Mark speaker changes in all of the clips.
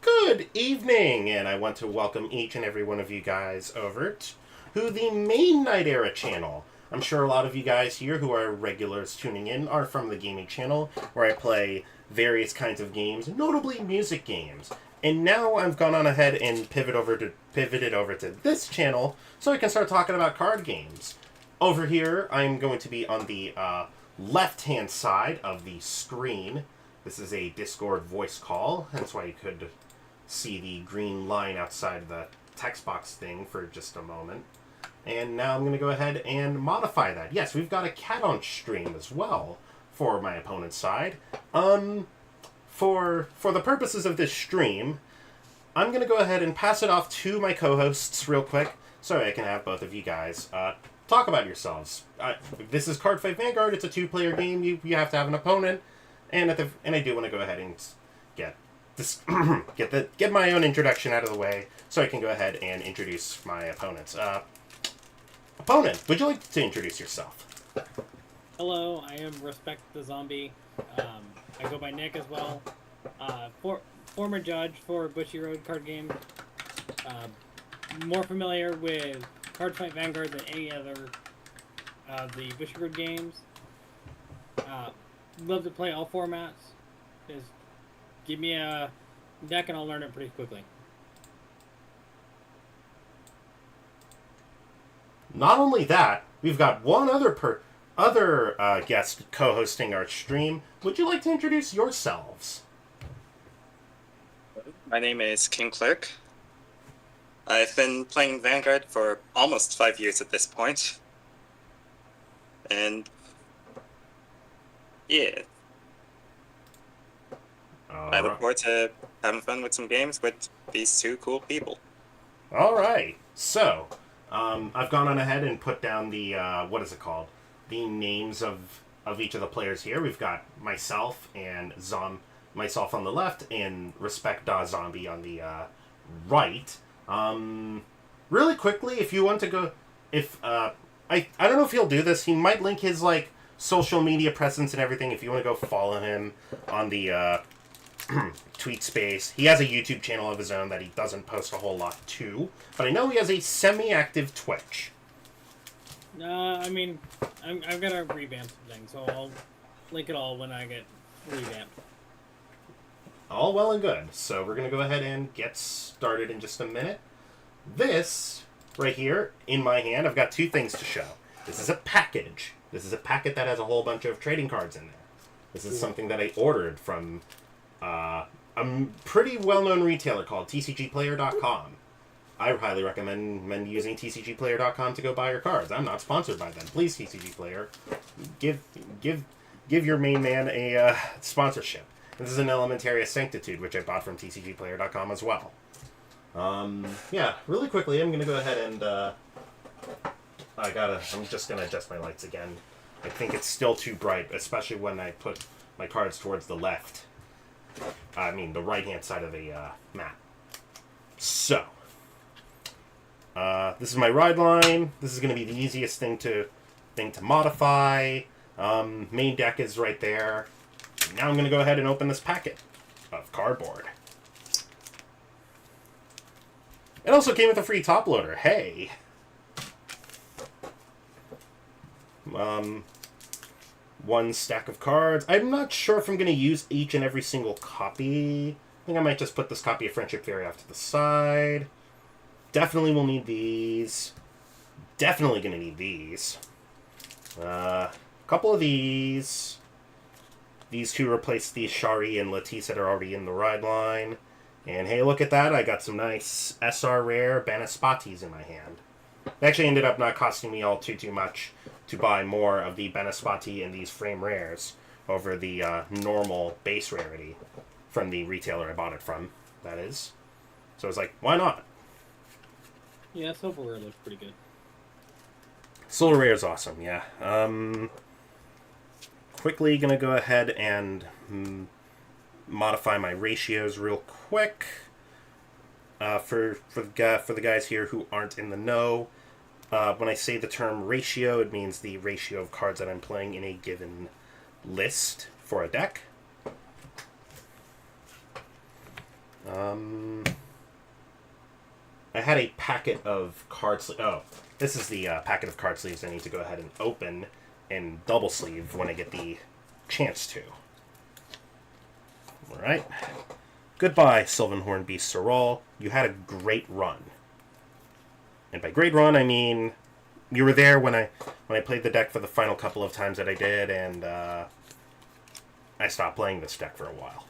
Speaker 1: Good evening, and I want to welcome each and every one of you guys over to the main Night Era channel. I'm sure a lot of you guys here who are regulars tuning in are from the gaming channel, where I play various kinds of games, notably music games. And now I've gone on ahead and pivoted over to this channel so I can start talking about card games. Over here, I'm going to be on the left-hand side of the screen. This is a Discord voice call. That's why you could see the green line outside the text box thing for just a moment. And now I'm going to go ahead and modify that. Yes, we've got a cat on stream as well for my opponent's side. For the purposes of this stream, I'm going to go ahead and pass it off to my co-hosts real quick so I can have both of you guys talk about yourselves. This is Cardfight Vangaurd. It's a two-player game. You have to have an opponent. And I do want to go ahead and get this get my own introduction out of the way so I can go ahead and introduce my opponents. Opponent, would you like to introduce yourself?
Speaker 2: Hello, I am Respect the Zombie. I go by Nick as well. Former judge for Bushy Road card game. More familiar with Cardfight Vanguard than any other of the Bushy Road games. Love to play all formats. Just give me a deck and I'll learn it pretty quickly.
Speaker 1: Not only that, we've got one other guest co-hosting our stream. Would you like to introduce yourselves?
Speaker 3: My name is King Clerk. I've been playing Vanguard for almost 5 years at this point. And yeah. I look forward to having fun with some games with these two cool people.
Speaker 1: All right. So, I've gone on ahead and put down the what is it called? The names of each of the players here. We've got myself and myself on the left, and Respect Zombie on the right. Really quickly, if you want to go, if I don't know if he'll do this. He might link his like social media presence and everything. If you want to go follow him on the tweet space, he has a YouTube channel of his own that he doesn't post a whole lot to. But I know he has a semi-active Twitch.
Speaker 2: I mean, I've got to revamp some things, so I'll link it all when I get revamped.
Speaker 1: All well and good. So we're going to go ahead and get started in just a minute. This, right here, in my hand, I've got two things to show. This is a package. This is a packet that has a whole bunch of trading cards in there. This is something that I ordered from a pretty well-known retailer called TCGplayer.com. I highly recommend using TCGplayer.com to go buy your cards. I'm not sponsored by them. Please, TCG Player, give your main man a sponsorship. This is an Elementaria Sanctitude, which I bought from TCGplayer.com as well. Yeah, really quickly, I'm going to go ahead and... I'm just going to adjust my lights again. I think it's still too bright, especially when I put my cards towards the left. I mean, the right-hand side of the map. So, this is my ride line. This is going to be the easiest thing to modify. Main deck is right there. Now I'm going to go ahead and open this packet of cardboard. It also came with a free top loader. Hey! One stack of cards. I'm not sure if I'm going to use each and every single copy. I think I might just put this copy of Friendship Fairy off to the side. Definitely will need these. Definitely going to need these. A couple of these. These two replace the Shari and Latisse that are already in the ride line. And hey, look at that. I got some nice SR Rare Banaspatis in my hand. It actually ended up not costing me all too much to buy more of the Banaspati and these frame rares over the normal base rarity from the retailer I bought it from, that is. So I was like, why not?
Speaker 2: Yeah, Silver Rare looks pretty good.
Speaker 1: Silver Rare is awesome, yeah. Quickly gonna go ahead and modify my ratios real quick. For the guys here who aren't in the know, when I say the term ratio, it means the ratio of cards that I'm playing in a given list for a deck. I had a packet of card sleeves. Oh, this is the packet of card sleeves I need to go ahead and open and double sleeve when I get the chance to. Alright. Goodbye, Sylvanhorn Beast Sorrel. You had a great run. And by great run, I mean you were there when I played the deck for the final couple of times that I did, and I stopped playing this deck for a while.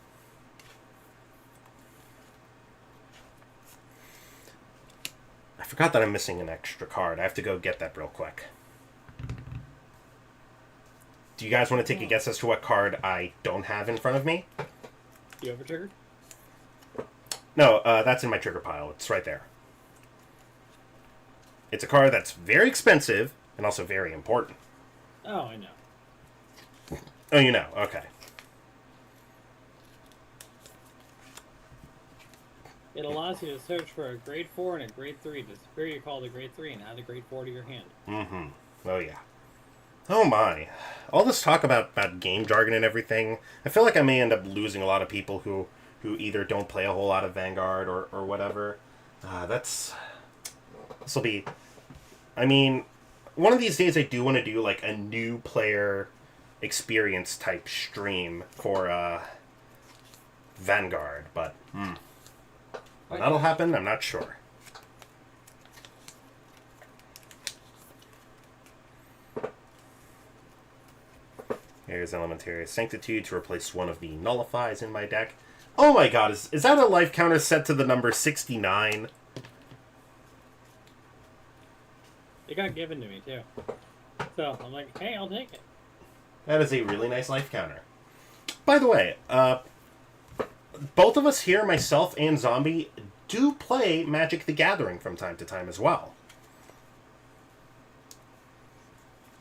Speaker 1: I forgot that I'm missing an extra card. I have to go get that real quick. Do you guys want to take a guess as to what card I don't have in front of me?
Speaker 2: Do you have a trigger?
Speaker 1: No, that's in my trigger pile. It's right there. It's a card that's very expensive and also very important.
Speaker 2: Oh, I know.
Speaker 1: Oh, you know. Okay.
Speaker 2: It allows you to search for a grade 4 and a grade 3 to superior your call to grade 3 and add a grade 4 to your hand.
Speaker 1: Mm-hmm. Oh, yeah. Oh, my. All this talk about game jargon and everything, I feel like I may end up losing a lot of people who either don't play a whole lot of Vanguard or whatever. This'll be... I mean, one of these days I do want to do, like, a new player experience type stream for Vanguard, but... When that'll happen, I'm not sure. Here's Elementaria Sanctitude to replace one of the nullifies in my deck. Oh my god, is that a life counter set to the number 69?
Speaker 2: It got given to me, too. So, I'm like, hey, I'll take it.
Speaker 1: That is a really nice life counter. By the way, both of us here, myself and Zombie, do play Magic the Gathering from time to time as well.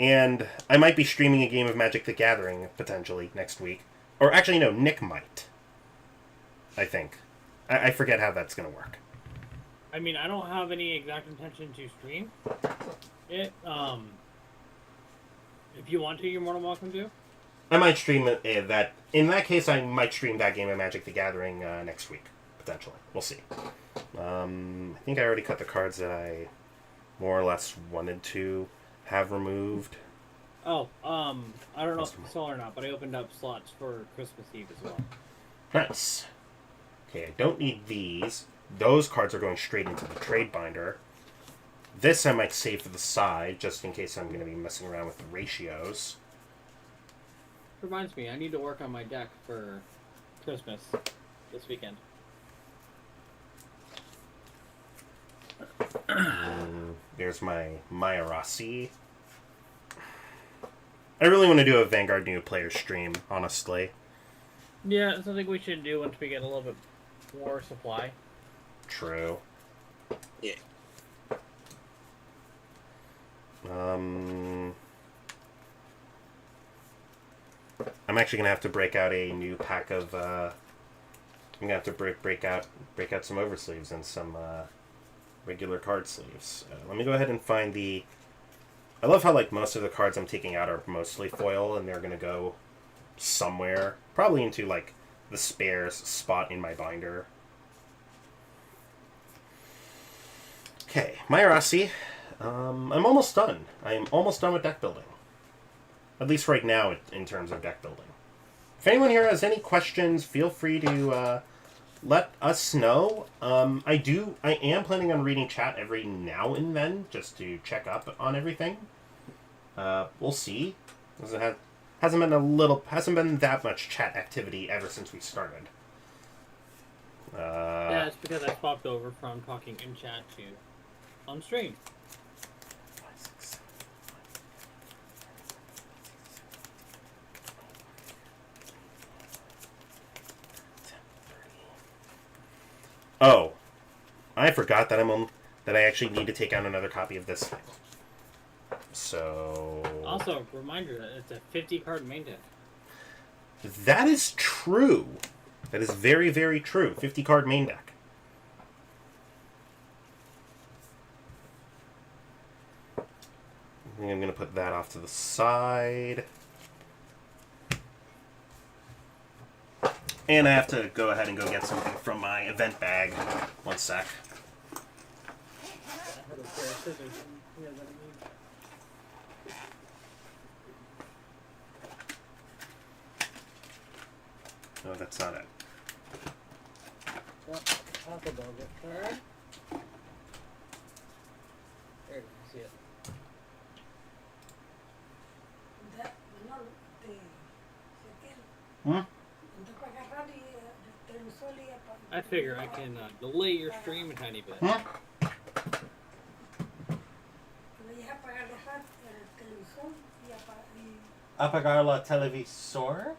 Speaker 1: And I might be streaming a game of Magic the Gathering, potentially, next week. Or actually, no, Nick might. I think. I forget how that's going to work.
Speaker 2: I mean, I don't have any exact intention to stream it. If you want to, you're more than welcome to.
Speaker 1: I might stream that. In that case, I might stream that game of Magic the Gathering next week, potentially. We'll see. I think I already cut the cards that I more or less wanted to have removed.
Speaker 2: Oh, I don't know if you saw or not, but I opened up slots for Christmas Eve as well.
Speaker 1: Nice. Okay, I don't need these. Those cards are going straight into the trade binder. This I might save for the side, just in case I'm going to be messing around with the ratios.
Speaker 2: Reminds me, I need to work on my deck for Christmas this weekend.
Speaker 1: There's my Maya Rossi. I really want to do a Vanguard new player stream, honestly.
Speaker 2: Yeah, it's something we should do once we get a little bit more supply.
Speaker 1: True.
Speaker 3: Yeah.
Speaker 1: I'm actually gonna have to break out a new pack of. I'm gonna have to break out some oversleeves and some regular card sleeves. Let me go ahead and find the. I love how like most of the cards I'm taking out are mostly foil, and they're gonna go somewhere, probably into like the spares spot in my binder. Okay, Maya Rossi. I'm almost done. I am almost done with deck building. At least right now, in terms of deck building. If anyone here has any questions, feel free to let us know. I am planning on reading chat every now and then, just to check up on everything. We'll see. Hasn't been that much chat activity ever since we started.
Speaker 2: Yeah, it's because I swapped over from talking in chat to on stream.
Speaker 1: Oh, I forgot that that I actually need to take out another copy of this thing. So
Speaker 2: Also, reminder that it's a 50 card main deck.
Speaker 1: that is true. That is very, very true. 50 card main deck. I think I'm going to put that off to the side. And I have to go ahead and go get something from my event bag. One sec. No, that's not it.
Speaker 2: There, you see it.
Speaker 1: Hmm?
Speaker 2: I figure I can delay your stream a tiny bit.
Speaker 1: Hmm? Apagar la televisor?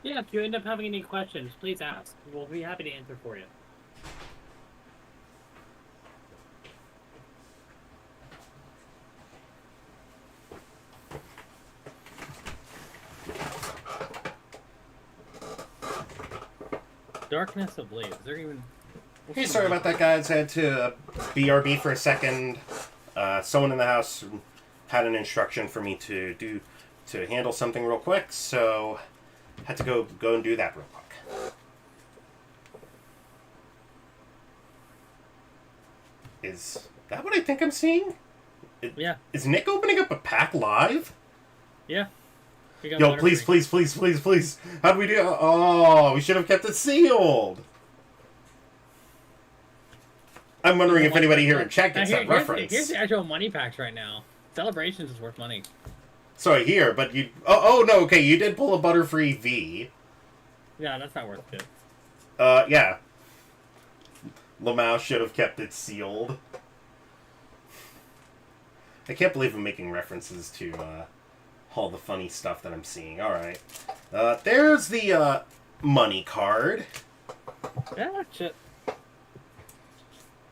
Speaker 2: Yeah, if you end up having any questions, please ask. We'll be happy to answer for you. Darkness Ablaze. Is there even...
Speaker 1: Hey, sorry about that, guys. I had to BRB for a second. Someone in the house had an instruction for me to handle something real quick, so had to go and do that real quick. Is that what I think I'm seeing?
Speaker 2: Yeah.
Speaker 1: Is Nick opening up a pack live?
Speaker 2: Yeah. We got
Speaker 1: Yo, please,
Speaker 2: Butterfree.
Speaker 1: please, please, please, please. How'd we do? Oh, we should have kept it sealed. I'm wondering if anybody here in chat gets that reference.
Speaker 2: Here's the actual money packs right now. Celebrations is worth money.
Speaker 1: So I hear, but you... Oh, no, okay, you did pull a Butterfree V.
Speaker 2: Yeah, that's not worth it.
Speaker 1: Yeah. Lamau should have kept it sealed. I can't believe I'm making references to, all the funny stuff that I'm seeing. Alright. There's the, money card.
Speaker 2: Yeah, shit.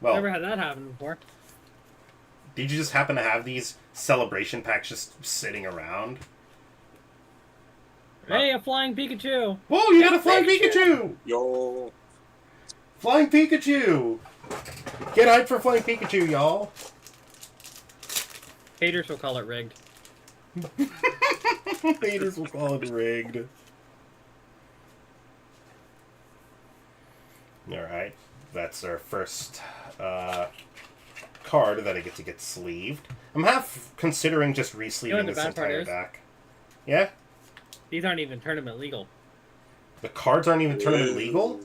Speaker 1: Well,
Speaker 2: Never had that happen before.
Speaker 1: did you just happen to have these celebration packs just sitting around?
Speaker 2: Hey, a flying Pikachu!
Speaker 1: Whoa, you got a flying Pikachu!
Speaker 3: Yo.
Speaker 1: Flying Pikachu! Get hyped for Flying Pikachu, y'all!
Speaker 2: Haters will call it rigged.
Speaker 1: Haters will call it rigged. Alright, that's our first card that I get to get sleeved. I'm half considering just re-sleeving
Speaker 2: You know what the
Speaker 1: this
Speaker 2: bad part
Speaker 1: entire
Speaker 2: is?
Speaker 1: deck. Yeah?
Speaker 2: These aren't even tournament legal.
Speaker 1: The cards aren't even tournament legal?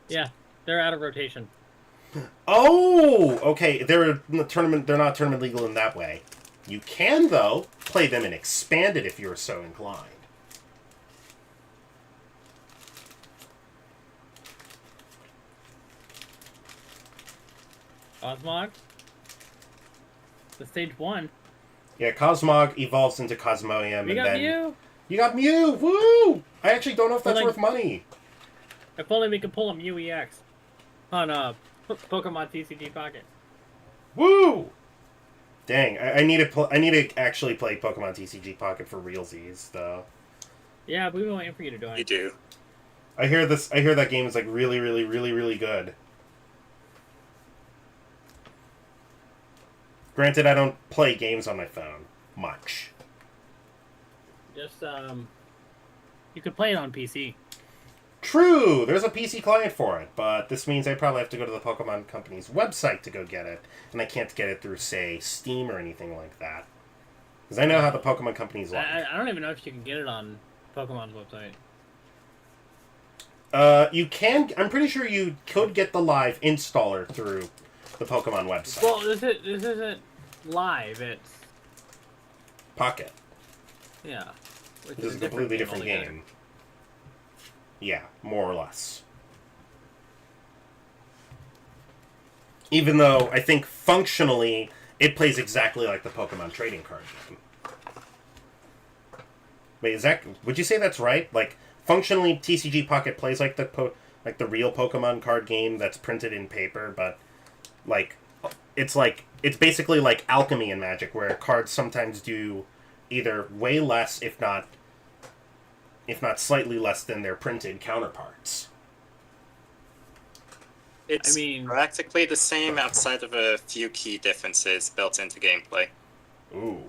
Speaker 2: Yeah, they're out of rotation.
Speaker 1: Oh! Okay, they're not tournament legal in that way. You can, though, play them in Expanded if you're so inclined.
Speaker 2: Cosmog? The stage 1.
Speaker 1: Yeah, Cosmog evolves into Cosmoem,
Speaker 2: We
Speaker 1: and
Speaker 2: got
Speaker 1: then...
Speaker 2: Mew!
Speaker 1: You got Mew! Woo! I actually don't know if that's
Speaker 2: Well,
Speaker 1: worth money.
Speaker 2: If only we could pull a Mew EX on Pokemon TCG Pocket.
Speaker 1: Woo! Dang, I need to actually play Pokemon TCG Pocket for realsies, though.
Speaker 2: Yeah, we've been waiting for you to do
Speaker 3: You
Speaker 2: it.
Speaker 3: do.
Speaker 1: I hear that game is like really, really, really, really good. Granted, I don't play games on my phone much.
Speaker 2: Just, you could play it on PC.
Speaker 1: True, there's a PC client for it, but this means I probably have to go to the Pokemon Company's website to go get it, and I can't get it through, say, Steam or anything like that. Because I know how the Pokemon Company's like.
Speaker 2: I don't even know if you can get it on Pokemon's website.
Speaker 1: You can. I'm pretty sure you could get the live installer through the Pokemon website.
Speaker 2: Well, this isn't live. It's
Speaker 1: Pocket.
Speaker 2: yeah. Which
Speaker 1: This is a completely different
Speaker 2: altogether.
Speaker 1: game. Yeah, more or less. Even though I think functionally it plays exactly like the Pokemon trading card game. Wait, is that? Would you say that's right? Like functionally, TCG Pocket plays like the real Pokemon card game that's printed in paper, but it's basically like alchemy and Magic, where cards sometimes do either way less, if not slightly less than their printed counterparts.
Speaker 3: It's practically the same outside of a few key differences built into gameplay.
Speaker 1: Ooh.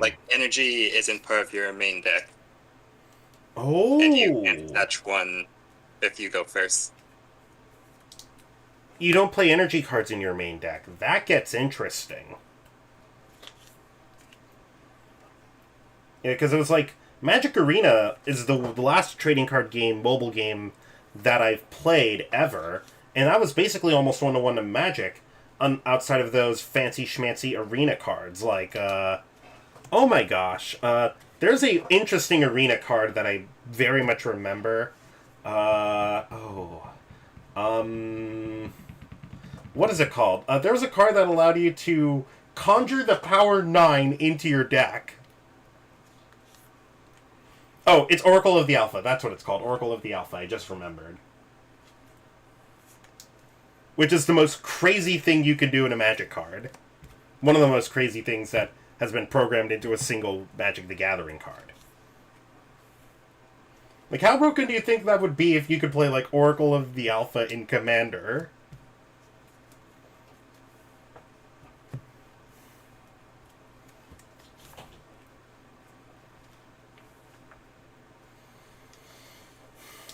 Speaker 3: Like, energy isn't part of your main deck,
Speaker 1: Oh.
Speaker 3: and you can attach one if you go first.
Speaker 1: You don't play energy cards in your main deck. That gets interesting. Yeah, because it was like Magic Arena is the last trading card game, mobile game that I've played ever, and that was basically almost one-to-one to Magic, outside of those fancy schmancy arena cards. Like, oh my gosh, there's a interesting arena card that I very much remember. What is it called? There was a card that allowed you to conjure the power 9 into your deck. Oh, it's Oracle of the Alpha. That's what it's called. Oracle of the Alpha. I just remembered. Which is the most crazy thing you can do in a Magic card. One of the most crazy things that has been programmed into a single Magic the Gathering card. Like, how broken do you think that would be if you could play, like, Oracle of the Alpha in Commander?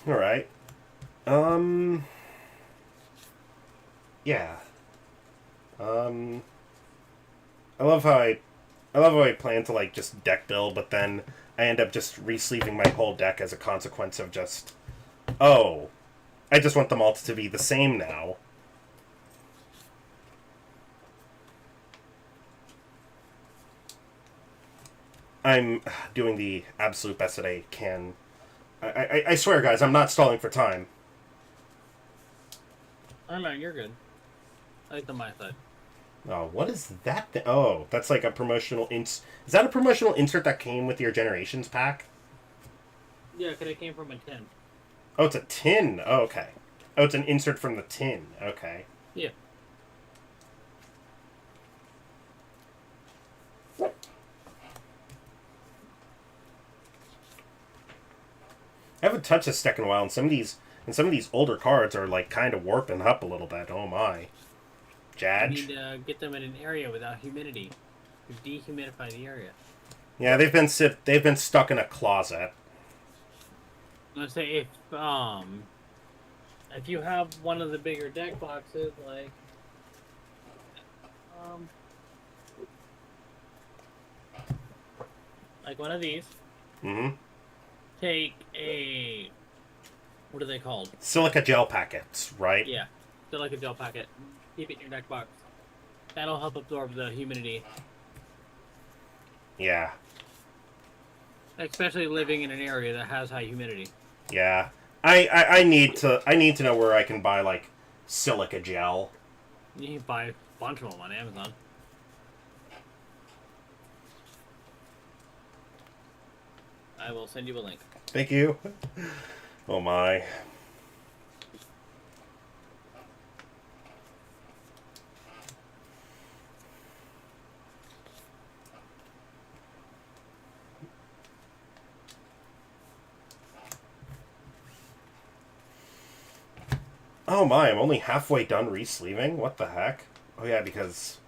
Speaker 1: Alright. Yeah. I love how I I love how I plan to like just deck build, but then I end up just resleeving my whole deck as a consequence of just, oh, I just want them all to be the same now. I'm doing the absolute best that I can. I swear, guys, I'm not stalling for time.
Speaker 2: Oh no, you're good. I like the my side.
Speaker 1: Oh, what is that? Oh, that's like a promotional Is that a promotional insert that came with your Generations pack?
Speaker 2: Yeah, because it came from a tin.
Speaker 1: Oh, it's a tin. Oh, okay. Oh, it's an insert from the tin. Okay.
Speaker 2: Yeah.
Speaker 1: I haven't touched this deck in a while, and some of these older cards are like kind of warping up a little bit. Oh my.
Speaker 2: You
Speaker 1: Jadge.
Speaker 2: need to get them in an area without humidity. To dehumidify the area.
Speaker 1: Yeah, they've been stuck in a closet.
Speaker 2: Let's say if you have one of the bigger deck boxes, like one of these,
Speaker 1: Mm-hmm.
Speaker 2: take a, what are they called?
Speaker 1: Silica gel packets, right?
Speaker 2: Yeah, so like a gel packet. Keep it in your deck box. That'll help absorb the humidity,
Speaker 1: Yeah.
Speaker 2: especially living in an area that has high humidity.
Speaker 1: Yeah. I need to know where I can buy like silica gel.
Speaker 2: You can buy a bunch of them on Amazon. I will send you a link.
Speaker 1: Thank you. Oh my. Oh my, I'm only halfway done resleeving? What the heck? Oh yeah, because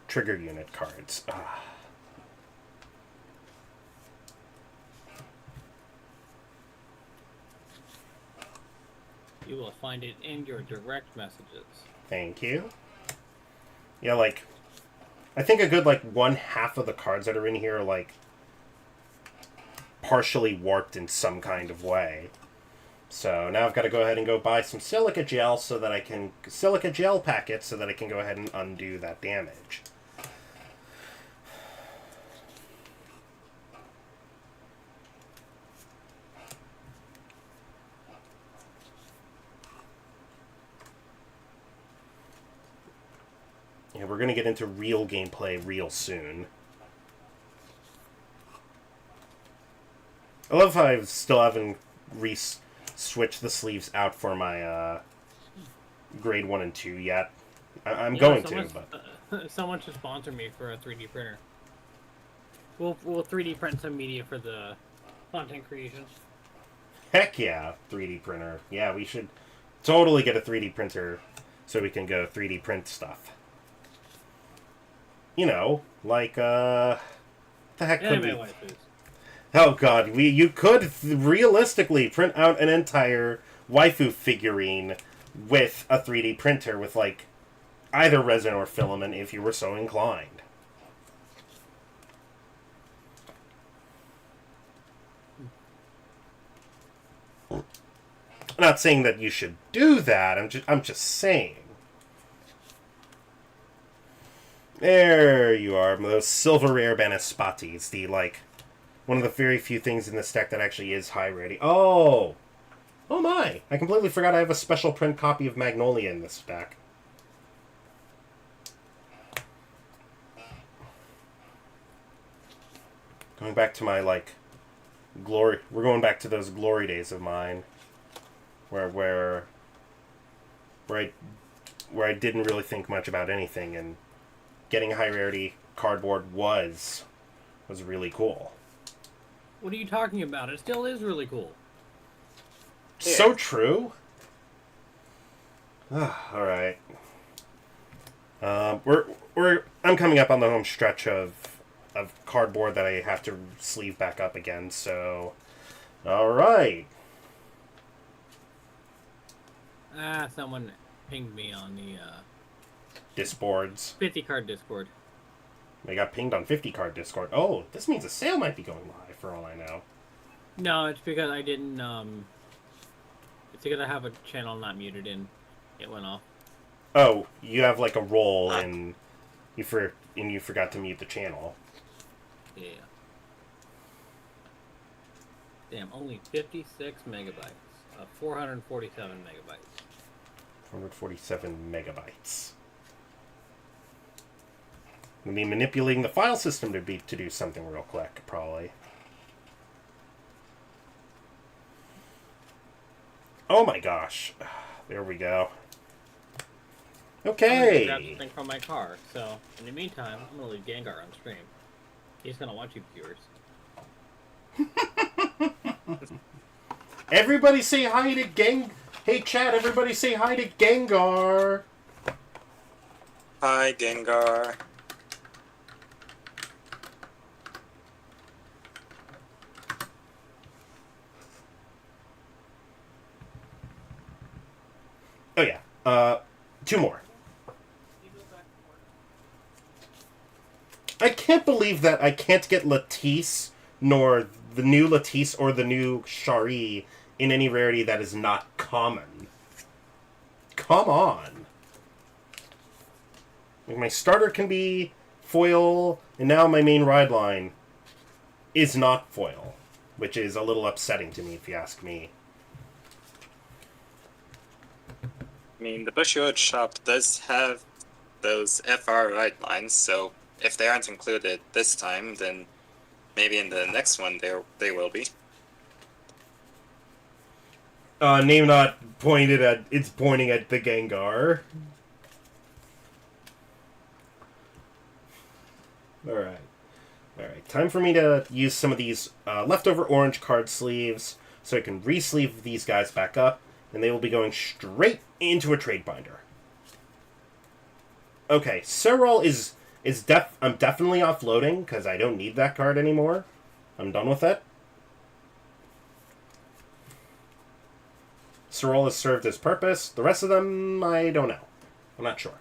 Speaker 1: trigger unit cards. Ah.
Speaker 2: You will find it in your direct messages.
Speaker 1: Thank you. Yeah, like I think a good like one half of the cards that are in here are like partially warped in some kind of way. So now I've got to go ahead and go buy some silica gel silica gel packets so that I can go ahead and undo that damage. Yeah, we're going to get into real gameplay real soon. I love how I still haven't switched the sleeves out for my grade 1 and 2 yet. I'm going to, but...
Speaker 2: Someone should sponsor me for a 3D printer. We'll 3D print some media for the content creation.
Speaker 1: Heck yeah, 3D printer. Yeah, we should totally get a 3D printer so we can go 3D print stuff. You know, like, the heck could we... Oh god, you could realistically print out an entire waifu figurine with a 3D printer with, like, either resin or filament if you were so inclined. I'm not saying that you should do that, I'm just saying. There you are, those silver rare Banaspatis, the, like, one of the very few things in this deck that actually is high rarity. Oh! Oh my! I completely forgot I have a special print copy of Magnolia in this deck. Going back to my, like, glory... We're going back to those glory days of mine. Where I didn't really think much about anything, and getting high rarity cardboard was really cool.
Speaker 2: What are you talking about? It still is really cool.
Speaker 1: Yeah. So true. All right. I'm coming up on the home stretch of cardboard that I have to sleeve back up again. So, all right.
Speaker 2: Someone pinged me on the
Speaker 1: Disboards.
Speaker 2: 50 card Discord.
Speaker 1: I got pinged on 50 card Discord. Oh, this means a sale might be going live for all I know.
Speaker 2: No, it's because I didn't, it's because I have a channel not muted and it went off.
Speaker 1: Oh, you have like a role and you forgot to mute the channel.
Speaker 2: Yeah. Damn, only 56 megabytes. 447 megabytes.
Speaker 1: 447 megabytes. We'll be manipulating the file system to do something real quick, probably. Oh my gosh. There we go. Okay.
Speaker 2: I'm gonna grab something from my car, so in the meantime, I'm gonna leave Gengar on stream. He's gonna watch you viewers.
Speaker 1: Everybody say hi to Hey chat, everybody say hi to Gengar.
Speaker 3: Hi, Gengar.
Speaker 1: Oh yeah. Two more. I can't believe that I can't get Latisse, nor the new Latisse or the new Shari in any rarity that is not common. Come on. Like my starter can be foil, and now my main ride line is not foil, which is a little upsetting to me if you ask me.
Speaker 3: I mean, the Bushiroad shop does have those FR ride lines, so if they aren't included this time, then maybe in the next one they will be.
Speaker 1: Name not pointed at... It's pointing at the Gengar. Alright. Alright, time for me to use some of these leftover orange card sleeves so I can re-sleeve these guys back up, and they will be going straight into a trade binder. Okay, Serral is I'm definitely offloading because I don't need that card anymore. I'm done with it. Serral has served his purpose. The rest of them, I don't know. I'm not sure.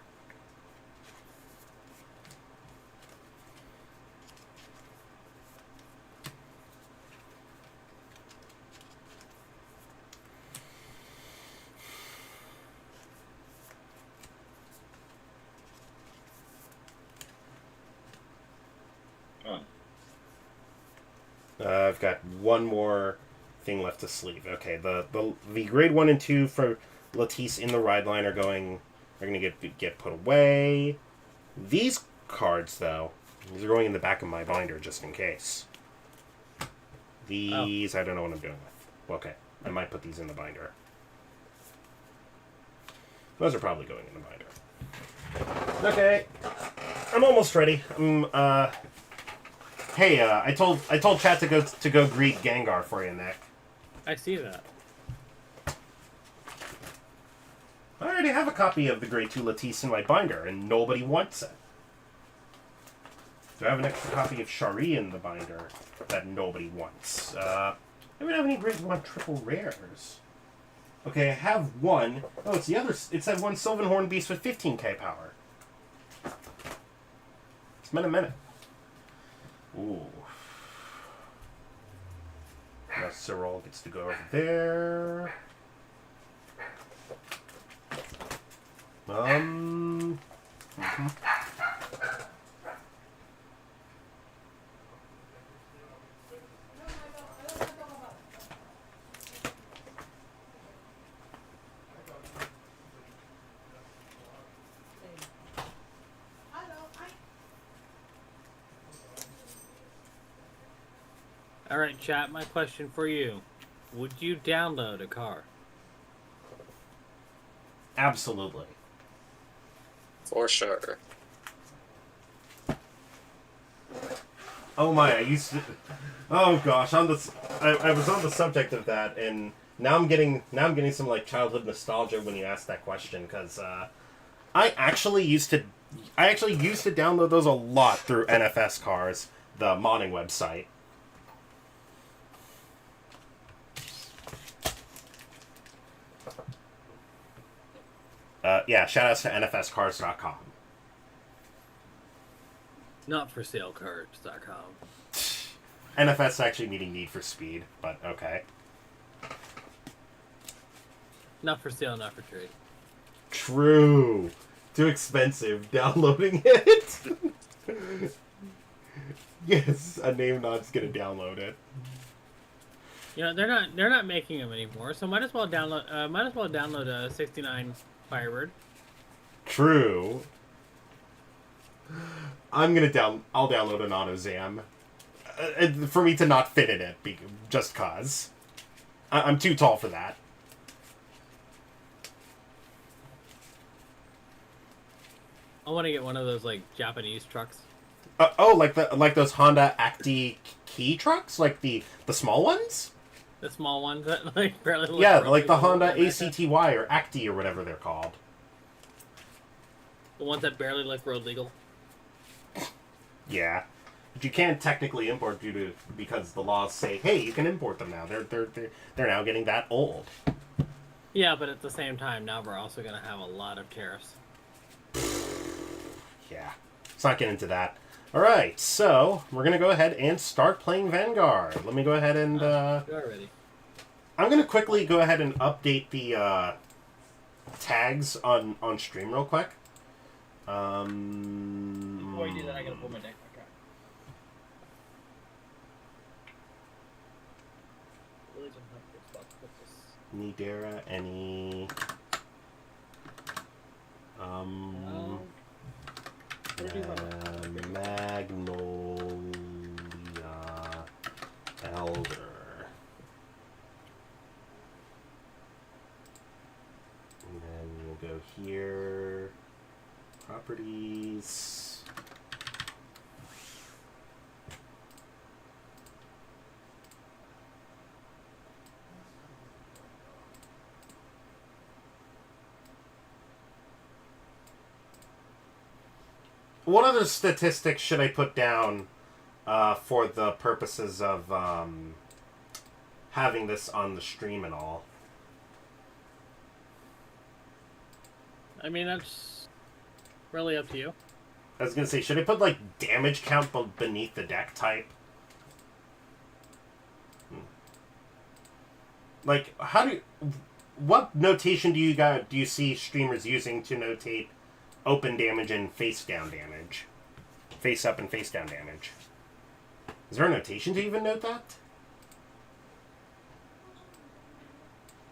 Speaker 1: I've got one more thing left to sleeve. Okay, the grade 1 and 2 for Latisse in the ride line are going to get put away. These cards, though, these are going in the back of my binder just in case. These, I don't know what I'm doing with. Okay, I might put these in the binder. Those are probably going in the binder. Okay, I'm almost ready. Hey, I told chat to go greet Gengar for you, Nick.
Speaker 2: I see that.
Speaker 1: I already have a copy of the Grade 2 Latisse in my binder, and nobody wants it. Do I have an extra copy of Shari in the binder that nobody wants? I don't have any Grade 1 triple rares. Okay, I have one. Oh, it's the other. It's that one Sylvan Beast with 15k power. It's been a minute. Ooh. Now Serral gets to go over there.
Speaker 2: Alright, chat, my question for you. Would you download a car?
Speaker 1: Absolutely.
Speaker 3: For sure.
Speaker 1: Oh my, I used to... Oh gosh, I was on the subject of that, and now I'm getting some like childhood nostalgia when you ask that question, because I actually used to download those a lot through NFS Cars, the modding website. Yeah, shoutouts to nfscars.com.
Speaker 2: Not for sale cards.com.
Speaker 1: NFS actually meaning Need for Speed, but okay.
Speaker 2: Not for sale, not for trade.
Speaker 1: True. Too expensive downloading it. Yes, a name nod's gonna download it.
Speaker 2: You know, they're not making them anymore, so might as well download a 69 Firebird.
Speaker 1: True. I'll download an AutoZam. For me to not fit in it, just cause. I'm too tall for that.
Speaker 2: I want to get one of those like Japanese trucks.
Speaker 1: Like those Honda Acti Key trucks, like the small ones.
Speaker 2: The small ones that like barely look
Speaker 1: Like the Honda ACTY or Acti or whatever they're called.
Speaker 2: The ones that barely look road legal.
Speaker 1: Yeah, but you can't technically import because the laws say, hey, you can import them now. They're now getting that old.
Speaker 2: Yeah, but at the same time, now we're also going to have a lot of tariffs.
Speaker 1: Yeah, let's not get into that. All right, so we're gonna go ahead and start playing Vanguard. Let me go ahead and.
Speaker 2: You're ready.
Speaker 1: I'm gonna quickly go ahead and update the tags on stream real quick.
Speaker 2: Before you do that, I gotta pull my deck back out.
Speaker 1: Nidera, any. Magnolia Elder. And then we'll go here. Properties. What other statistics should I put down for the purposes of having this on the stream and all?
Speaker 2: I mean, that's really up to you.
Speaker 1: I was gonna say, should I put like damage count beneath the deck type? Like, what notation do you see streamers using to notate open damage and face down damage? Face up and face down damage. Is there a notation to even note that?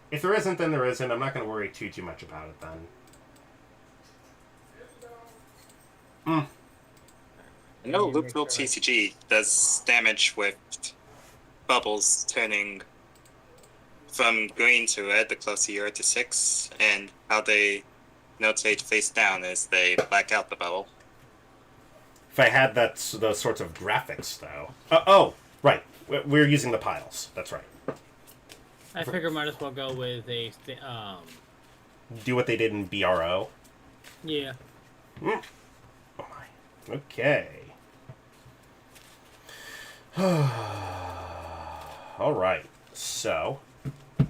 Speaker 1: If there isn't, then there isn't. I'm not going to worry too much about it then.
Speaker 3: I know Loop Rule TCG does damage with bubbles turning from green to red the closer you are to 6, and how they notate face down is they black out the bubble.
Speaker 1: If I had those sorts of graphics, though. Right. We're using the piles. That's right.
Speaker 2: I figure might as well go with a
Speaker 1: Do what they did in BRO.
Speaker 2: Yeah.
Speaker 1: Oh my. Okay. All right. So.
Speaker 2: Do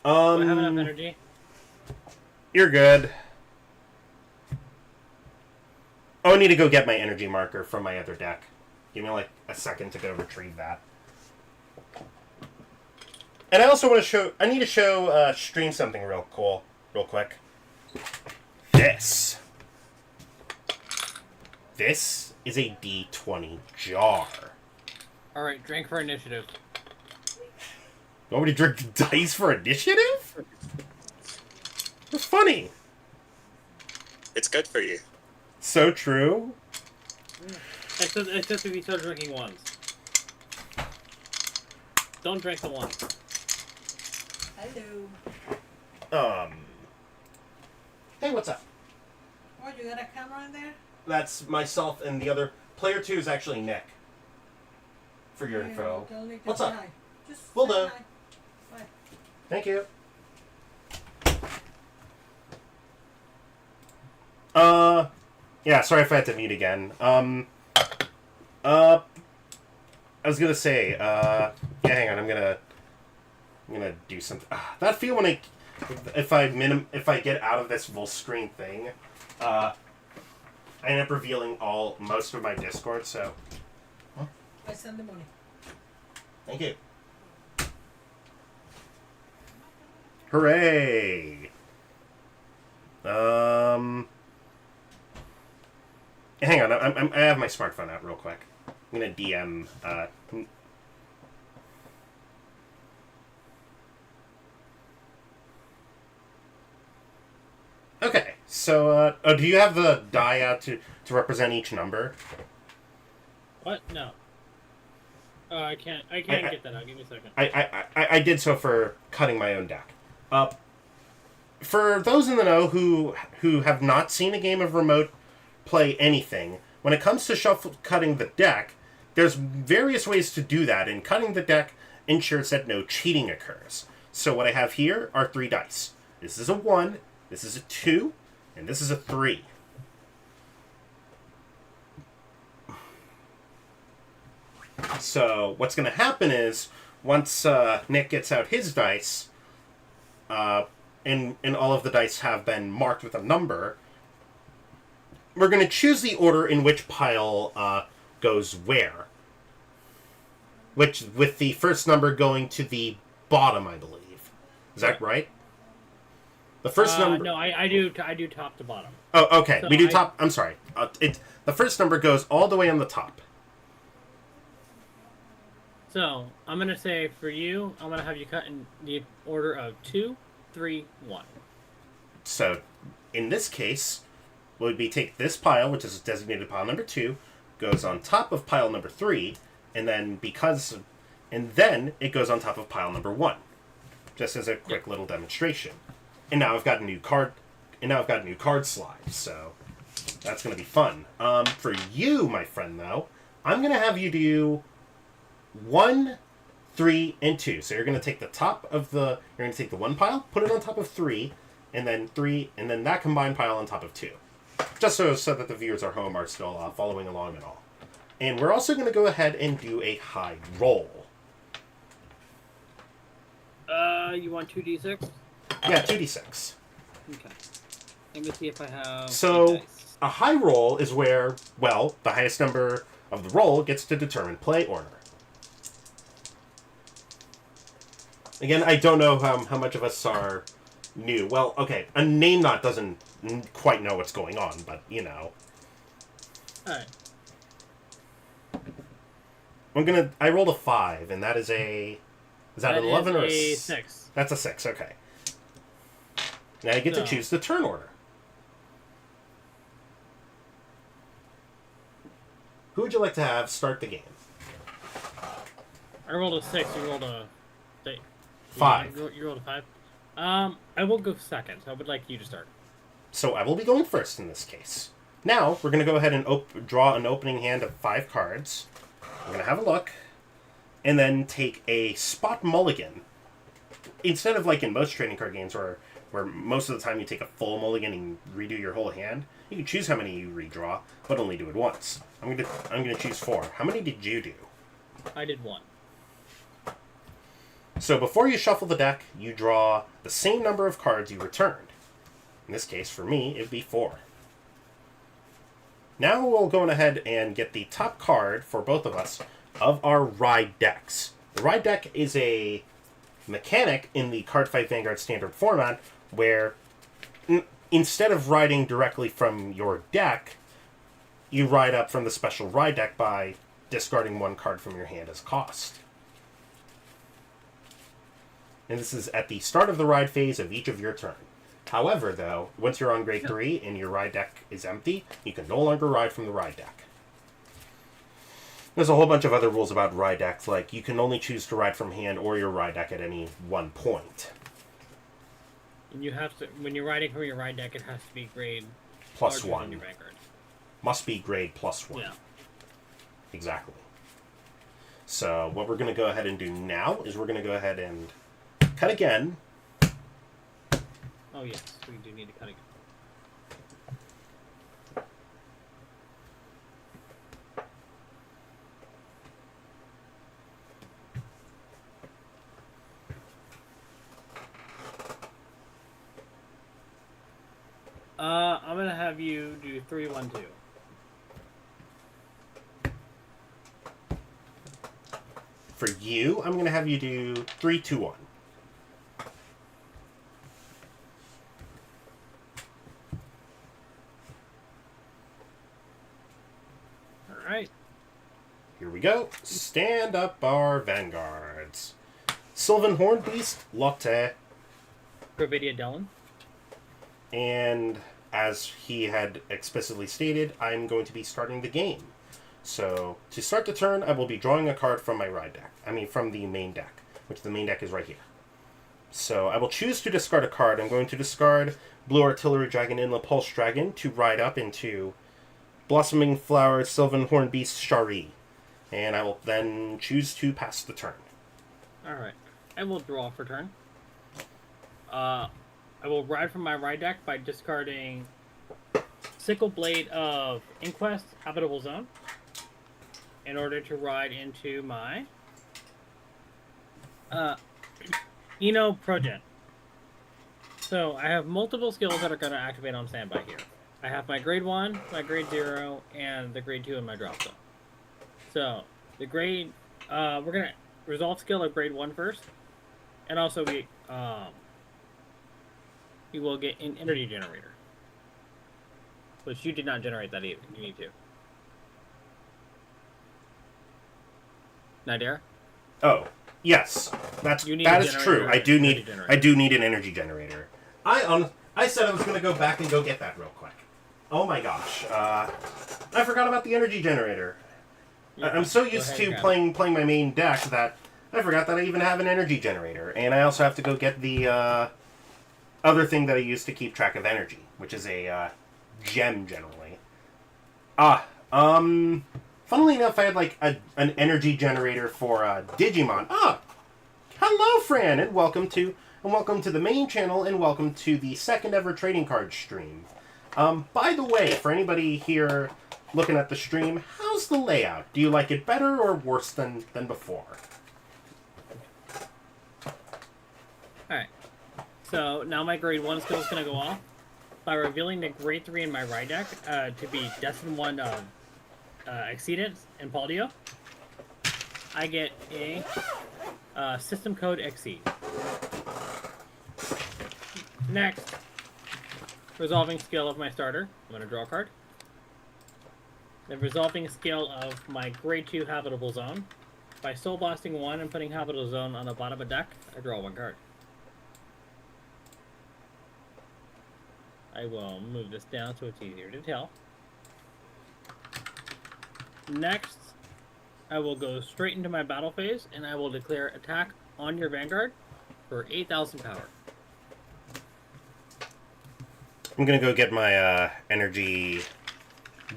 Speaker 2: I have enough energy?
Speaker 1: You're good. Oh, I need to go get my energy marker from my other deck. Give me like a second to go retrieve that. And I also want to show... I need to show stream something real quick. This is a D20 jar.
Speaker 2: Alright, drink for initiative.
Speaker 1: You want me to drink dice for initiative? It's funny.
Speaker 3: It's good for you.
Speaker 1: So true.
Speaker 2: It's just if you start drinking ones. Don't drink the one.
Speaker 4: Hello.
Speaker 1: Hey, what's up?
Speaker 4: Oh, you got a camera in there?
Speaker 1: That's myself, and the other player 2 is actually Nick. For your
Speaker 4: Yeah,
Speaker 1: info.
Speaker 4: don't need to
Speaker 1: What's
Speaker 4: say
Speaker 1: up?
Speaker 4: hi. Just
Speaker 1: Will
Speaker 4: say
Speaker 1: do.
Speaker 4: hi. Bye.
Speaker 1: Thank you. Yeah, sorry if I had to mute again. I was gonna say, yeah, hang on, I'm gonna do something. That feel when if I get out of this full screen thing, I ended up revealing most of my Discord, so
Speaker 4: I send the money.
Speaker 1: thank you. Hooray! Hang on, I have my smartphone out real quick. I'm gonna DM. Okay, so do you have the die out to represent each number?
Speaker 2: What? No. Oh, I can't get that out. Give me a second.
Speaker 1: I did so for cutting my own deck. For those in the know who have not seen a game of remote play anything, when it comes to cutting the deck, there's various ways to do that, and cutting the deck ensures that no cheating occurs. So what I have here are 3 dice. This is a 1, this is a 2, and this is a 3. So what's going to happen is, once Nick gets out his dice, and all of the dice have been marked with a number, we're going to choose the order in which pile goes where. Which, with the first number going to the bottom, I believe. Is that right? The first number...
Speaker 2: No, I do top to bottom.
Speaker 1: Oh, okay.
Speaker 2: So
Speaker 1: We do top... I'm sorry. The first number goes all the way on the top.
Speaker 2: So, I'm going to say, for you, I'm going to have you cut in the order of 2, 3, 1.
Speaker 1: So, in this case, would be take this pile, which is designated pile number 2, goes on top of pile number 3, and then then it goes on top of pile number 1. Just as a quick little demonstration. And now I've got a new card slide, so that's going to be fun. For you, my friend, though, I'm going to have you do 1, 3, and 2. So you're going to take you're going to take the 1 pile, put it on top of 3, and then 3, and then that combined pile on top of 2. Just so that the viewers at home are still following along and all. And we're also going to go ahead and do a high roll.
Speaker 2: You want 2d6?
Speaker 1: Yeah, 2d6.
Speaker 2: Okay. Let me see if I have...
Speaker 1: So,
Speaker 2: dice.
Speaker 1: a high roll is where, well, the highest number of the roll gets to determine play order. Again, I don't know how much of us are new. Well, okay, a name knot doesn't quite know what's going on, but, you know.
Speaker 2: Alright.
Speaker 1: I rolled a 5, and that is a... Is that an 11 or
Speaker 2: a 6?
Speaker 1: That's a 6, okay. Now you get to choose the turn order. Who would you like to have start the game?
Speaker 2: I rolled a 6, you rolled a...
Speaker 1: 5.
Speaker 2: You rolled a 5? I will go second, so I would like you to start.
Speaker 1: So I will be going first in this case. Now, we're going to go ahead and draw an opening hand of 5 cards. We're going to have a look. And then take a spot mulligan. Instead of like in most trading card games where most of the time you take a full mulligan and redo your whole hand, you can choose how many you redraw, but only do it once. I'm gonna choose 4. How many did you do?
Speaker 2: I did 1.
Speaker 1: So before you shuffle the deck, you draw the same number of cards you returned. In this case, for me, it would be 4. Now we'll go ahead and get the top card for both of us of our ride decks. The ride deck is a mechanic in the Cardfight Vanguard standard format where instead of riding directly from your deck, you ride up from the special ride deck by discarding 1 card from your hand as cost. And this is at the start of the ride phase of each of your turn. However, though, once you're on grade 3 and your ride deck is empty, you can no longer ride from the ride deck. There's a whole bunch of other rules about ride decks, like you can only choose to ride from hand or your ride deck at any one point.
Speaker 2: And you have to, when you're riding from your ride deck, it has to be grade
Speaker 1: Plus
Speaker 2: larger
Speaker 1: 1.
Speaker 2: than your Vanguard.
Speaker 1: Must be grade plus 1.
Speaker 2: Yeah.
Speaker 1: Exactly. So what we're going to go ahead and do now is we're going to go ahead and cut again.
Speaker 2: Oh yes, we do need to cut again. I'm gonna have you do 3, 1, 2.
Speaker 1: For you, I'm going to have you do 3, 2, 1.
Speaker 2: Alright.
Speaker 1: Here we go. Stand up our vanguards. Sylvan Hornbeast, Lotte.
Speaker 2: Providia Dellen.
Speaker 1: And as he had explicitly stated, I'm going to be starting the game. So, to start the turn, I will be drawing a card from my ride deck. I mean, from the main deck, which the main deck is right here. So, I will choose to discard a card. I'm going to discard Blue Artillery Dragon and Pulse Dragon to ride up into Blossoming Flower, Sylvan Hornbeast, Shari. And I will then choose to pass the turn.
Speaker 2: Alright. I will draw for turn. I will ride from my ride deck by discarding Sickle Blade of Inquest, Habitable Zone, in order to ride into my Eno Progen. So I have multiple skills that are going to activate on standby here. I have my grade 1, my grade 0, and the grade 2 in my drop zone. So the grade, we're going to resolve skill of grade 1 first, and also we will get an energy generator, which you did not generate that either. You need to. Nadir?
Speaker 1: Oh, yes, that is true. I do need an energy generator. I said I was going to go back and go get that real quick. Oh my gosh, I forgot about the energy generator.
Speaker 2: Yeah,
Speaker 1: I'm so used to playing my main deck that I forgot that I even have an energy generator, and I also have to go get the other thing that I use to keep track of energy, which is a gem generally. Funnily enough, I had like an energy generator for Digimon. Hello, Fran, and welcome to the main channel, and welcome to the second ever trading card stream. By the way, for anybody here looking at the stream, how's the layout? Do you like it better or worse than before?
Speaker 2: Alright. So now my grade 1 skill is going to go off by revealing the grade 3 in my ride deck to be Destin 1 Exceedance and Paldio. I get a system code Exceed. Next, resolving skill of my starter. I'm going to draw a card. The resolving skill of my grade 2 Habitable Zone. By Soul Blasting 1 and putting Habitable Zone on the bottom of a deck, I draw 1 card. I will move this down so it's easier to tell. Next, I will go straight into my battle phase, and I will declare attack on your Vanguard for 8,000 power.
Speaker 1: I'm going to go get my energy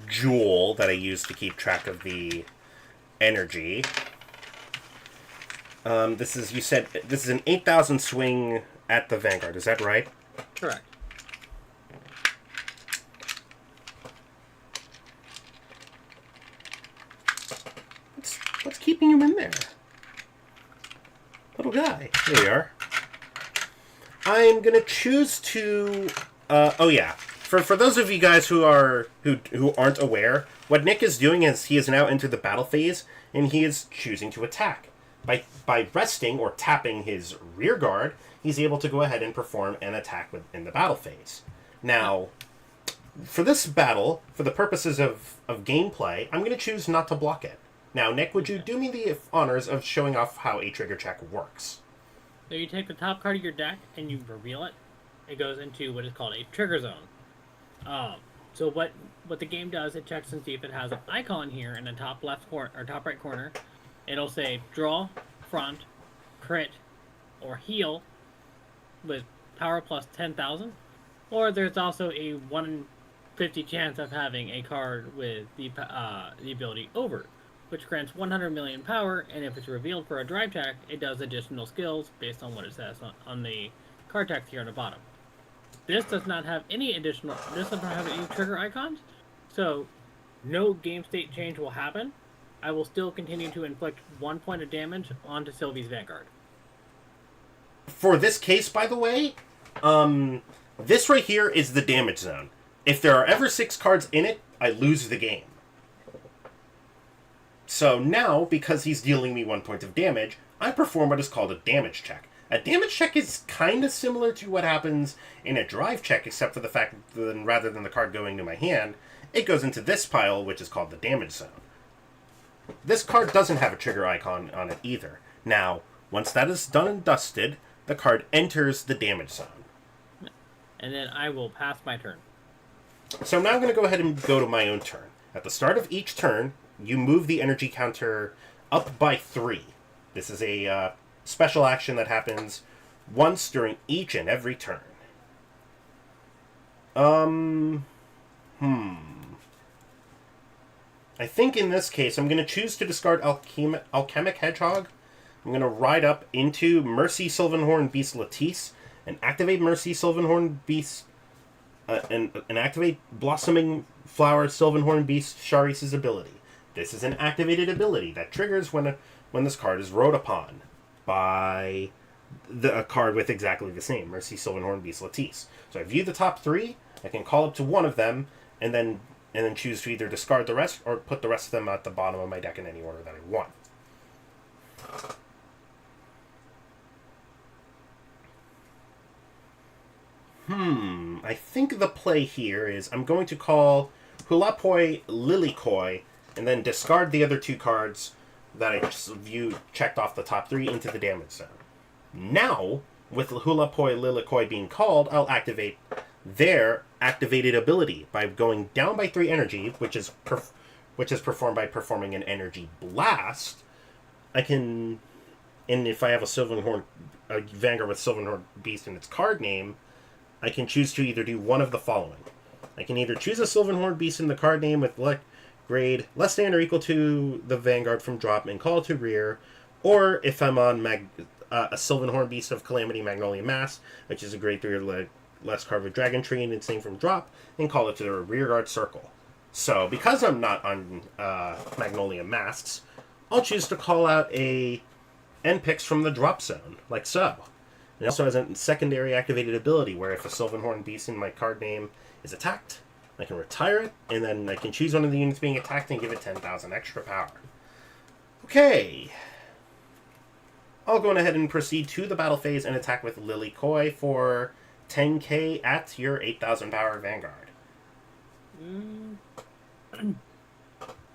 Speaker 1: jewel that I use to keep track of the energy. This is, you said, this is an 8,000 swing at the Vanguard, is that right?
Speaker 2: Correct.
Speaker 1: What's keeping him in there? Little guy. There you are. I'm gonna choose to. Oh yeah. For those of you guys who aren't aware, what Nick is doing is he is now entered the battle phase, and he is choosing to attack. By resting or tapping his rear guard, he's able to go ahead and perform an attack in the battle phase. Now, for this battle, for the purposes of gameplay, I'm going to choose not to block it. Now, Nick, would you do me the honors of showing off how a trigger check works?
Speaker 2: So you take the top card of your deck and you reveal it. It goes into what is called a trigger zone. So what the game does, it checks and see if it has an icon here in the top left corner or top right corner. It'll say draw, front, crit, or heal with power plus 10,000. Or there's also a 1 in 50 chance of having a card with the ability over, which grants 100 million power, and if it's revealed for a drive tech, it does additional skills based on what it says on the card text here on the bottom. This does not have any this does not have any trigger icons, so no game state change will happen. I will still continue to inflict 1 point of damage onto Sylvie's Vanguard.
Speaker 1: For this case, by the way, this right here is the damage zone. If there are ever 6 cards in it, I lose the game. So now, because he's dealing me 1 point of damage, I perform what is called a damage check. A damage check is kind of similar to what happens in a drive check, except for the fact that rather than the card going to my hand, it goes into this pile, which is called the damage zone. This card doesn't have a trigger icon on it either. Now, once that is done and dusted, the card enters the damage zone.
Speaker 2: And then I will pass my turn.
Speaker 1: So now I'm going to go ahead and go to my own turn. At the start of each turn, you move the energy counter up by 3. This is a special action that happens once during each and every turn. I think in this case, I'm going to choose to discard Alchemic Hedgehog. I'm going to ride up into Mercy Sylvanhorn Beast Latisse and activate Mercy Sylvanhorn Beast and activate Blossoming Flower Sylvanhorn Beast Sharice's ability. This is an activated ability that triggers when this card is rode upon by a card with exactly the same, Mercy Sylvanhorn Beast Latisse. So I view the top 3, I can call up to one of them, and then choose to either discard the rest or put the rest of them at the bottom of my deck in any order that I want. I think the play here is I'm going to call Hulapoi Lilikoi and then discard the other 2 cards that I just checked off the top 3 into the damage zone. Now, with Hulapoi Lilikoi being called, I'll activate their activated ability by going down by 3 energy, which is performed by performing an energy blast. And if I have a Vanguard with Sylvanhorn Beast in its card name, I can choose to either do one of the following. I can either choose a Sylvanhorn Beast in the card name with grade less than or equal to the Vanguard from drop and call it to rear, or if I'm on a Sylvanhorn Beast of Calamity Magnolia Mask, which is a grade 3 or less card with Dragon Tree and its name from drop, and call it to the rearguard circle. So, because I'm not on Magnolia Masks, I'll choose to call out a NPix from the drop zone, like so. It also has a secondary activated ability where if a Sylvanhorn Beast in my card name is attacked, I can retire it, and then I can choose one of the units being attacked and give it 10,000 extra power. Okay. I'll go ahead and proceed to the battle phase and attack with Lilikoi for 10k at your 8,000 power Vanguard.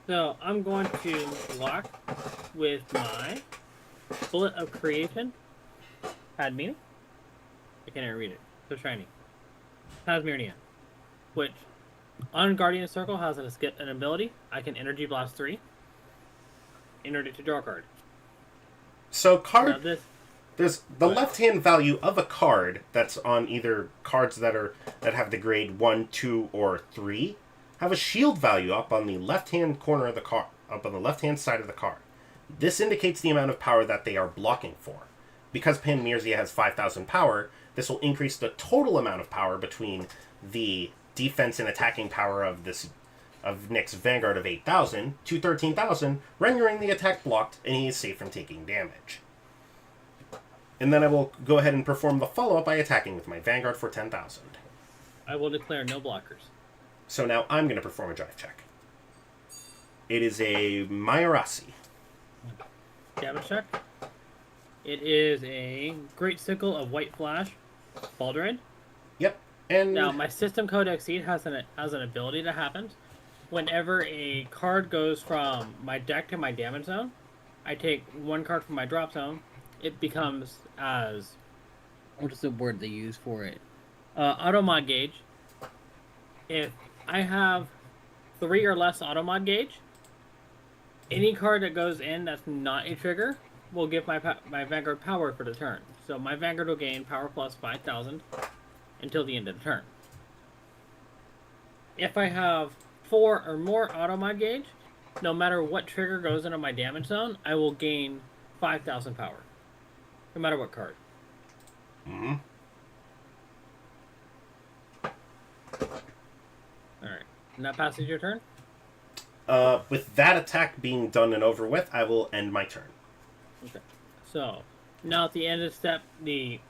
Speaker 2: So I'm going to block with my Bullet of Creation. Had meaning? I can't even read it. So shiny. Tasmania. Which, on Guardian Circle, has an ability. I can Energy Blast 3 in order to draw a card.
Speaker 1: So there's the left-hand value of a card that's on either cards that have the grade 1, 2, or 3, have a shield value up on the left-hand corner of the card, up on the left-hand side of the card. This indicates the amount of power that they are blocking for. Because Panmirzia has 5,000 power, this will increase the total amount of power between the defense and attacking power of Nick's Vanguard of 8,000 to 13,000, rendering the attack blocked, and he is safe from taking damage. And then I will go ahead and perform the follow-up by attacking with my Vanguard for 10,000.
Speaker 2: I will declare no blockers.
Speaker 1: So now I'm going to perform a drive check. It is a Mayarasi.
Speaker 2: Damage check. It is a Great Sickle of White Flash, Baldred.
Speaker 1: Yep. And
Speaker 2: now my System Code Exceed has an ability that happens. Whenever a card goes from my deck to my damage zone, I take 1 card from my drop zone. It becomes as, what is the word they use for it? Automod gauge. If I have 3 or less Automod gauge, any card that goes in that's not a trigger will give my Vanguard power for the turn. So my Vanguard will gain power plus 5,000 until the end of the turn. If I have 4 or more Automod gauge, no matter what trigger goes into my damage zone, I will gain 5,000 power. No matter what card.
Speaker 1: Mm-hmm.
Speaker 2: Alright. And that passes your turn?
Speaker 1: With that attack being done and over with, I will end my turn.
Speaker 2: Okay. So, now at the end of the step, the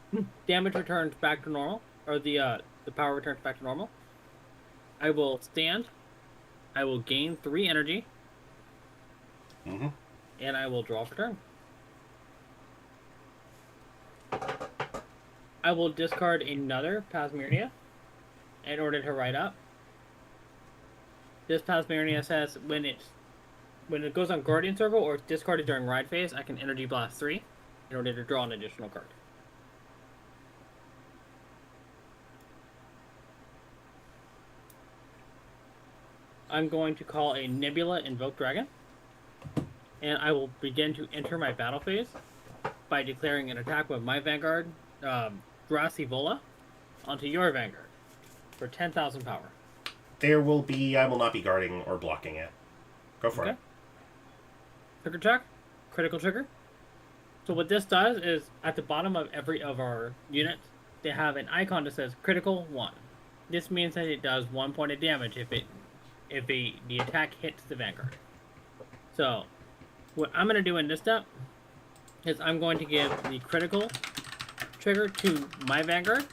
Speaker 2: damage returns back to normal, or the power returns back to normal. I will stand. I will gain 3 energy.
Speaker 1: Mm-hmm.
Speaker 2: And I will draw for turn. I will discard another Pasmernia in order to write up. This Pasmernia says when it goes on Guardian Circle or it's discarded during ride phase, I can Energy Blast 3 in order to draw an additional card. I'm going to call a Nebula Invoke Dragon, and I will begin to enter my battle phase by declaring an attack with my Vanguard, Dracivola, onto your Vanguard for 10,000 power.
Speaker 1: I will not be guarding or blocking it. Go for it.
Speaker 2: Trigger check, critical trigger. So what this does is, at the bottom of every of our units, they have an icon that says critical 1. This means that it does 1 point of damage if the attack hits the Vanguard. So, what I'm going to do in this step is I'm going to give the critical trigger to my Vanguard,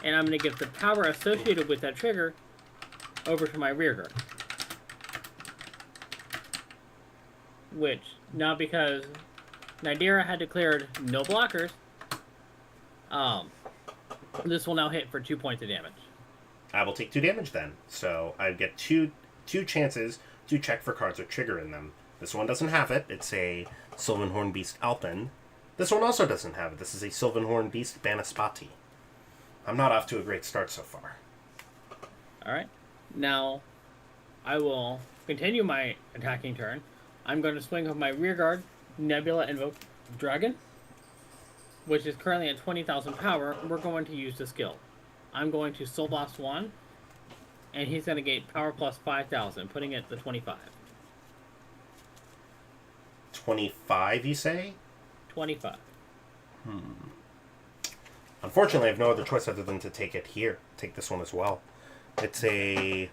Speaker 2: and I'm going to give the power associated with that trigger over to my rearguard. Which, now because Nidera had declared no blockers, this will now hit for 2 points of damage.
Speaker 1: I will take 2 damage then. So I get two chances to check for cards with trigger in them. This one doesn't have it. It's a Sylvanhorn Beast Alpen. This one also doesn't have it. This is a Sylvanhorn Beast Banaspati. I'm not off to a great start so far.
Speaker 2: Alright. Now, I will continue my attacking turn. I'm going to swing with my rearguard, Nebula Invoke Dragon, which is currently at 20,000 power. We're going to use the skill. I'm going to Soul Blast 1, and he's going to get power plus 5,000, putting it at the 25.
Speaker 1: 25, you say?
Speaker 2: 25.
Speaker 1: Unfortunately, I have no other choice other than to take it here. Take this one as well. It's a...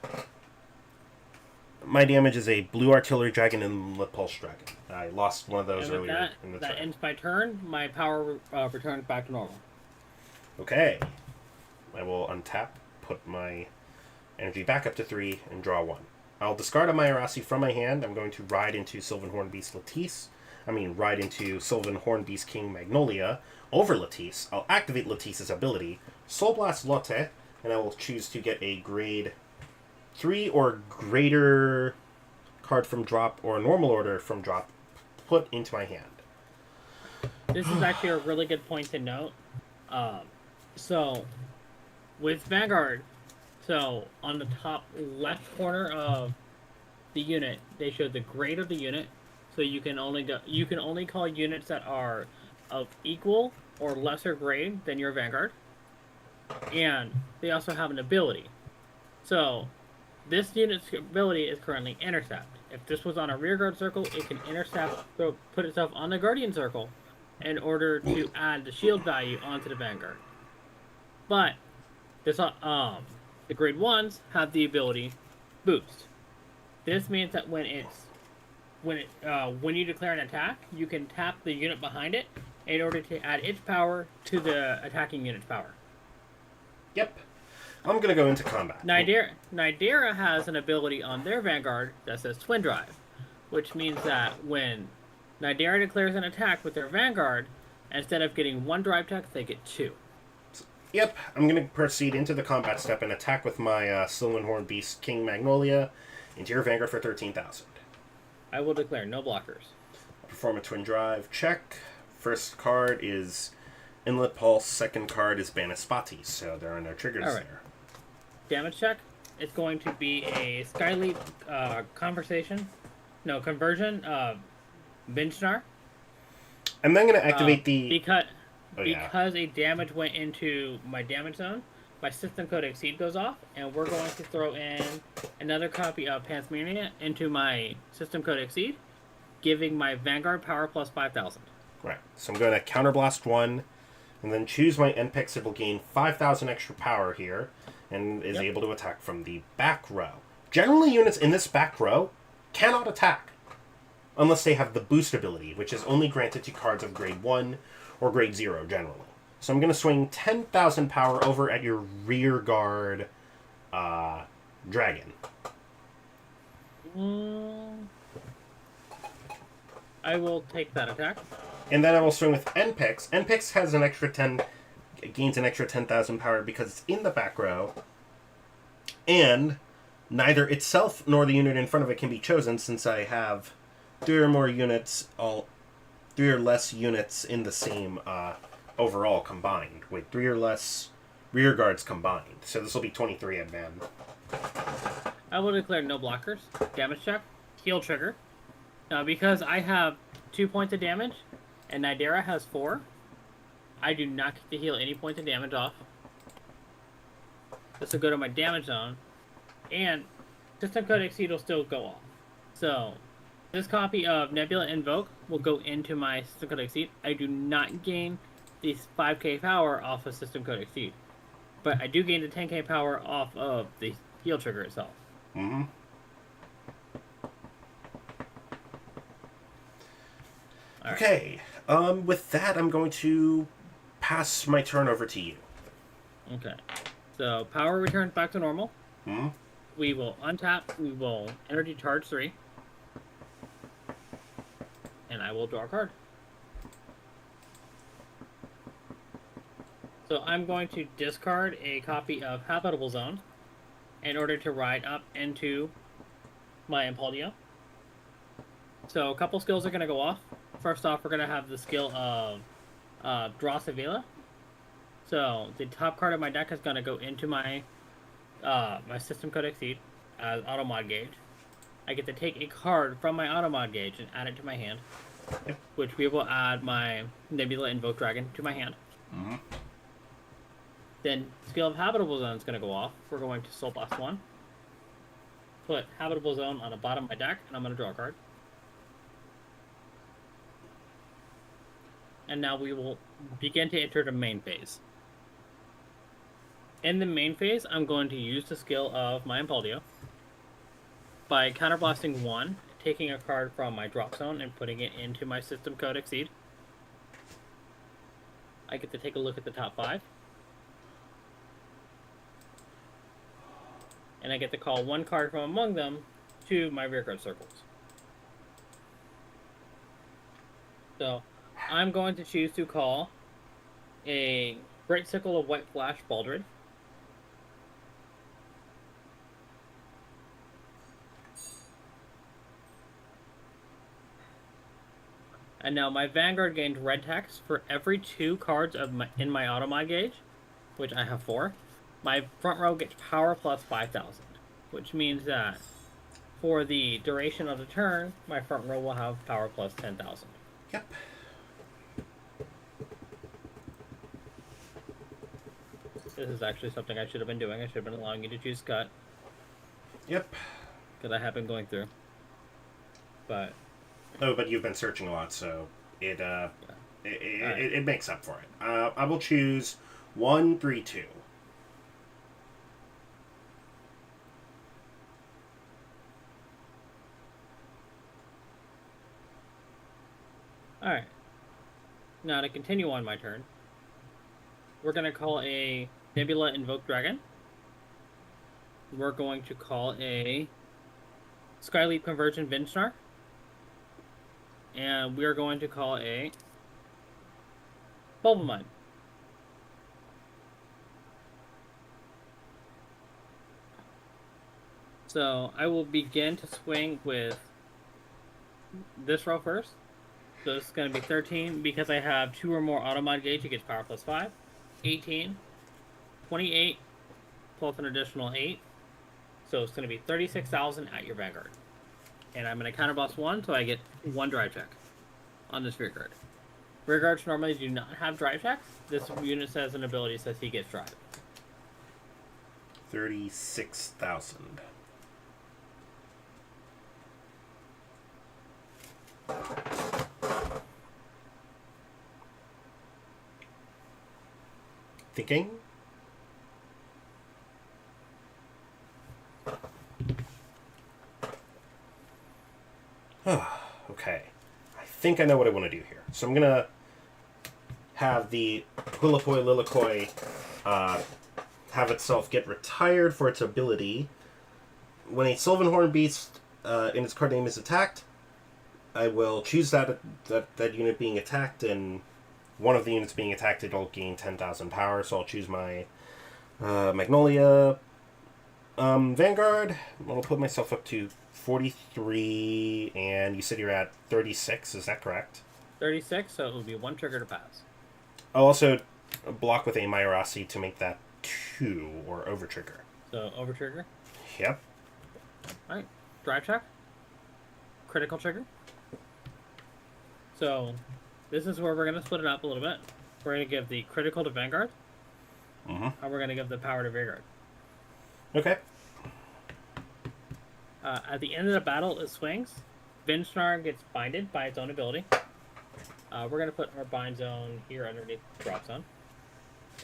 Speaker 1: My damage is a Blue Artillery Dragon and Lit Pulse Dragon. I lost one of those earlier in the turn.
Speaker 2: That ends my turn. My power returns back to normal.
Speaker 1: Okay. I will untap, put my energy back up to 3, and draw 1. I'll discard a Mayarasi from my hand. I'm going to ride into Sylvanhorn Beast ride into Sylvanhorn Beast King Magnolia over Latisse. I'll activate Latisse's ability, Soul Blast Lotte, and I will choose to get a grade 3 or greater card from drop or a normal order from drop put into my hand.
Speaker 2: This is actually a really good point to note. So, with Vanguard, so on the top left corner of the unit, they show the grade of the unit. So you can only call units that are of equal or lesser grade than your Vanguard. And they also have an ability. So this unit's ability is currently Intercept. If this was on a rearguard circle, it can intercept, so put itself on the Guardian circle in order to add the shield value onto the Vanguard. But this the grade 1s have the ability Boost. This means that when you declare an attack, you can tap the unit behind it in order to add its power to the attacking unit's power.
Speaker 1: Yep. I'm going to go into combat.
Speaker 2: Nidera has an ability on their Vanguard that says Twin Drive, which means that when Nidera declares an attack with their Vanguard, instead of getting 1 drive tech, they get 2.
Speaker 1: Yep, I'm going to proceed into the combat step and attack with my Sylvanhorn Beast King Magnolia into your Vanguard for 13,000.
Speaker 2: I will declare no blockers.
Speaker 1: Perform a Twin Drive check. First card is Inlet Pulse. Second card is Banaspati, so there are no triggers there.
Speaker 2: Damage check. It's going to be a Skyleap conversion of Binchnar.
Speaker 1: I'm then going to activate
Speaker 2: because a damage went into my damage zone, my system code Exceed goes off, and we're going to throw in another copy of Panspermia into my system code Exceed, giving my Vanguard power plus 5,000.
Speaker 1: Right. So I'm going to counterblast 1, and then choose my NPEX. It will gain 5,000 extra power here, and is able to attack from the back row. Generally, units in this back row cannot attack unless they have the boost ability, which is only granted to cards of grade 1 or grade 0 generally. So I'm going to swing 10,000 power over at your rear guard dragon.
Speaker 2: I will take that attack.
Speaker 1: And then I will swing with NPix. NPix has an extra 10, gains an extra 10,000 power because it's in the back row. And neither itself nor the unit in front of it can be chosen since I have 3 or more units, 3 or less units in the same overall combined, with 3 or less rear guards combined. So this will be 23 advan.
Speaker 2: I will declare no blockers. Damage check. Heal trigger. Now, because I have 2 points of damage, and Nidera has 4, I do not get to heal any points of damage off. This will go to my damage zone, and System Code Exceed will still go off. So, this copy of Nebula Invoke will go into my System Code Exceed. I do not gain the 5k power off of System Code Exceed, but I do gain the 10k power off of the heal trigger itself.
Speaker 1: Mm-hmm. Okay. With that, I'm going to pass my turn over to you.
Speaker 2: Okay. So, power returns back to normal.
Speaker 1: Hmm?
Speaker 2: We will untap. We will energy charge 3. And I will draw a card. So, I'm going to discard a copy of Habitable Zone in order to ride up into my Impuldio. So, a couple skills are going to go off. First off, we're going to have the skill of Draw Sevilla. So, the top card of my deck is going to go into my my System Code Exceed as Automod Gauge. I get to take a card from my Automod Gauge and add it to my hand, which we will add my Nebula Invoke Dragon to my hand.
Speaker 1: Mm-hmm.
Speaker 2: Then, skill of Habitable Zone is going to go off. We're going to Soul Blast 1. Put Habitable Zone on the bottom of my deck, and I'm going to draw a card. And now we will begin to enter the main phase. In the main phase, I'm going to use the skill of my Impuldio by counterblasting 1, taking a card from my drop zone and putting it into my System Code Exceed. I get to take a look at the top 5. And I get to call 1 card from among them to my rearguard circles. So, I'm going to choose to call a Great Sickle of White Flash Baldred. And now my Vanguard gained red text for every 2 cards in my Automod Gauge, which I have 4. My front row gets power plus 5,000, which means that for the duration of the turn, my front row will have power plus 10,000.
Speaker 1: Yep.
Speaker 2: This is actually something I should have been doing. I should have been allowing you to choose cut.
Speaker 1: Yep.
Speaker 2: Because I have been going through. But...
Speaker 1: Oh, but you've been searching a lot, so it
Speaker 2: Right.
Speaker 1: it makes up for it. I will choose 1, 3, 2.
Speaker 2: Alright. Now to continue on my turn, we're going to call a Nebula Invoke Dragon. We're going to call a Skyleap Conversion Vinchnar. And we are going to call a Bulbamine. So I will begin to swing with this row first. So this is going to be 13 because I have 2 or more Automod Gauge. It gets power plus 5. 18, 28, plus an additional 8. So it's going to be 36,000 at your Vanguard. And I'm going to counterblast 1, so I get 1 drive check on this rear guard. Rear guards normally do not have drive checks. This unit says an ability says he gets drive.
Speaker 1: 36,000. Thinking? Okay. I think I know what I want to do here. So I'm going to have the Huilapoi Lilikoi have itself get retired for its ability. When a Sylvanhorn beast in its card name is attacked, I will choose that unit being attacked, and one of the units being attacked, it'll gain 10,000 power, so I'll choose my Magnolia Vanguard. I'll put myself up to 43, and you said you're at 36, is that correct?
Speaker 2: 36, so it will be 1 trigger to pass.
Speaker 1: I'll also block with a Mayorasi to make that 2, or over trigger.
Speaker 2: So, over trigger.
Speaker 1: Yep.
Speaker 2: Alright, drive check. Critical trigger. So, this is where we're going to split it up a little bit. We're going to give the critical to Vanguard,
Speaker 1: Mm-hmm.
Speaker 2: and we're going to give the power to Vanguard.
Speaker 1: Okay.
Speaker 2: At the end of the battle, it swings. Vinsnar gets binded by its own ability. We're going to put our bind zone here underneath the drop zone.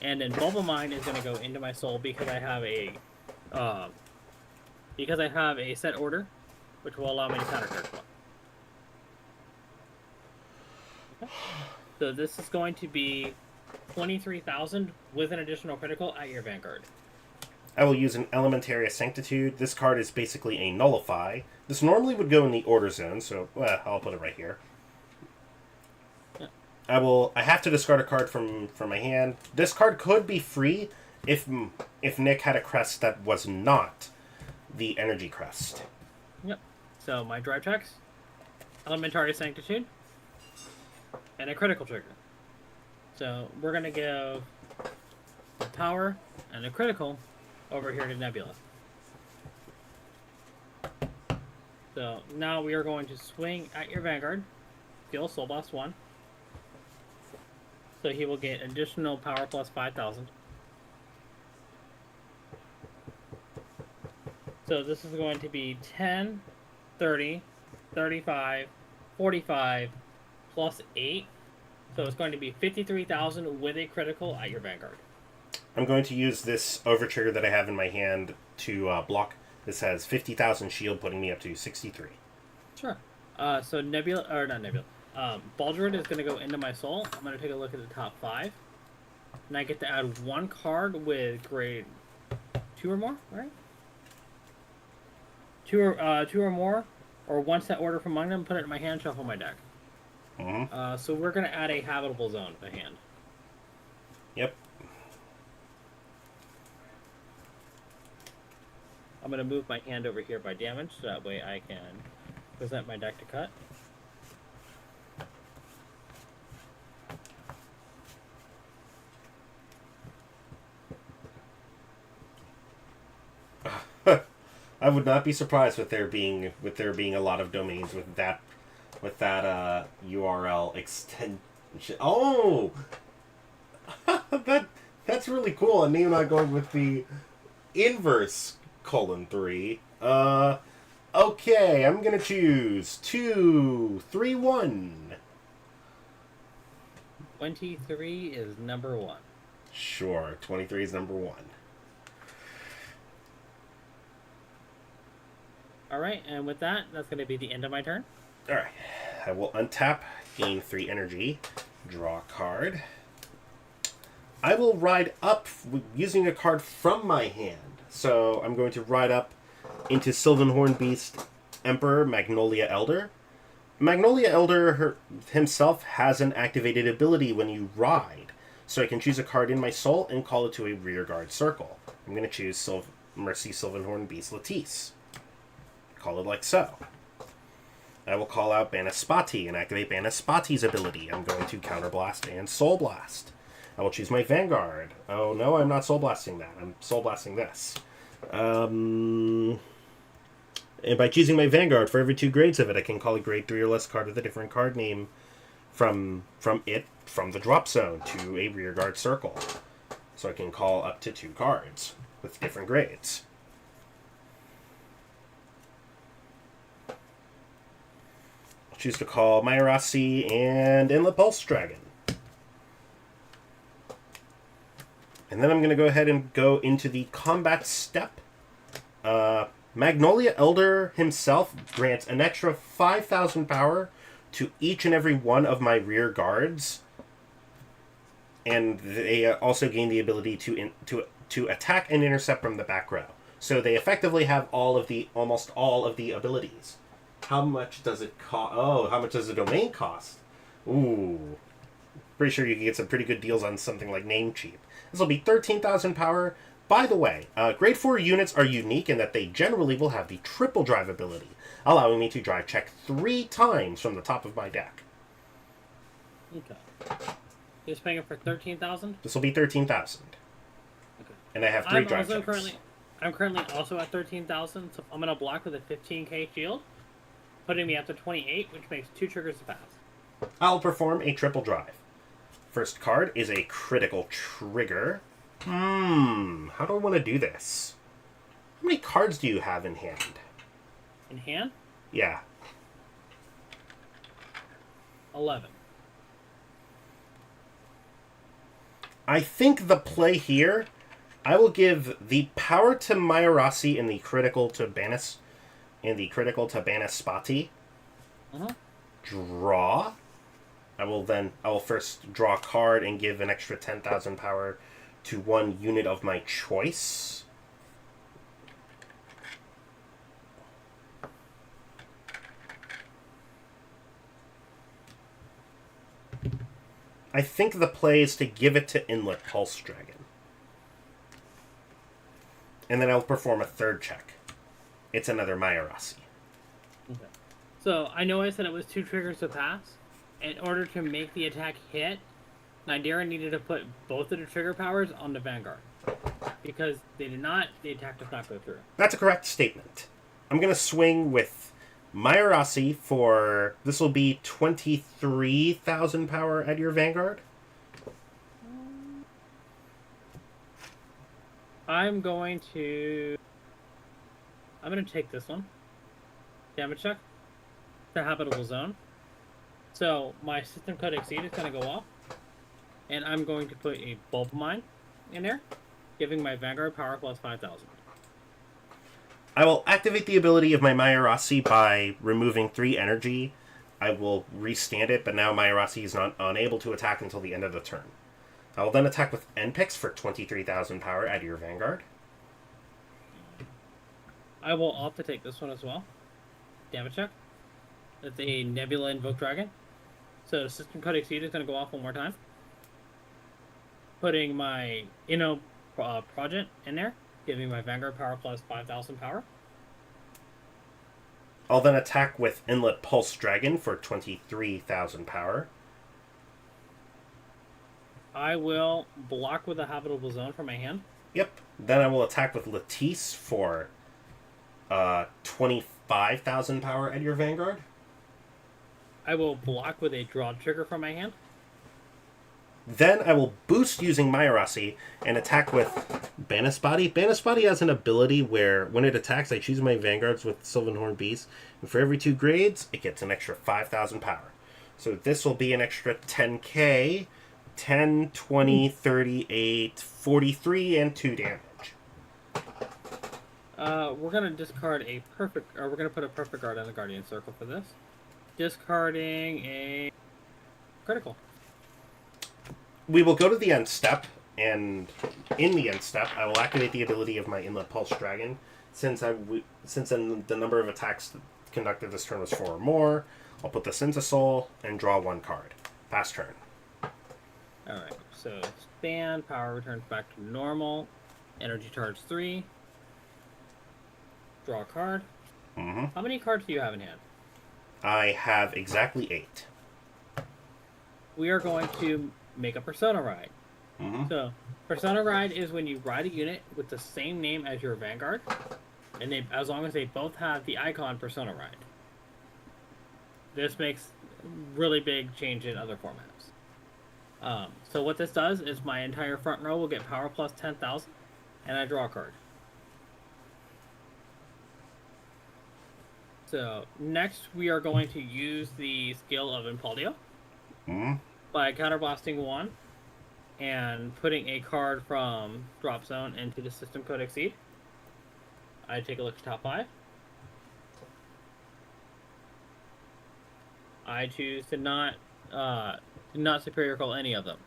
Speaker 2: And then Bulba Mine is going to go into my soul because I have a set order, which will allow me to counter card. Okay. So this is going to be 23,000 with an additional critical at your Vanguard.
Speaker 1: I will use an Elementaria Sanctitude. This card is basically a Nullify. This normally would go in the Order Zone, so I'll put it right here.
Speaker 2: Yeah.
Speaker 1: I have to discard a card from my hand. This card could be free if Nick had a crest that was not the Energy Crest.
Speaker 2: Yep. So my drive checks, Elementaria Sanctitude, and a critical trigger. So we're going to give a power and a critical over here to Nebula. So now we are going to swing at your Vanguard, deal Soul Blast 1. So he will get additional power plus 5,000. So this is going to be 10, 30, 35, 45, plus 8. So it's going to be 53,000 with a critical at your Vanguard.
Speaker 1: I'm going to use this Overtrigger that I have in my hand to block. This has 50,000 shield, putting me up to 63.
Speaker 2: Sure. So Nebula, or not Nebula, Baldred is going to go into my soul. I'm going to take a look at the top 5. And I get to add 1 card with grade 2 or more, right? 2 or more, or 1 set order from among them, put it in my hand, shuffle my deck.
Speaker 1: Mm-hmm.
Speaker 2: So we're going to add a habitable zone to hand.
Speaker 1: Yep.
Speaker 2: I'm going to move my hand over here by damage, so that way I can present my deck to cut.
Speaker 1: I would not be surprised with there being a lot of domains with that URL extension. Oh, that's really cool. And you're not going with the inverse :3. Okay, I'm gonna choose 2, 3, 1.
Speaker 2: 23 is number 1.
Speaker 1: Sure, 23 is number 1.
Speaker 2: Alright, and with that, that's going to be the end of my turn.
Speaker 1: Alright, I will untap, gain 3 energy, draw a card. I will ride up using a card from my hand. So I'm going to ride up into Sylvanhorn Beast Emperor Magnolia Elder. Magnolia Elder himself has an activated ability when you ride. So I can choose a card in my soul and call it to a rearguard circle. I'm going to choose Mercy Sylvanhorn Beast Latisse. Call it like so. I will call out Banaspati and activate Banaspati's ability. I'm going to Counterblast and Soul Blast. I will choose my Vanguard. Oh no, I'm not Soul Blasting that. I'm Soul Blasting this. And by choosing my Vanguard, for every 2 grades of it, I can call a grade 3 or less card with a different card name from the drop zone to a rearguard circle. So I can call up to 2 cards with different grades. I'll choose to call Mayorasi and Inlet Pulse Dragon. And then I'm going to go ahead and go into the combat step. Magnolia Elder himself grants an extra 5,000 power to each and every one of my rear guards. And they also gain the ability to attack and intercept from the back row. So they effectively have almost all of the abilities. How much does it cost? Oh, how much does the domain cost? Ooh. Pretty sure you can get some pretty good deals on something like Namecheap. This will be 13,000 power. By the way, grade 4 units are unique in that they generally will have the triple drive ability, allowing me to drive check 3 times from the top of my deck.
Speaker 2: Okay. You're paying it for 13,000.
Speaker 1: This will be 13,000.
Speaker 2: Okay.
Speaker 1: And I have 3 drive checks.
Speaker 2: I'm currently also at 13,000, so I'm gonna block with a 15k shield, putting me up to 28, which makes 2 triggers to pass.
Speaker 1: I'll perform a triple drive. First card is a critical trigger. How do I want to do this? How many cards do you have in hand?
Speaker 2: In hand?
Speaker 1: Yeah.
Speaker 2: 11.
Speaker 1: I think the play here, I will give the power to Mayarasi and the critical to Banis, Banispati. Draw. I will first draw a card and give an extra 10,000 power to one unit of my choice. I think the play is to give it to Inlet Pulse Dragon. And then I'll perform a third check. It's another Mayarasi.
Speaker 2: Okay. So, I know I said it was 2 triggers to pass. In order to make the attack hit, Nidera needed to put both of the trigger powers on the Vanguard. Because they did not, the attack does not go through.
Speaker 1: That's a correct statement. I'm going to swing with Mayarasi for... This will be 23,000 power at your Vanguard.
Speaker 2: I'm going to take this one. Damage check. The Habitable Zone. So, my System Code Exceed is going to go off. And I'm going to put a Bulb Mine in there, giving my Vanguard power plus 5,000.
Speaker 1: I will activate the ability of my Mayarasi by removing 3 energy. I will restand it, but now Mayarasi is not unable to attack until the end of the turn. I will then attack with Npix for 23,000 power at your Vanguard.
Speaker 2: I will opt to take this one as well. Damage check. That's a Nebula Invoke Dragon. So System Code Exceed is going to go off one more time. Putting my Project in there, giving my Vanguard power plus 5,000 power.
Speaker 1: I'll then attack with Inlet Pulse Dragon for 23,000 power.
Speaker 2: I will block with a Habitable Zone from my hand.
Speaker 1: Yep. Then I will attack with Latisse for 25,000 power at your Vanguard.
Speaker 2: I will block with a draw trigger from my hand.
Speaker 1: Then I will boost using Mayarasi and attack with Banispati. Banispati has an ability where when it attacks, I choose my Vanguards with Sylvanhorn Beast. And for every 2 grades, it gets an extra 5,000 power. So this will be an extra 10k. 10, 20, 38, 43, and 2 damage.
Speaker 2: We're going to discard we're going to put a Perfect Guard on the Guardian Circle for this. Discarding a critical.
Speaker 1: We will go to the end step, and in the end step, I will activate the ability of my Inlet Pulse Dragon. Since the number of attacks conducted this turn was 4 or more, I'll put this into Soul and draw 1 card. Pass turn.
Speaker 2: Alright, so expand, power returns back to normal, energy charge 3, draw a card. How many cards do you have in hand?
Speaker 1: I have exactly 8.
Speaker 2: We are going to make a Persona Ride. So, Persona Ride is when you ride a unit with the same name as your Vanguard, and as long as they both have the icon Persona Ride. This makes really big change in other formats. So what this does is my entire front row will get power plus 10,000, and I draw a card. So next we are going to use the skill of Impaldio by counterblasting 1 and putting a card from drop zone into the System Code Exceed. I take a look at top 5. I choose to not superior call any of them.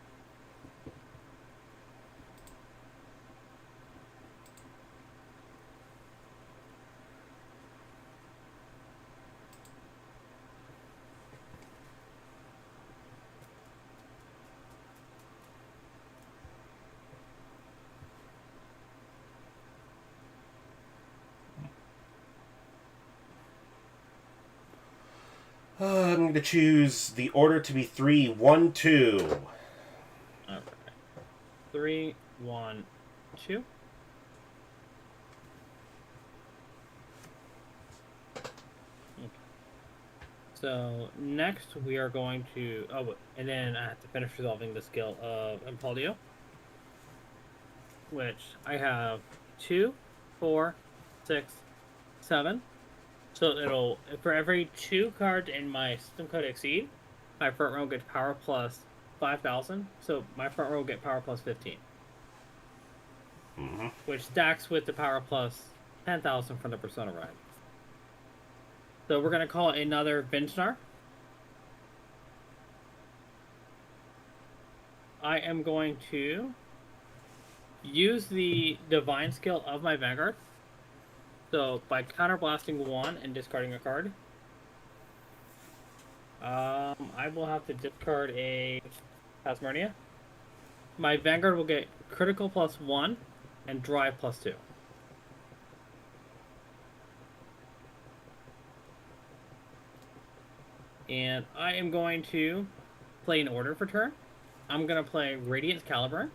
Speaker 1: I'm going to choose the order to be 3, 1, 2.
Speaker 2: Okay. 3, 1, 2. Okay. So next we are going to and then I have to finish resolving the skill of Impaldio, which I have 2, 4, 6, 7. So it'll, for every 2 cards in my system code exceed, my front row gets power plus 5,000. So my front row will get power plus 15.
Speaker 1: Mm-hmm.
Speaker 2: Which stacks with the power plus 10,000 from the Persona ride. So we're going to call another Vinchnar. I am going to use the Divine skill of my Vanguard. So by counterblasting 1 and discarding a card, I will have to discard a Tasmania. My Vanguard will get critical plus 1 and drive plus 2. And I am going to play an order for turn. I'm going to play Radiance Caliber.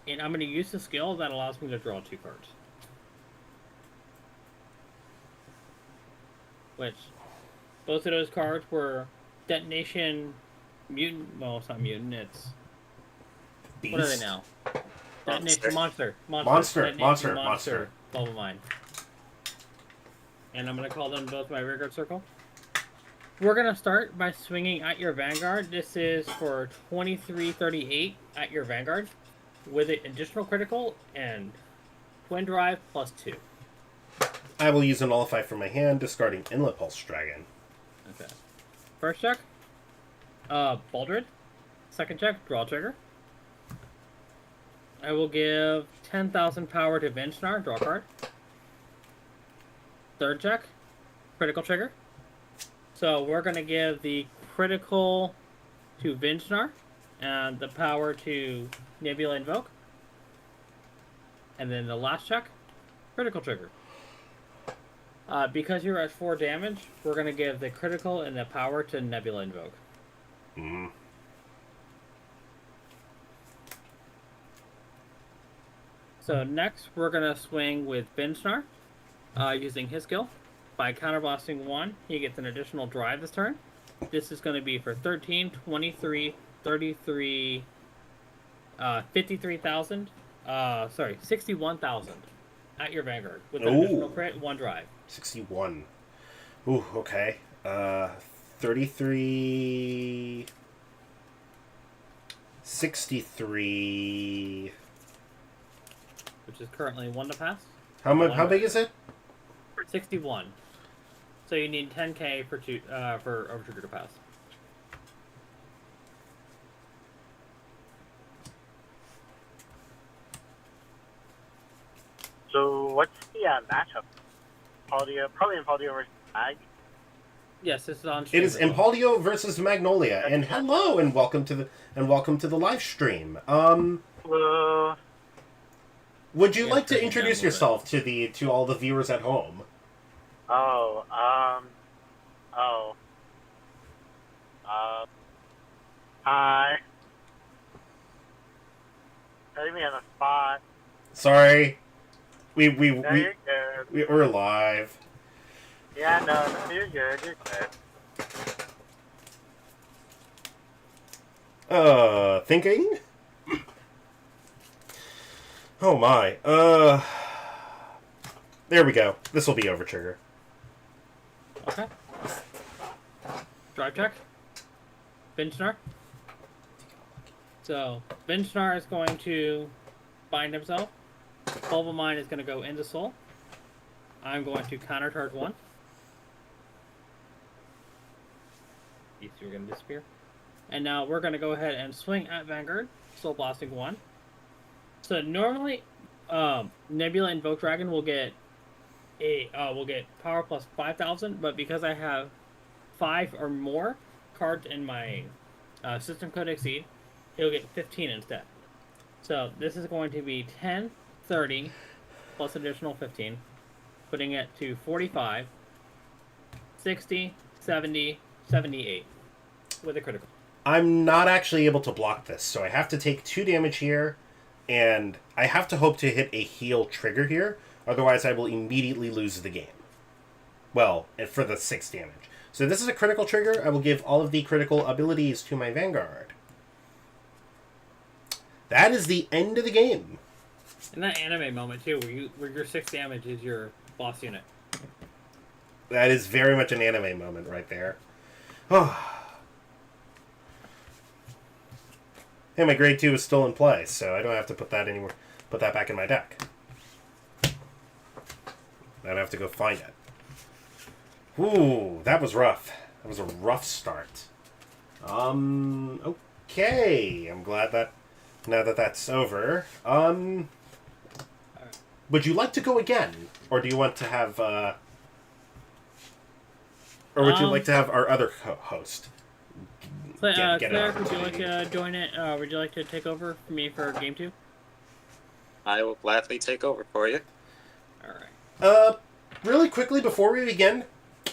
Speaker 2: And I'm going to use the skill that allows me to draw 2 cards. Which, both of those cards were Detonation Mutant. Well, it's not Mutant, it's...
Speaker 1: Beast.
Speaker 2: What are they now? Detonation Monster.
Speaker 1: Monster.
Speaker 2: Bubble Mine. And I'm going to call them both my Rearguard Circle. We're going to start by swinging at your Vanguard. This is for 2338 at your Vanguard, with an additional critical and Twin Drive plus 2.
Speaker 1: I will use a Nullify from my hand, discarding Inlet Pulse Dragon.
Speaker 2: Okay. First check, Baldred. Second check, draw trigger. I will give 10,000 power to Vinchnar, draw card. Third check, critical trigger. So we're going to give the critical to Vinchnar and the power to Nebula Invoke. And then the last check, critical trigger. Because you're at 4 damage, we're going to give the critical and the power to Nebula Invoke.
Speaker 1: Mm.
Speaker 2: So next, we're going to swing with Vinchnar, using his skill. By counterblasting 1, he gets an additional drive this turn. This is going to be for 13, 23, 33, 53,000. 61,000 at your Vanguard with an additional crit, 1 drive.
Speaker 1: 61. Ooh, okay. 33... 63...
Speaker 2: Which is currently 1 to pass.
Speaker 1: How big is it?
Speaker 2: 61. So you need 10k for Overtrigger to pass.
Speaker 5: So what's the matchup? Probably Impaldio versus Mag.
Speaker 2: Yes, this is on
Speaker 1: It
Speaker 2: stream.
Speaker 1: is Impaldio versus Magnolia, and hello, and welcome to the live stream.
Speaker 5: Hello.
Speaker 1: Would you
Speaker 2: Yeah,
Speaker 1: like to
Speaker 2: breaking
Speaker 1: introduce
Speaker 2: down a little
Speaker 1: yourself to all the viewers at home?
Speaker 5: Hi. Putting me on the spot.
Speaker 1: Sorry,
Speaker 5: No, you're good.
Speaker 1: we're live.
Speaker 5: Yeah, no, you're good. You're good.
Speaker 1: Thinking? Oh my. There we go. This will be Overtrigger.
Speaker 2: Okay. Drive check. Vinchnar. So, Vinchnar is going to bind himself. Bulb of Mine is going to go into Soul. I'm going to counter charge 1. These two are going to disappear. And now we're going to go ahead and swing at Vanguard. Soul Blasting 1. So normally, Nebula Invoke Dragon will get power plus 5,000, but because I have 5 or more cards in my system code exceed, it'll get 15 instead. So this is going to be 10, 30, plus additional 15, putting it to 45, 60, 70, 78 with a critical.
Speaker 1: I'm not actually able to block this, so I have to take 2 damage here, and I have to hope to hit a heal trigger here, otherwise I will immediately lose the game. Well, for the 6 damage. So this is a critical trigger. I will give all of the critical abilities to my Vanguard. That is the end of the game.
Speaker 2: And that anime moment, too, where your 6 damage is your boss unit.
Speaker 1: That is very much an anime moment right there. Oh. Hey, my grade 2 is still in play, so I don't have to put that anymore. Put that back in my deck. I don't have to go find it. Ooh, that was rough. That was a rough start. Okay. I'm glad that now that that's over. Would you like to go again, or do you want to have? Or would you like to have our other host?
Speaker 2: Claire, would you like to join it? Would you like to take over for me for game 2?
Speaker 3: I will gladly take over for you.
Speaker 2: Alright.
Speaker 1: Really quickly before we begin,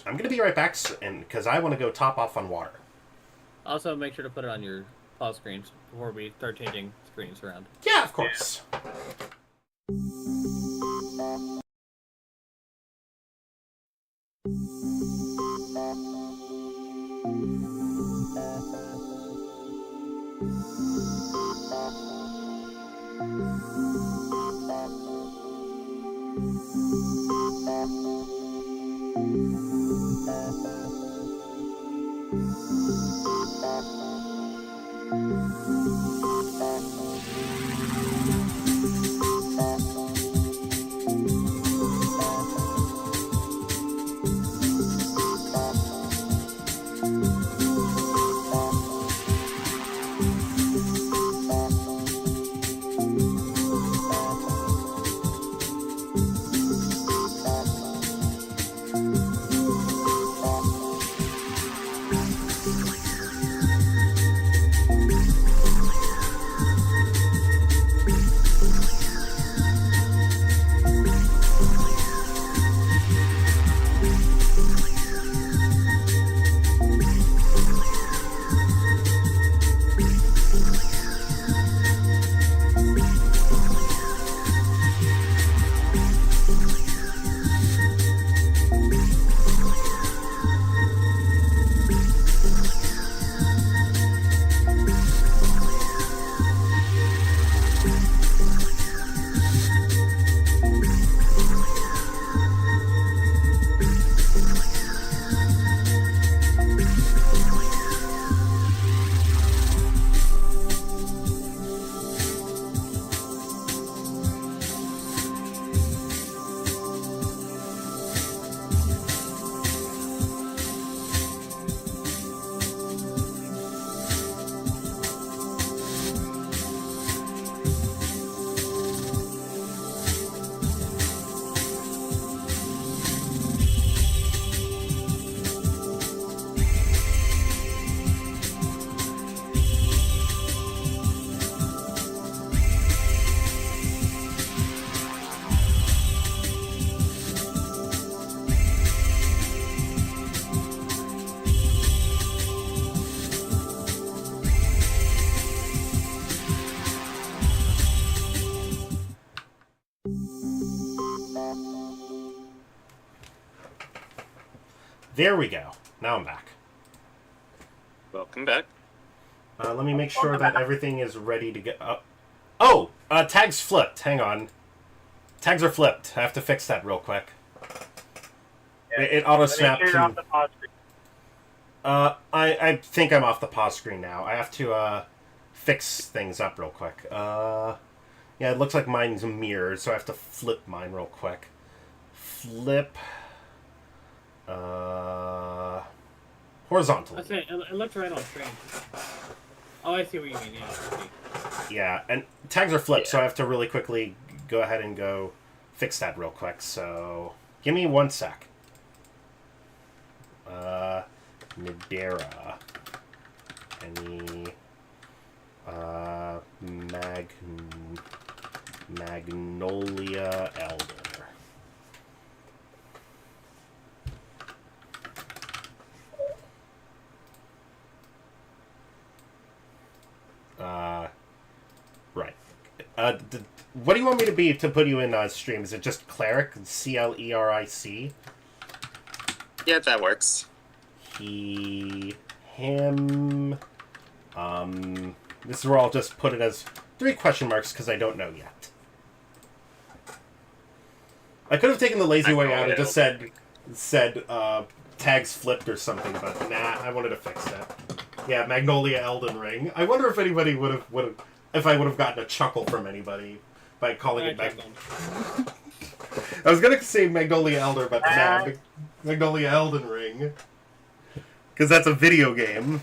Speaker 1: I'm going to be right back, because I want to go top off on water.
Speaker 2: Also, make sure to put it on your pause screens before we start changing screens around.
Speaker 1: Yeah, of course. There we go. Now I'm back.
Speaker 3: Welcome back.
Speaker 1: Let me make sure that everything is ready to go. Tags flipped. Hang on. Tags are flipped. I have to fix that real quick.
Speaker 5: Yeah.
Speaker 1: It auto-snapped
Speaker 5: Make sure you're off the pause screen.
Speaker 1: I think I'm off the pause screen now. I have to fix things up real quick. Yeah, it looks like mine's mirrored, so I have to flip mine real quick. Flip. Horizontally.
Speaker 2: Okay, it looked right on screen. Oh, I see what you mean. Yeah. I see.
Speaker 1: Yeah, and tags are flipped, so I have to really quickly go ahead and go fix that real quick. So give me 1 sec. Midera. Any Magnolia Elder. What do you want me to be to put you in stream? Is it just cleric? Cleric?
Speaker 3: Yeah, that works.
Speaker 1: He, him. This is where I'll just put it as 3 question marks because I don't know yet. I could have taken the lazy way out and just said tags flipped or something, but nah, I wanted to fix that. Yeah, Magnolia Elden Ring. I wonder if anybody would have if I would have gotten a chuckle from anybody by calling it I was gonna say Magnolia Elder, but nah, Magnolia Elden Ring, because that's a video game.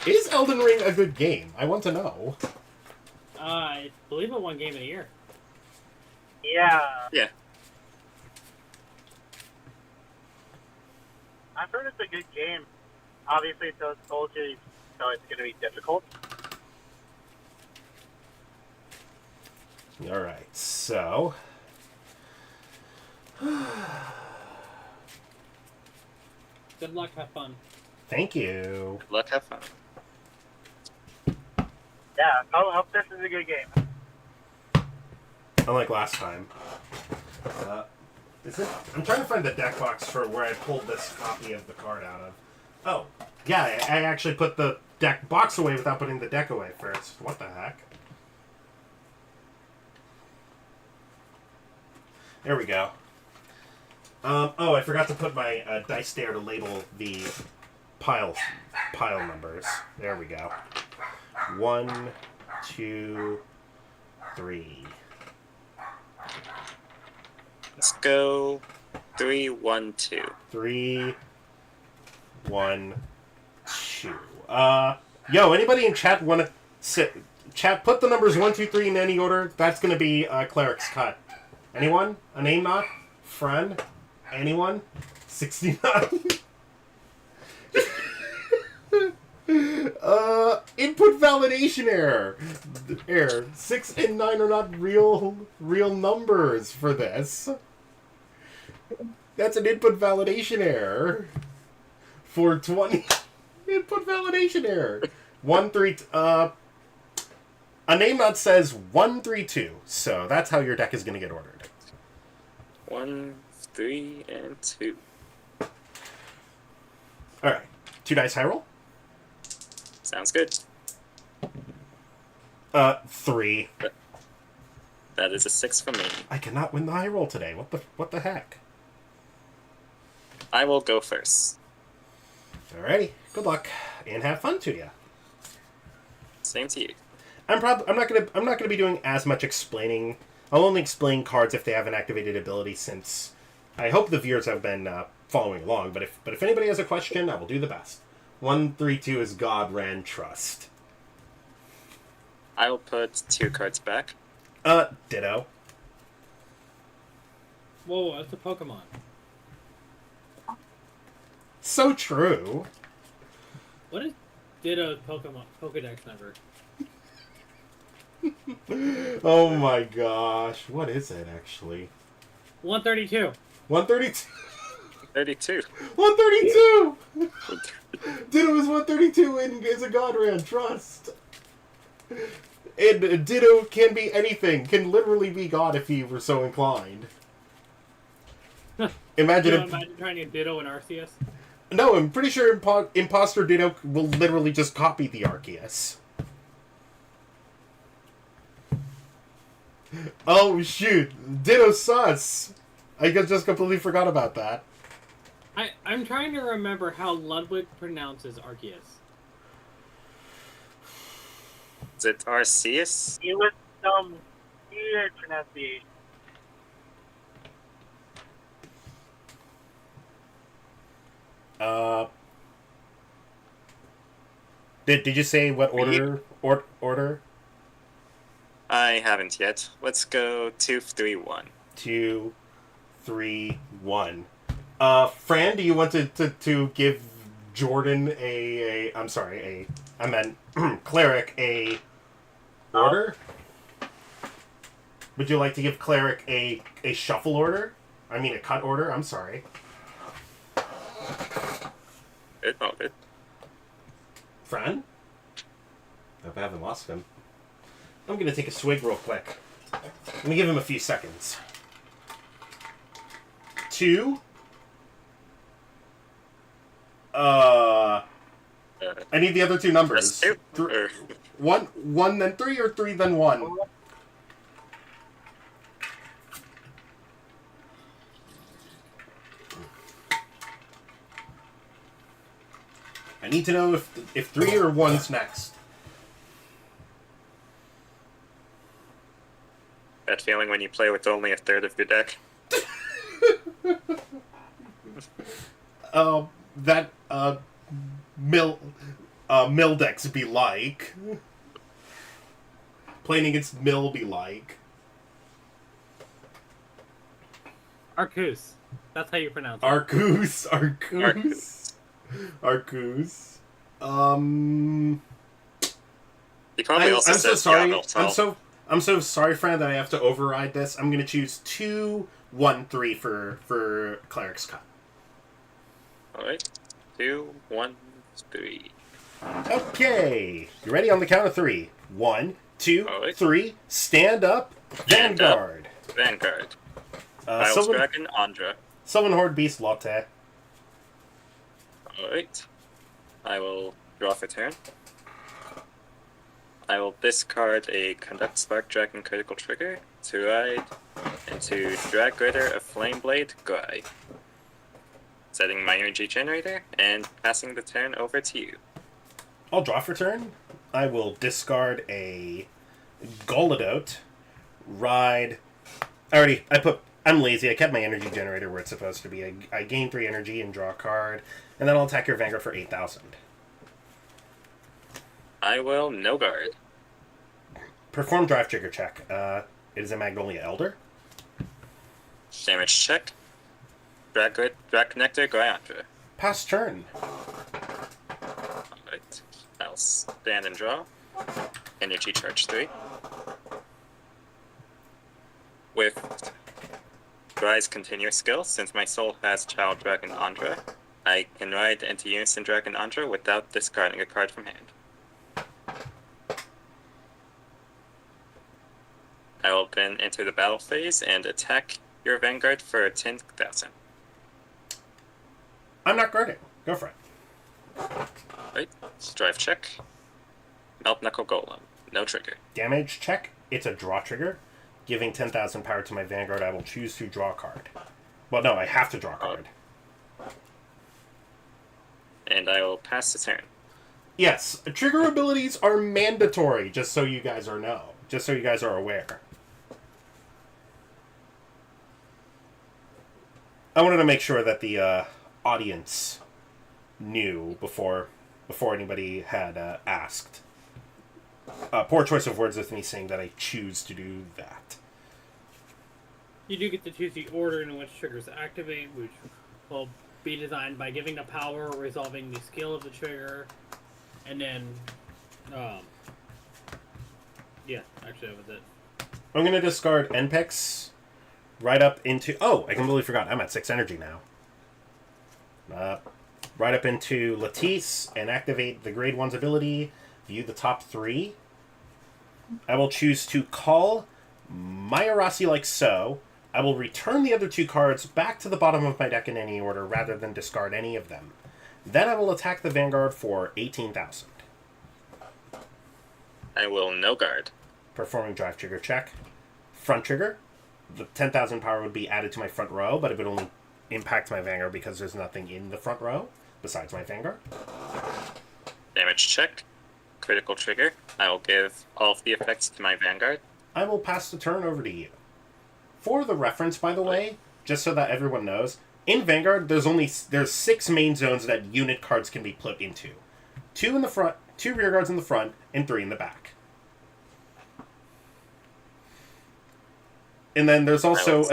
Speaker 1: Is Elden Ring a good game? I want to know.
Speaker 2: I believe it won Game of the Year.
Speaker 5: Yeah.
Speaker 3: Yeah.
Speaker 5: I've heard it's a good game. Obviously, it's a Soul series, so it's going to be difficult.
Speaker 1: Alright, so...
Speaker 2: Good luck, have fun.
Speaker 1: Thank you.
Speaker 3: Good luck, have fun.
Speaker 5: Yeah, I hope this is a good game.
Speaker 1: Unlike last time. Is it? I'm trying to find the deck box for where I pulled this copy of the card out of. Oh, yeah, I actually put the deck box away without putting the deck away first. What the heck? There we go. Oh, I forgot to put my dice there to label the pile numbers. There we go. 1, 2, 3.
Speaker 3: Let's go 3, 1, 2.
Speaker 1: 3, 1, 2. Yo, anybody in chat want to sit? Chat, put the numbers 1, 2, 3 in any order. That's gonna be Cleric's cut. Anyone? A name not? Friend? Anyone? 69. Input validation error. 6 and 9 are not real numbers for this. That's an input validation error. 420. Input validation error. 1, 3. A name not says 1, 3, 2. So that's how your deck is going to get ordered.
Speaker 3: 1, 3, and 2.
Speaker 1: All right. 2 dice high roll.
Speaker 3: Sounds good.
Speaker 1: 3.
Speaker 3: That is a 6 for me.
Speaker 1: I cannot win the high roll today. What the heck?
Speaker 3: I will go first.
Speaker 1: Alrighty. Good luck and have fun to you.
Speaker 3: Same to you.
Speaker 1: I'm not gonna be doing as much explaining. I'll only explain cards if they have an activated ability, since I hope the viewers have been following along. But if anybody has a question, I will do the best. 1, 3, 2 is God Ran Trust.
Speaker 3: I will put 2 cards back.
Speaker 1: Ditto.
Speaker 2: Whoa, that's a Pokemon.
Speaker 1: So true.
Speaker 2: What is Ditto's Pokemon Pokedex number?
Speaker 1: Oh my gosh. What is it, actually?
Speaker 2: 132.
Speaker 1: 132.
Speaker 3: 32.
Speaker 1: 132! Ditto is 132 and is a Godran Trust. And Ditto can be anything. Can literally be God if he were so inclined. Imagine
Speaker 2: trying to Ditto and Arceus.
Speaker 1: No, I'm pretty sure Imposter Ditto will literally just copy the Arceus. Oh shoot, Ditto sus! I just completely forgot about that.
Speaker 2: I'm trying to remember how Ludwig pronounces Arceus.
Speaker 3: Is it Arceus?
Speaker 5: It was some weird pronunciation.
Speaker 1: Did you say what order? Order?
Speaker 3: I haven't yet. Let's go 2, 3, 1.
Speaker 1: 2, 3, 1. Fran, do you want to give Jordan I meant Cleric a order? Would you like to give Cleric a shuffle order? I mean a cut order, I'm sorry.
Speaker 3: Good, all good.
Speaker 1: Fran? Hope I haven't lost him. I'm gonna take a swig real quick. Let me give him a few seconds. 2. I need the other two numbers.
Speaker 3: Press 2.
Speaker 1: 1 then 3 or 3 then 1? I need to know if 3 or 1's next.
Speaker 3: That feeling when you play with only a third of your deck.
Speaker 1: That mill decks be like. Playing against mill be like.
Speaker 2: Arcus. That's how you pronounce it.
Speaker 1: Arcus.
Speaker 3: He probably also
Speaker 1: I'm so
Speaker 3: says
Speaker 1: sorry.
Speaker 3: Yamil.
Speaker 1: I'm so sorry, friend, that I have to override this. I'm gonna choose 2, 1, 3 for Cleric's Cut.
Speaker 3: Alright. 2, 1, 3.
Speaker 1: Okay. You ready? On the count of 3. 1, 2,
Speaker 3: Alright.
Speaker 1: 3. Stand up. Vanguard.
Speaker 3: Vanguard. Isles Dragon, Andra.
Speaker 1: Sylvan Horde Beast Latte.
Speaker 3: Alright. I will draw for turn. I will discard a Conduct Spark Dragon critical trigger to ride into Drag Rider of Flameblade Guy. Setting my energy generator and passing the turn over to you.
Speaker 1: I'll draw for turn. I will discard a Goladote. Ride. I'm lazy. I kept my energy generator where it's supposed to be. I gain 3 energy and draw a card. And then I'll attack your Vanguard for 8,000.
Speaker 3: I will no guard.
Speaker 1: Perform drive trigger check. It is a Magnolia Elder.
Speaker 3: Damage check. Drag Connector, Guyandra.
Speaker 1: Pass turn.
Speaker 3: Alright. I'll stand and draw. Energy charge 3. With Guy's continuous skill, since my soul has Child Dragon Andra, I can ride into Unison Dragon Andra without discarding a card from hand. I will then enter the battle phase and attack your Vanguard for 10,000.
Speaker 1: I'm not guarding. Go for it.
Speaker 3: Right, drive check. Melt Knuckle Golem. No trigger.
Speaker 1: Damage check. It's a draw trigger. Giving 10,000 power to my Vanguard, I will choose to draw a card. Well, no, I have to draw a card.
Speaker 3: And I will pass the turn.
Speaker 1: Yes, trigger abilities are mandatory, just so you guys are aware. I wanted to make sure that the audience knew before anybody had asked. Poor choice of words with me saying that I choose to do that.
Speaker 2: You do get to choose the order in which triggers activate, which will be designed by giving the power, resolving the skill of the trigger, and then, yeah, actually that was it.
Speaker 1: I'm going to discard NPEX right up into... Oh, I completely forgot. I'm at 6 energy now. Right up into Latisse and activate the Grade 1's ability. View the top 3. I will choose to call Mayarasi like so. I will return the other 2 cards back to the bottom of my deck in any order rather than discard any of them. Then I will attack the Vanguard for 18,000.
Speaker 3: I will no guard.
Speaker 1: Performing drive trigger check. Front trigger. The 10,000 power would be added to my front row, but it would only impact my Vanguard because there's nothing in the front row besides my Vanguard.
Speaker 3: Damage check. Critical trigger. I will give all of the effects to my Vanguard.
Speaker 1: I will pass the turn over to you. For the reference, by the way, just so that everyone knows, in Vanguard, there's 6 main zones that unit cards can be put into. 2 in the front, 2 rear guards in the front, and 3 in the back. And then there's also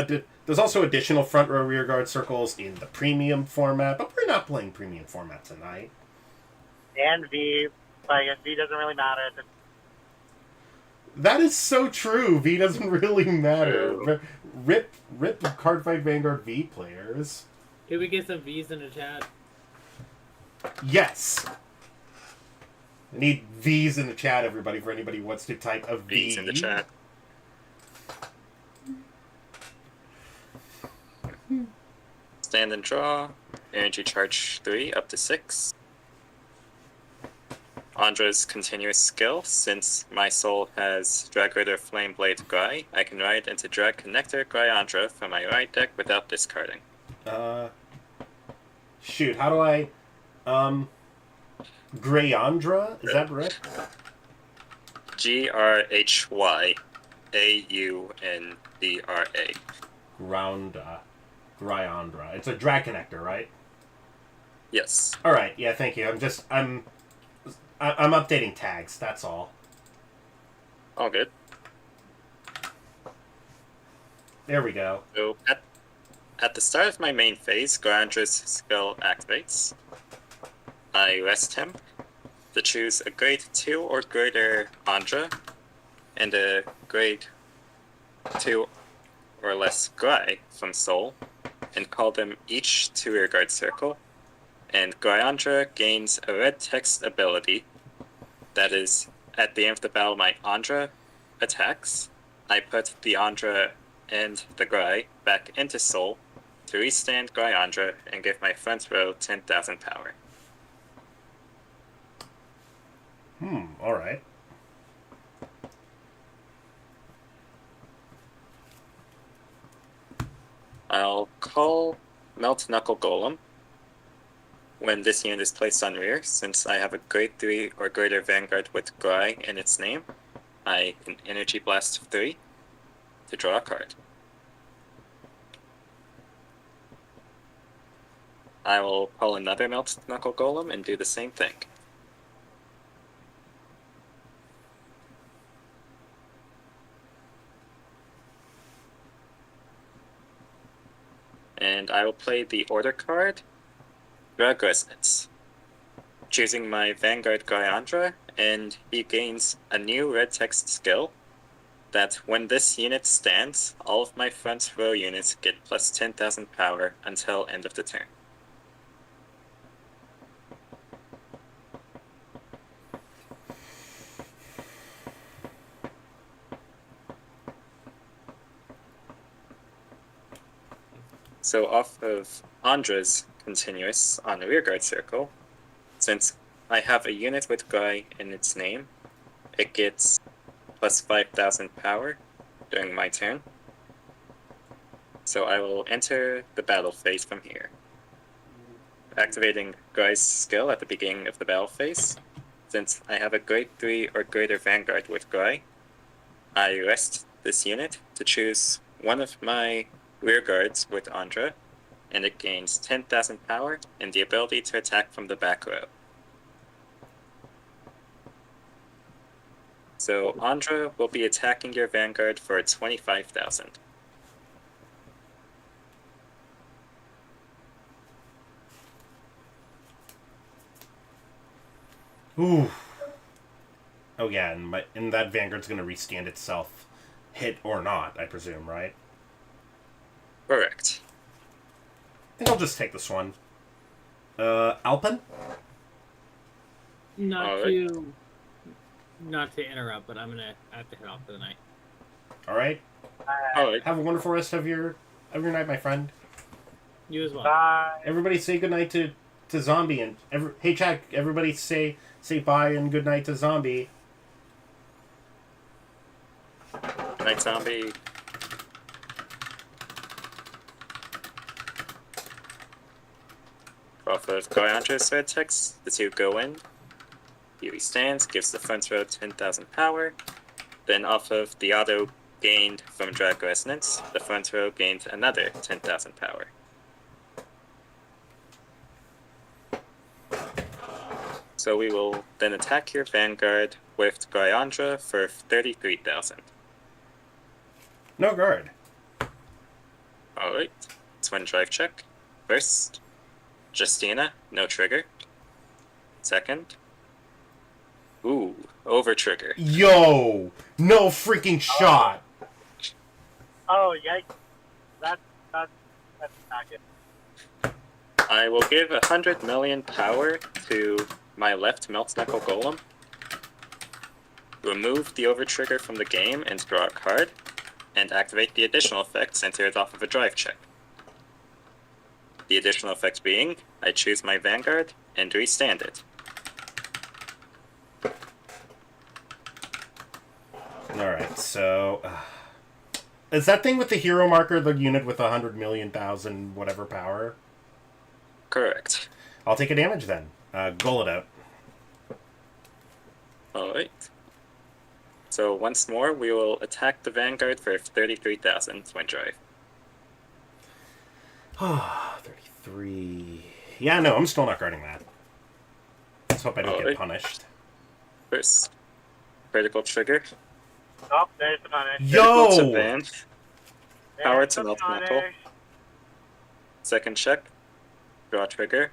Speaker 1: additional front row rear guard circles in the premium format, but we're not playing premium format tonight.
Speaker 5: And V, but I guess V doesn't really matter.
Speaker 1: That is so true. V doesn't really matter. Rip Cardfight Vanguard V players.
Speaker 2: Can we get some V's in the chat?
Speaker 1: Yes. I need V's in the chat, everybody, for anybody who wants to type a V.
Speaker 3: V's in the chat. Stand and draw. Energy charge 3 up to 6. Andra's continuous skill. Since my soul has Drag Rider Flameblade Grai, I can ride into Drag Connector Grai Andra from my right deck without discarding.
Speaker 1: Shoot, how do I... Grayandra? Is that right?
Speaker 3: GrhyAundra.
Speaker 1: Gryandra. It's a drag connector, right?
Speaker 3: Yes.
Speaker 1: Alright, yeah, thank you. I'm updating tags, that's all.
Speaker 3: All good.
Speaker 1: There we go.
Speaker 3: So at the start of my main phase, Grandra's skill activates. I rest him to choose a grade 2 or greater Andra and a grade 2 or less Grai from Soul, and call them each to Rearguard Circle. And Gryandra gains a red text ability. That is, at the end of the battle, my Andra attacks. I put the Andra and the Grai back into Soul to restand Gryandra and give my front row 10,000 power.
Speaker 1: Alright.
Speaker 3: I'll call Melt Knuckle Golem when this unit is placed on rear. Since I have a grade 3 or greater Vanguard with Grai in its name, I can Energy Blast 3 to draw a card. I will call another Melt Knuckle Golem and do the same thing. And I will play the order card, Drag Resonance, choosing my Vanguard Gryandra, and he gains a new red text skill that when this unit stands, all of my front row units get plus 10,000 power until end of the turn. So off of Andra's continuous on the Rearguard Circle, since I have a unit with Grai in its name, it gets plus 5,000 power during my turn. So I will enter the battle phase from here, activating Grai's skill at the beginning of the battle phase. Since I have a grade 3 or greater Vanguard with Grai, I rest this unit to choose one of my rear guards with Andra, and it gains 10,000 power and the ability to attack from the back row. So Andra will be attacking your Vanguard for 25,000.
Speaker 1: Ooh. Oh yeah, and that Vanguard's gonna restand itself, hit or not, I presume, right?
Speaker 3: Correct.
Speaker 1: I think I'll just take this one. Alpin?
Speaker 2: Not to interrupt, but I'm gonna have to head off for the night.
Speaker 1: Alright.
Speaker 3: Alright.
Speaker 1: Have a wonderful rest of your night, my friend.
Speaker 2: You as well.
Speaker 5: Bye.
Speaker 1: Everybody say goodnight to Zombie, and hey Chad, everybody say bye and goodnight to Zombie.
Speaker 3: Good night, Zombie. Off of Gyandra's red text, the two go in. He restands, gives the front row 10,000 power. Then off of the auto gained from Drag Resonance, the front row gained another 10,000 power. So we will then attack your Vanguard with Gyandra for 33,000.
Speaker 1: No guard.
Speaker 3: Alright, twin drive check. First, Justina, no trigger. Second, ooh, over trigger.
Speaker 1: Yo! No freaking shot!
Speaker 5: Oh, yikes. That's not good.
Speaker 3: I will give 100 million power to my left Melt Knuckle Golem remove the overtrigger from the game and draw a card, and activate the additional effects entered off of a drive check. The additional effect being, I choose my Vanguard and restand it.
Speaker 1: Alright, so... is that thing with the hero marker the unit with 100 million thousand whatever power?
Speaker 3: Correct.
Speaker 1: I'll take a damage then. Goal it out.
Speaker 3: Alright. So once more, we will attack the Vanguard for 33,000 when drive.
Speaker 1: 33... yeah, no, I'm still not guarding that. Let's hope I don't get punished.
Speaker 3: First, critical trigger.
Speaker 5: Oh, there's the punish.
Speaker 3: Critical to
Speaker 1: Yo!
Speaker 3: ban. Power
Speaker 5: There's
Speaker 3: to
Speaker 5: the
Speaker 3: melt
Speaker 5: punish.
Speaker 3: knuckle. Second check. Draw trigger.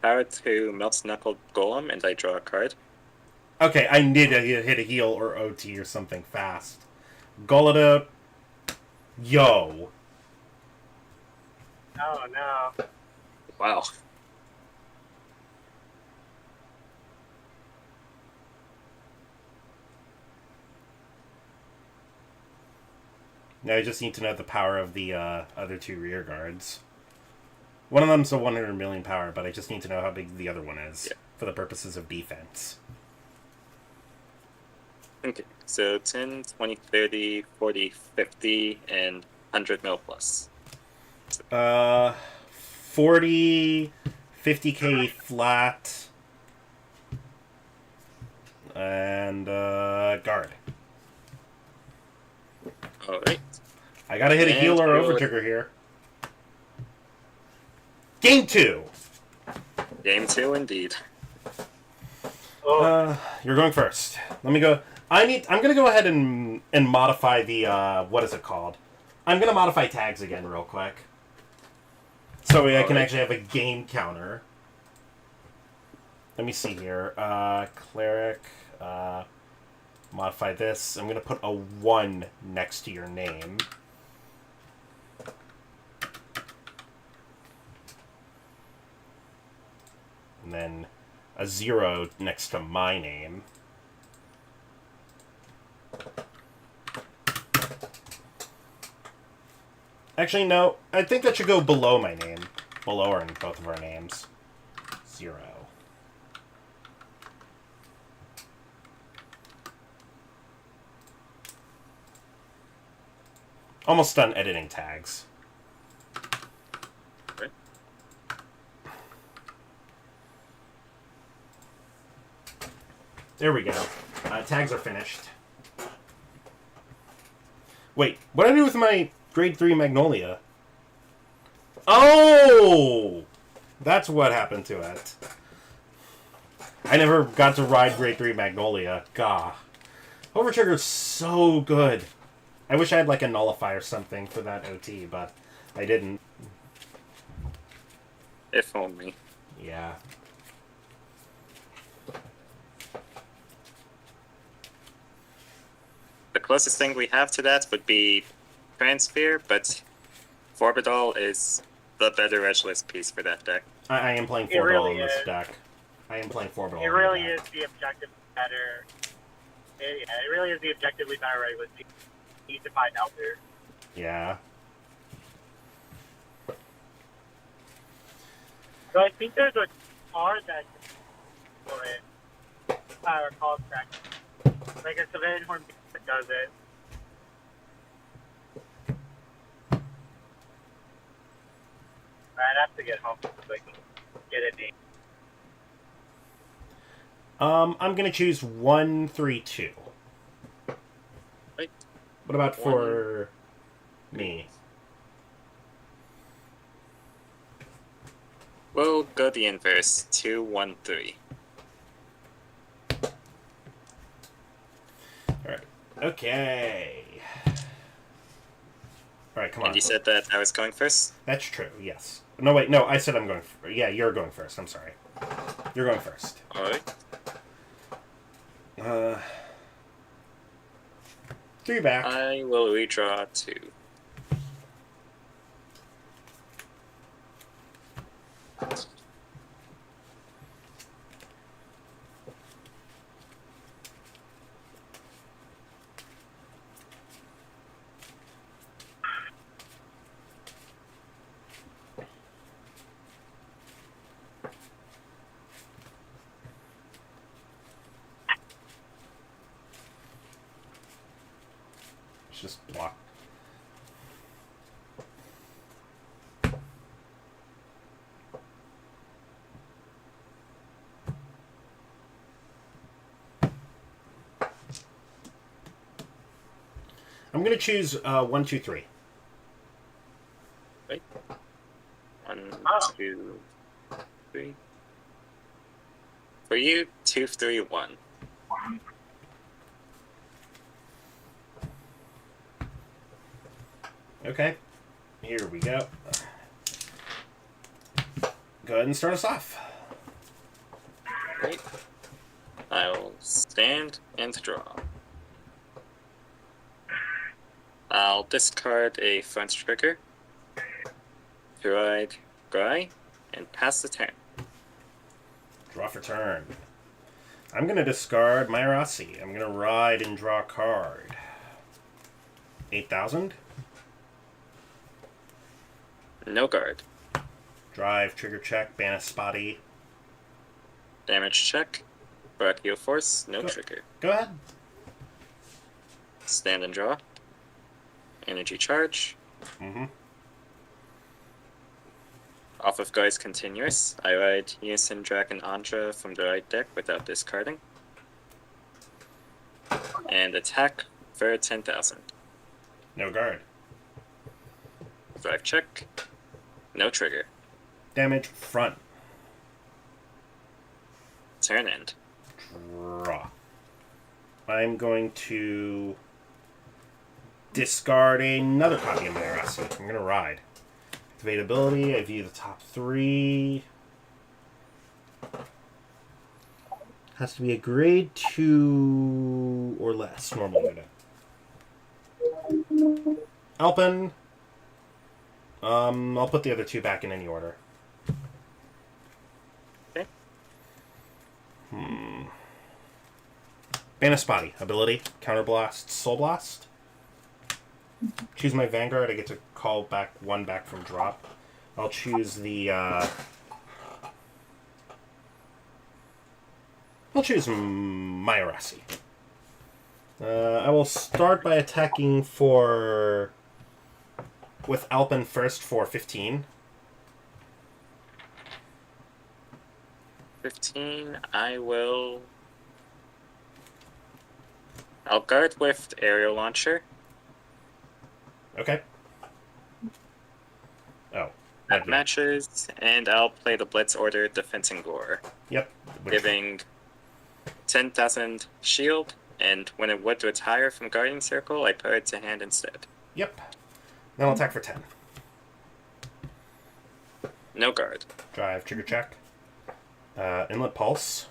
Speaker 3: Power to melt knuckle golem, and I draw a card.
Speaker 1: Okay, I need to hit a heal or OT or something fast. Goal it out. Yo!
Speaker 5: Oh no.
Speaker 3: Wow.
Speaker 1: Now I just need to know the power of the other two rear guards. One of them's a 100 million power, but I just need to know how big the other one is for the purposes of defense.
Speaker 3: Okay, so 10, 20, 30, 40, 50, and 100 mil plus.
Speaker 1: 40, 50k flat, and guard.
Speaker 3: Alright.
Speaker 1: I gotta hit a heal or overtrigger here. Game 2!
Speaker 3: Game 2 indeed.
Speaker 1: You're going first. Let me go. I'm gonna go ahead and modify the, what is it called? I'm gonna modify tags again real quick. So I can actually have a game counter. Let me see here. Cleric, modify this. I'm gonna put a 1 next to your name. And then a 0 next to my name. Actually, no. I think that should go below my name. Below both of our names. 0. Almost done editing tags.
Speaker 3: Okay.
Speaker 1: There we go. Tags are finished. Wait, what did I do with my grade 3 Magnolia? Oh! That's what happened to it. I never got to ride grade 3 Magnolia. Gah. Overtrigger's so good. I wish I had like a nullify or something for that OT, but I didn't.
Speaker 3: If only.
Speaker 1: Yeah.
Speaker 3: The closest thing we have to that would be Transfer, but Forbidal is the better edgeless piece for that deck.
Speaker 1: I am playing
Speaker 5: It
Speaker 1: Forbidal
Speaker 5: really
Speaker 1: in this
Speaker 5: is.
Speaker 1: deck. I am playing Forbidal
Speaker 5: It
Speaker 1: in
Speaker 5: really
Speaker 1: the
Speaker 5: is
Speaker 1: deck.
Speaker 5: the objective better. It really is the objective we got right with the need to find Elder.
Speaker 1: Yeah.
Speaker 5: So I think there's a card that for it. If I recall correctly. Like a Civilian Horn that does it. I'd have to get home so I can get a name.
Speaker 1: I'm gonna choose 1, 3, 2.
Speaker 3: Right.
Speaker 1: What about for me?
Speaker 3: We'll go the inverse. 2, 1, 3.
Speaker 1: Alright. Okay. Alright, come on.
Speaker 3: And you said that I was going first?
Speaker 1: That's true, yes. No, wait, no, I said I'm going... yeah, you're going first, I'm sorry. You're going first.
Speaker 3: Alright.
Speaker 1: 3 back.
Speaker 3: I will redraw 2.
Speaker 1: just block. I'm going to choose 1, 2, 3.
Speaker 3: Right. 1, 2, 3. For you, 2, 3, 1.
Speaker 1: Okay. Here we go. Go ahead and start us off.
Speaker 3: Right. I'll stand and draw. I'll discard a front trigger, ride Gry, and pass the turn.
Speaker 1: Draw for turn. I'm going to discard my Rossi. I'm going to ride and draw a card. 8,000.
Speaker 3: No guard.
Speaker 1: Drive, trigger check, ban a spotty.
Speaker 3: Damage check. Brachial force, no
Speaker 1: Go.
Speaker 3: trigger.
Speaker 1: Go ahead.
Speaker 3: Stand and draw. Energy charge.
Speaker 1: Mm-hmm.
Speaker 3: Off of Guy's Continuous, I ride Unison Dragon Andra from the right deck without discarding. And attack for 10,000.
Speaker 1: No guard.
Speaker 3: Drive check. No trigger.
Speaker 1: Damage front.
Speaker 3: Turn end.
Speaker 1: Draw. I'm going to discard another copy of my Rossi. I'm going to ride. Activate ability. I view the top 3. Has to be a grade 2 or less. Normal unit. Alpin. I'll put the other 2 back in any order.
Speaker 3: Okay.
Speaker 1: Banispati. Ability. Counterblast. Soul Blast. Choose my Vanguard. I get to call back 1 back from drop. I'll choose the, I'll choose Mayarasi. I will start by attacking with Alpin first for 15.
Speaker 3: 15, I'll guard with Aerial Launcher.
Speaker 1: Okay. Oh.
Speaker 3: That matches, and I'll play the Blitz Order Defense and Gore,
Speaker 1: Yep.
Speaker 3: giving 10,000 shield, and when it would retire from Guardian Circle, I put it to hand instead.
Speaker 1: Yep. Then I'll attack for 10.
Speaker 3: No guard.
Speaker 1: Drive, trigger check. Inlet Pulse.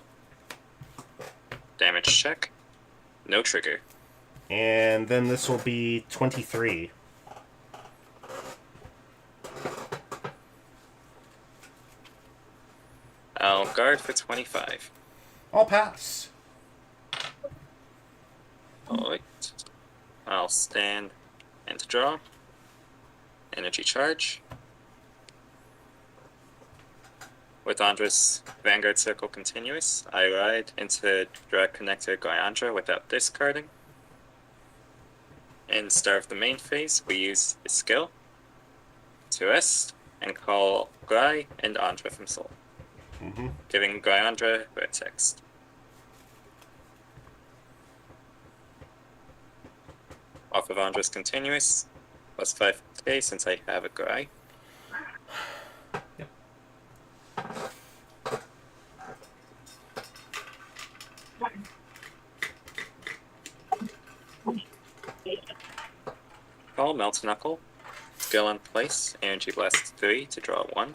Speaker 3: Damage check. No trigger.
Speaker 1: And then this will be 23.
Speaker 3: I'll guard for 25.
Speaker 1: I'll pass.
Speaker 3: Alright. I'll stand and draw. Energy charge. With Andra's Vanguard Circle Continuous, I ride into Drag Connector Guyandra without discarding. In Star of the Main phase, we use his skill to rest and call Guy and Andra from Soul, giving Guyandra red text. Off of Andra's Continuous, plus 5k since I have a Guy.
Speaker 1: Yep.
Speaker 3: Call Melt Knuckle, skill in place, Energy Blast 3 to draw 1.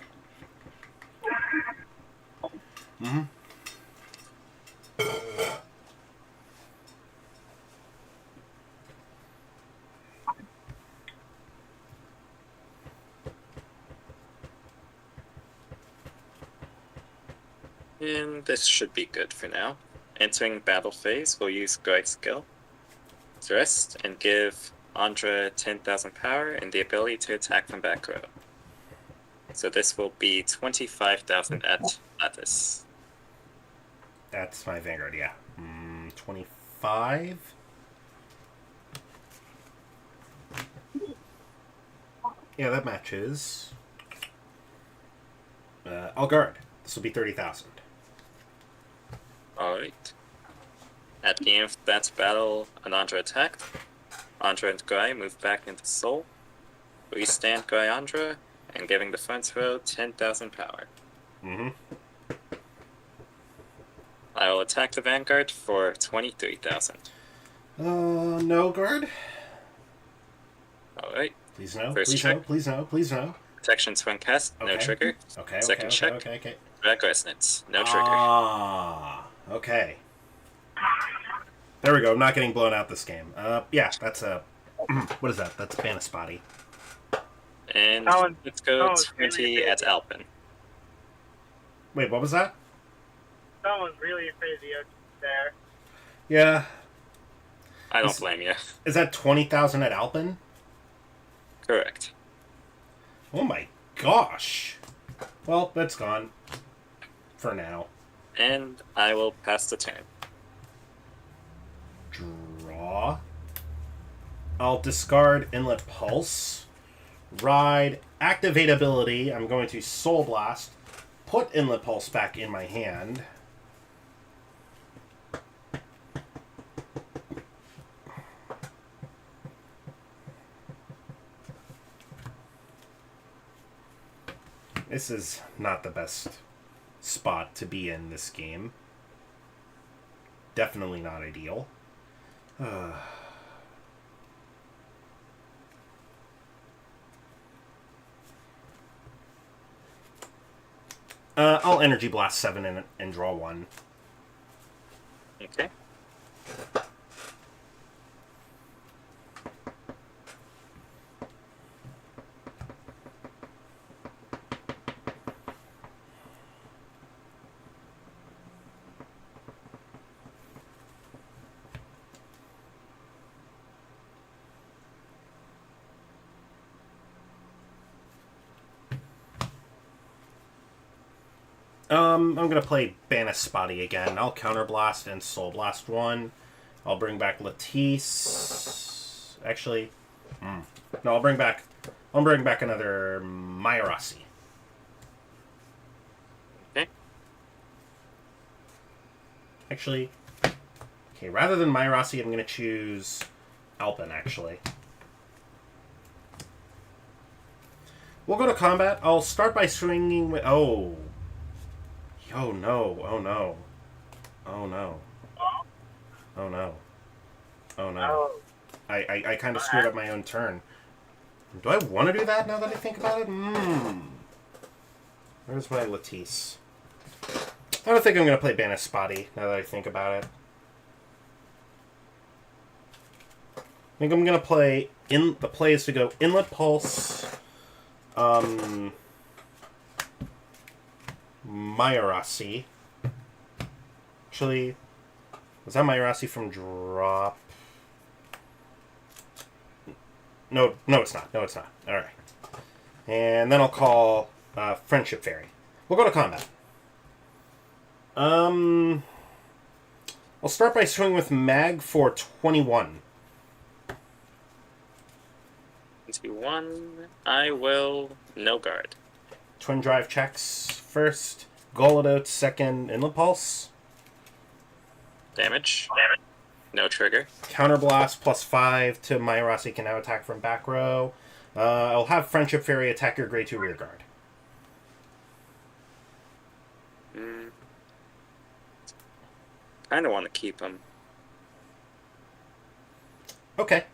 Speaker 3: And this should be good for now. Entering battle phase, we'll use Guide skill to rest and give Andra 10,000 power and the ability to attack from back row. So this will be 25,000 at Lattice.
Speaker 1: That's my Vanguard, yeah. 25? Yeah, that matches. I'll guard. This will be 30,000.
Speaker 3: Alright. At the end of that battle, an Andra attacked. Andra and Guy move back into Soul. We stand Guy Andra, and giving the front row 10,000 power.
Speaker 1: Mm-hmm.
Speaker 3: I will attack the Vanguard for 23,000.
Speaker 1: No guard.
Speaker 3: Alright.
Speaker 1: Please no.
Speaker 3: First
Speaker 1: Please
Speaker 3: check.
Speaker 1: no. Please no. Please no.
Speaker 3: Protection swing cast, no
Speaker 1: Okay.
Speaker 3: trigger.
Speaker 1: Okay.
Speaker 3: Second check.
Speaker 1: Okay.
Speaker 3: Drag Resonance, no trigger.
Speaker 1: Ah. Okay. There we go. I'm not getting blown out this game. Yeah, that's a... what is that? That's Banispotty.
Speaker 3: And let's go 20 at Alpin.
Speaker 1: Wait, what was that?
Speaker 5: Someone's really crazy out there.
Speaker 1: Yeah.
Speaker 3: I don't blame you.
Speaker 1: Is that 20,000 at Alpin?
Speaker 3: Correct.
Speaker 1: Oh my gosh. Well, that's gone. For now.
Speaker 3: And I will pass the turn.
Speaker 1: Draw. I'll discard Inlet Pulse. Ride. Activate ability. I'm going to Soul Blast. Put Inlet Pulse back in my hand. This is not the best spot to be in this game. Definitely not ideal. I'll Energy Blast 7 and draw 1.
Speaker 3: Okay.
Speaker 1: I'm going to play Banispotty again. I'll Counterblast and Soul Blast 1. I'll bring back Latisse. Actually, no, I'll bring back another Mayorasi.
Speaker 3: Okay.
Speaker 1: Actually, okay, rather than Mayorasi, I'm going to choose Alpin, actually. We'll go to combat. I'll start by swinging with... Oh no. Oh no. I kind of screwed up my own turn. Do I want to do that now that I think about it? Where's my Latisse? I don't think I'm going to play Banispotty now that I think about it. I think I'm going to play... The play is to go Inlet Pulse... Mayorasi. Actually, was that Mayorasi from drop? No, it's not. Alright. And then I'll call Friendship Fairy. We'll go to combat. I'll start by swinging with Mag for 21.
Speaker 3: 21. I will no guard.
Speaker 1: Twin Drive checks first. Golodot second. Inlet Pulse.
Speaker 3: Damage. No trigger.
Speaker 1: Counterblast +5 to Mayorasi can now attack from back row. I'll have Friendship Fairy attack your Grade 2 rearguard.
Speaker 3: Kind of want to keep him.
Speaker 1: Okay.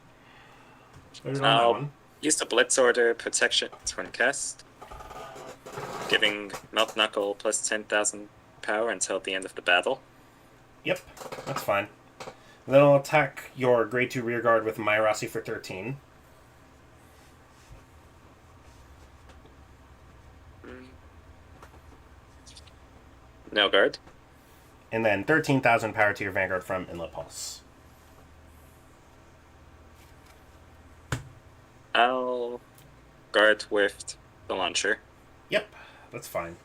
Speaker 1: There's on that one.
Speaker 3: Use the Blitz Order Protection Twin Cast, giving Melt Knuckle plus 10,000 power until the end of the battle.
Speaker 1: Yep, that's fine. Then I'll attack your Grade 2 rearguard with Mayorasi for 13.
Speaker 3: No guard.
Speaker 1: And then 13,000 power to your Vanguard from Inlet Pulse.
Speaker 3: I'll guard with the launcher.
Speaker 1: Yep, that's fine.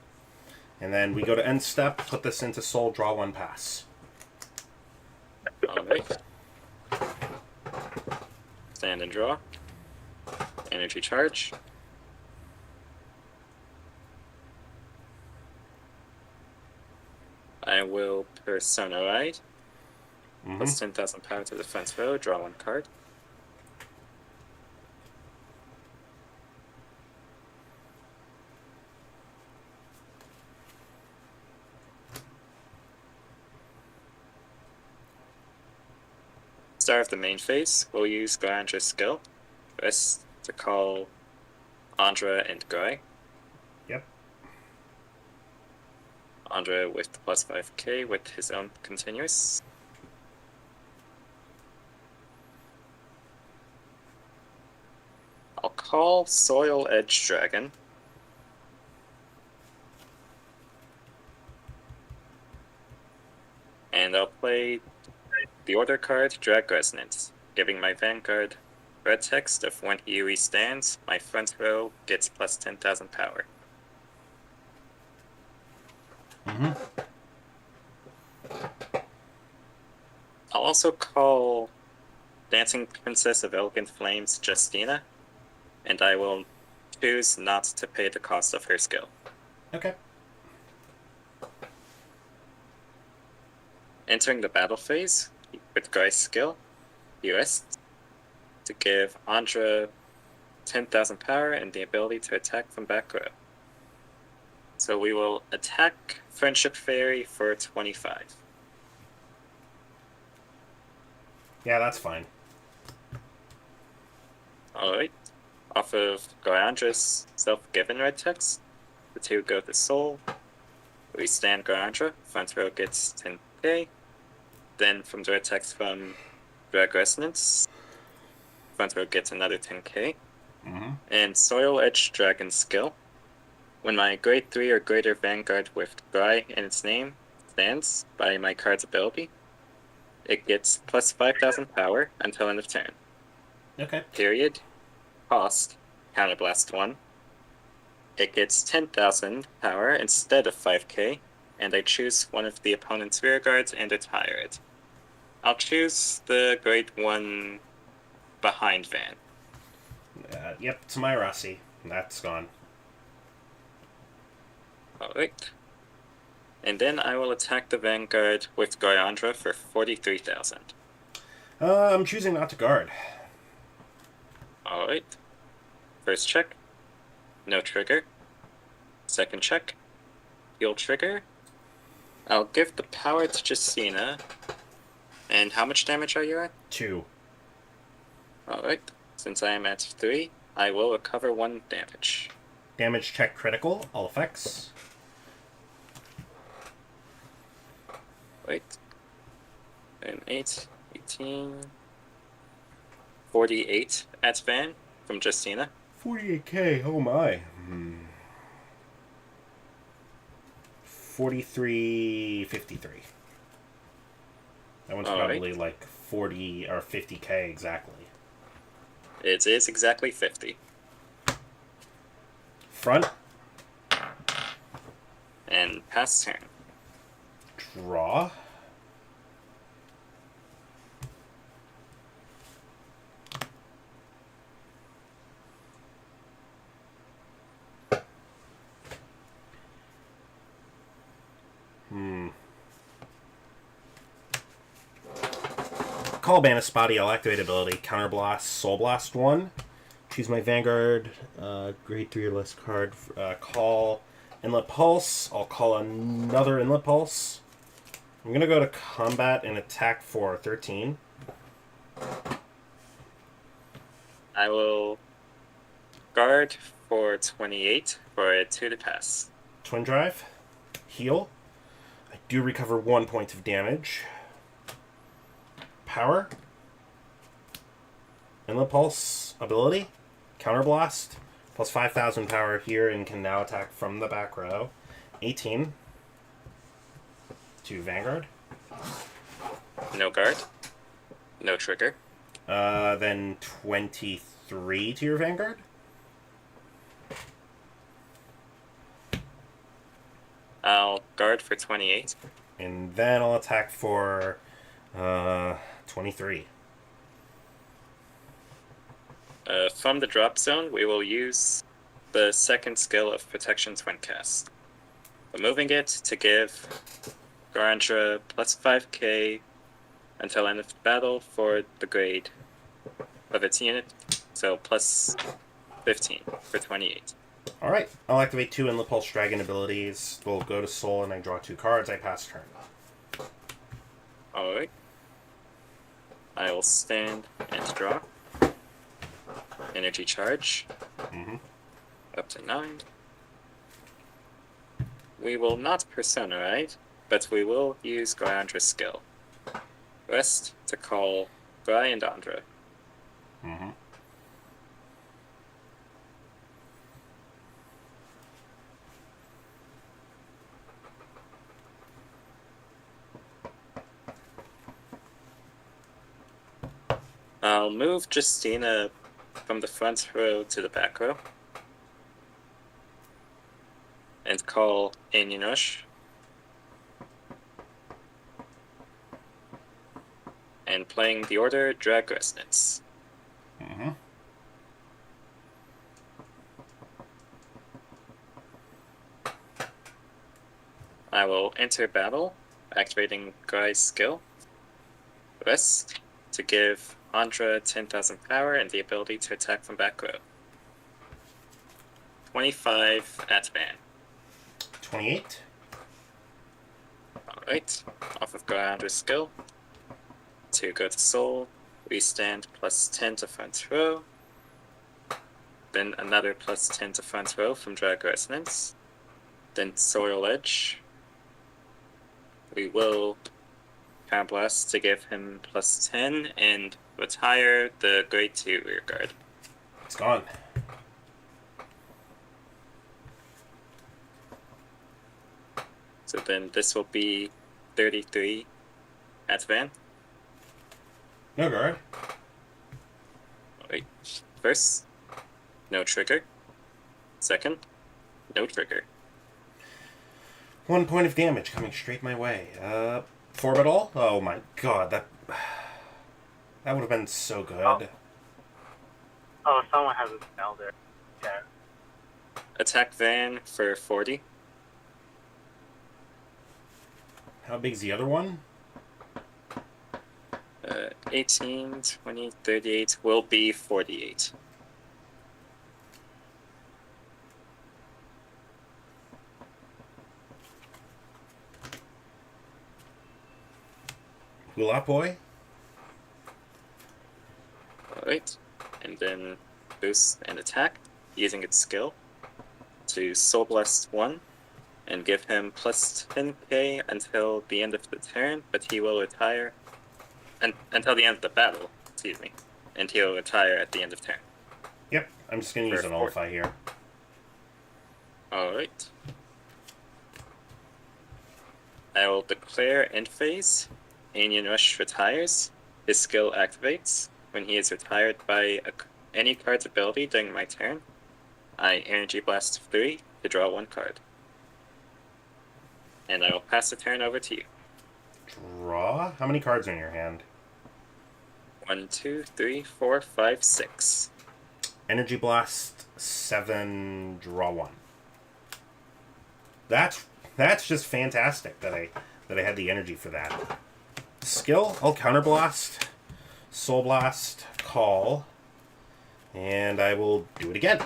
Speaker 1: And then we go to end step, put this into Soul, draw 1, pass.
Speaker 3: Alright. Stand and draw. energy charge. I will Persona Ride. Plus 10,000 power to the front row, draw 1 card. Start of the main phase, we'll use Gorandra's skill. Rest to call Andra and Guy.
Speaker 1: Yep.
Speaker 3: Andra with the plus 5k with his own continuous. I'll call Soil Edge Dragon. And I'll play the order card Drag Resonance, giving my Vanguard red text of when he restands, my front row gets plus 10,000 power. I'll also call Dancing Princess of Elegant Flames Justina, and I will choose not to pay the cost of her skill.
Speaker 1: Okay.
Speaker 3: Entering the battle phase, with Guy's skill, he rests to give Andra 10,000 power and the ability to attack from back row. So we will attack Friendship Fairy for 25.
Speaker 1: Yeah, that's fine.
Speaker 3: Alright. Off of Gorandra's self-given red text, the 2 go to Soul. We stand Gorandra, front row gets 10k. Then from the red text from Drag Resonance, front row gets another 10k. And Soil Edge Dragon skill. When my grade 3 or greater Vanguard with Guy in its name stands by my card's ability, it gets plus 5,000 power until end of turn.
Speaker 1: Okay.
Speaker 3: Period. Cost, Counterblast 1. It gets 10,000 power instead of 5k, and I choose one of the opponent's rear guards and retire it. I'll choose the grade 1 behind Van.
Speaker 1: Yep, it's my Rossi. That's gone.
Speaker 3: Alright. And then I will attack the Vanguard with Goyandra for 43,000.
Speaker 1: I'm choosing not to guard.
Speaker 3: Alright. First check. No trigger. Second check. Heal trigger. I'll give the power to Justina. And how much damage are you at?
Speaker 1: 2.
Speaker 3: Alright. Since I am at 3, I will recover 1 damage.
Speaker 1: Damage check critical, all effects.
Speaker 3: Wait. And 8, 18, 48 at Van from Justina.
Speaker 1: 48k, oh my. 43.53. That one's probably like 40 or 50k exactly.
Speaker 3: It is exactly 50.
Speaker 1: Front.
Speaker 3: And pass turn.
Speaker 1: Draw. Call Banispati, I'll activate ability. Counterblast, Soul Blast 1. Choose my Vanguard, grade 3 or less card. Call Inlet Pulse. I'll call another Inlet Pulse. I'm going to go to combat and attack for 13.
Speaker 3: I will guard for 28 for a 2 to pass.
Speaker 1: Twin Drive. Heal. I do recover 1 point of damage. Power. Inlet Pulse ability. Counterblast. Plus 5,000 power here and can now attack from the back row. 18. To Vanguard.
Speaker 3: No guard. No trigger.
Speaker 1: Then 23 to your Vanguard.
Speaker 3: I'll guard for 28.
Speaker 1: And then I'll attack for 23.
Speaker 3: From the drop zone, we will use the second skill of Protection Twin Cast, removing it to give Garandra plus 5k until end of battle for the grade of its unit, so plus 15 for 28.
Speaker 1: Alright, I'll activate 2 Inlet Pulse Dragon abilities. We'll go to Soul and I draw 2 cards. I pass turn.
Speaker 3: Alright. I will stand and draw. Energy charge. Up to 9. We will not Persona Ride, but we will use Gyandra's skill. Rest to call Gyandra. I'll move Justina from the front row to the back row and call Enyinosh. And playing the order Drag Resonance. I will enter battle, activating Guy's skill. Rest to give Andra 10,000 power and the ability to attack from back row. 25 at van.
Speaker 1: 28.
Speaker 3: Alright, off of Gyandra's skill. To go to Soul, we stand plus 10 to front row. Then another plus 10 to front row from Drag Resonance. Then Soil Edge. We will Power Blast to give him plus 10 and retire the Grade 2 Rear Guard.
Speaker 1: It's gone.
Speaker 3: So then this will be 33 at van.
Speaker 1: No guard.
Speaker 3: Wait. First, no trigger. Second, no trigger.
Speaker 1: 1 point of damage coming straight my way. Forbital? Oh my god, that would have been so good.
Speaker 5: Oh, someone has a spell there. Yeah.
Speaker 3: Attack van for 40.
Speaker 1: How big's the other one?
Speaker 3: 18, 20, 38 will be 48.
Speaker 1: Hula Boy?
Speaker 3: Alright, and then boost and attack using its skill to Soul Blast 1 and give him plus 10k until the end of the turn, but he will retire until the end of the battle, excuse me, and he'll retire at the end of turn.
Speaker 1: Yep, I'm just gonna use an Nullify here.
Speaker 3: Alright. I will declare end phase. Alien Rush retires. His skill activates. When he is retired by any card's ability during my turn, I Energy Blast 3 to draw 1 card. And I will pass the turn over to you.
Speaker 1: Draw? How many cards are in your hand?
Speaker 3: 1, 2, 3, 4, 5, 6.
Speaker 1: Energy Blast 7, draw 1. That's just fantastic that I had the energy for that. Skill, I'll Counterblast, Soul Blast, Call, and I will do it again.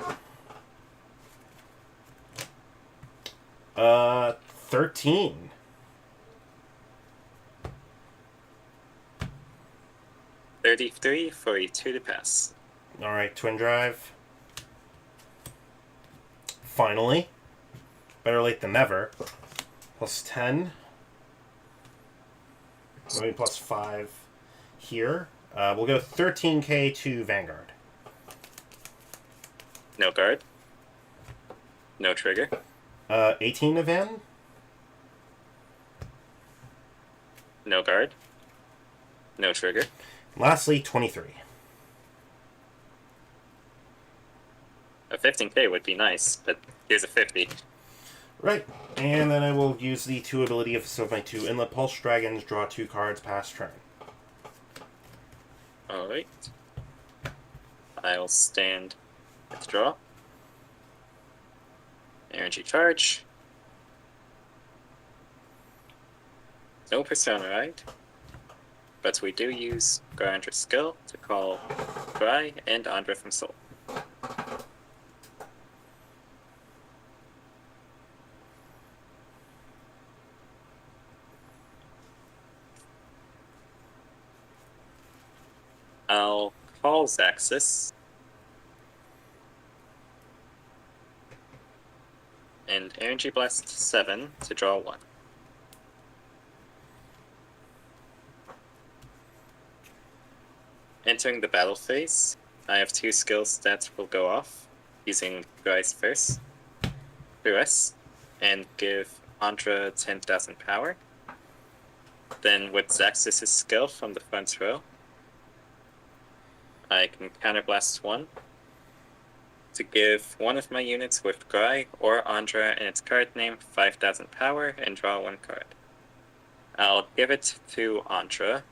Speaker 1: 13.
Speaker 3: $33 for a 2 to pass.
Speaker 1: Alright, Twin Drive. Finally. Better late than never. Plus 10. Maybe plus 5 here. We'll go 13k to Vanguard.
Speaker 3: No guard. No trigger.
Speaker 1: 18 to Van.
Speaker 3: No guard. No trigger.
Speaker 1: Lastly, 23.
Speaker 3: A 15k would be nice, but here's a 50.
Speaker 1: Right, and then I will use the 2 ability of my 2 Inlet Pulse Dragons, draw 2 cards, pass turn.
Speaker 3: Alright. I'll stand, withdraw, energy charge. No persona, right? But we do use Grandra's skill to call Gry and Andra from Soul. I'll call Zaxxas and Energy Blast 7 to draw 1. Entering the battle phase, I have 2 skills that will go off, using Gry's first, Duress, and give Andra 10,000 power. Then with Zaxxas' skill from the front row, I can counterblast 1 to give one of my units with Gry or Andra in its card name 5,000 power and draw 1 card. I'll give it to Andra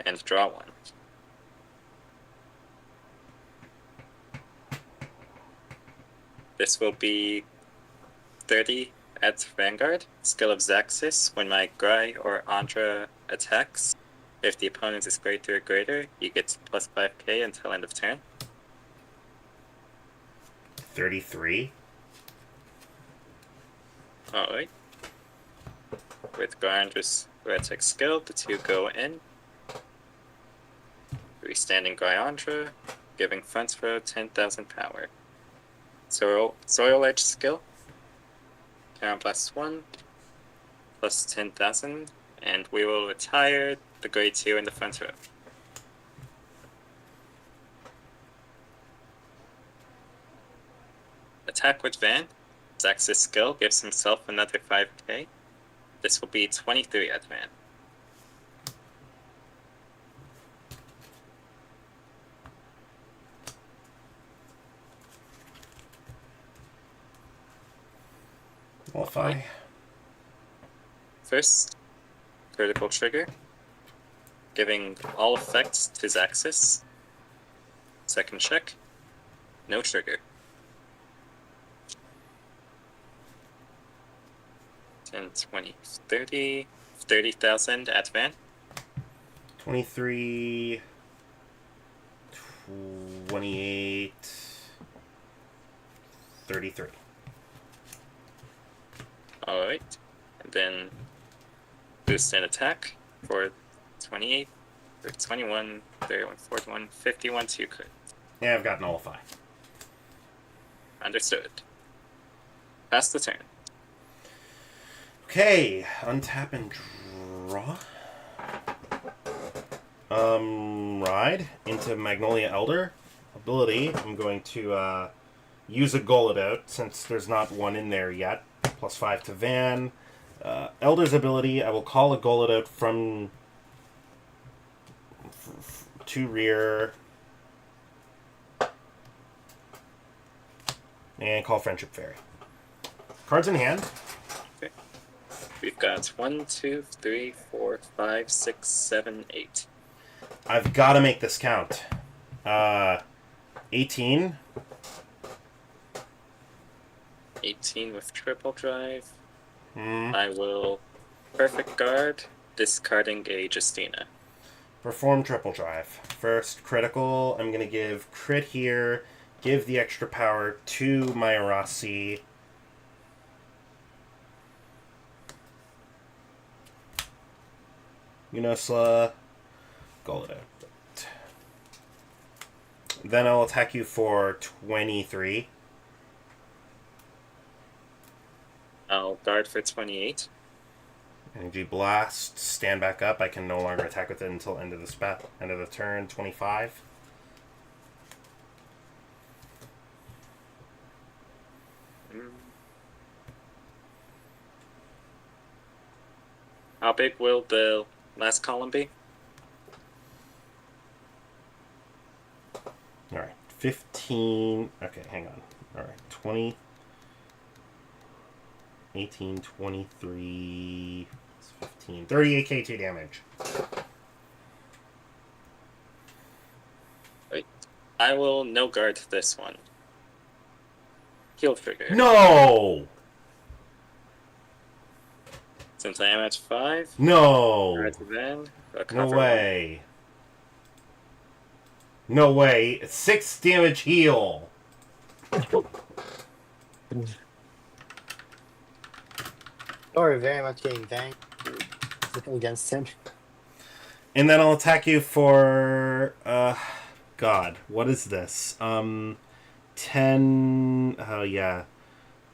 Speaker 3: and draw 1. This will be 30 at Vangaurd, skill of Zaxxas. When my Gry or Andra attacks, if the opponent is grade 3 or greater, you get plus 5k until end of turn.
Speaker 1: 33.
Speaker 3: Alright. With Grandra's Retic skill, the 2 go in. Restanding Gryandra, giving front row 10,000 power. Soil Edge skill, Counterblast 1, plus 10,000, and we will retire the grade 2 in the front row. Attack with Van. Zaxxas' skill gives himself another 5k. This will be 23 at Van.
Speaker 1: Qualify.
Speaker 3: First, critical trigger, giving all effects to Zaxxas. Second check, no trigger. 10, 20, 30, 30,000 at Van.
Speaker 1: 23, 28, 33.
Speaker 3: Alright, and then boost and attack for 28, 21, 31, 41, 51, 2 crit.
Speaker 1: Yeah, I've got Nullify.
Speaker 3: Understood. Pass the turn.
Speaker 1: Okay, untap and draw. Ride into Magnolia Elder. Ability, I'm going to use a Gullet out since there's not one in there yet. Plus 5 to Van. Elder's ability, I will call a Gullet out from to rear. And call Friendship Fairy. Cards in hand.
Speaker 3: Okay. We've got 1, 2, 3, 4, 5, 6, 7, 8.
Speaker 1: I've got to make this count. 18.
Speaker 3: 18 with triple drive. I will perfect guard, discarding a Justina.
Speaker 1: Perform triple drive. First critical, I'm going to give crit here, give the extra power to my Arasi. Unosla, Gullet out. Then I'll attack you for 23.
Speaker 3: I'll guard for 28.
Speaker 1: Energy Blast, stand back up. I can no longer attack with it until end of the turn, 25.
Speaker 3: How big will the last column be?
Speaker 1: Alright, 15. Okay, hang on. Alright, 20. 18, 23, 15, 38k2 damage.
Speaker 3: I will no guard this one. Heal trigger.
Speaker 1: No!
Speaker 3: Since I am at 5.
Speaker 1: No!
Speaker 3: Guard then.
Speaker 1: No
Speaker 3: Recover
Speaker 1: way. No way. 6 damage heal.
Speaker 6: Or very much getting banged against him.
Speaker 1: And then I'll attack you for... God, what is this? 10... Oh, yeah.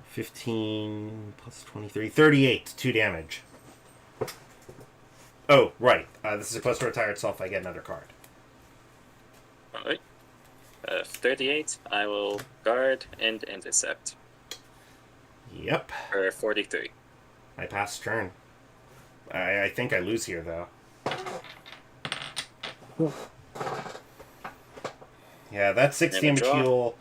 Speaker 1: 15 plus 23. 38. 2 damage. Oh, right. This is supposed to retire itself. I get another card.
Speaker 3: Alright. 38. I will guard and intercept.
Speaker 1: Yep.
Speaker 3: For 43.
Speaker 1: I pass turn. I think I lose here, though. Yeah, that 6
Speaker 3: And a
Speaker 1: damage
Speaker 3: draw.
Speaker 1: heal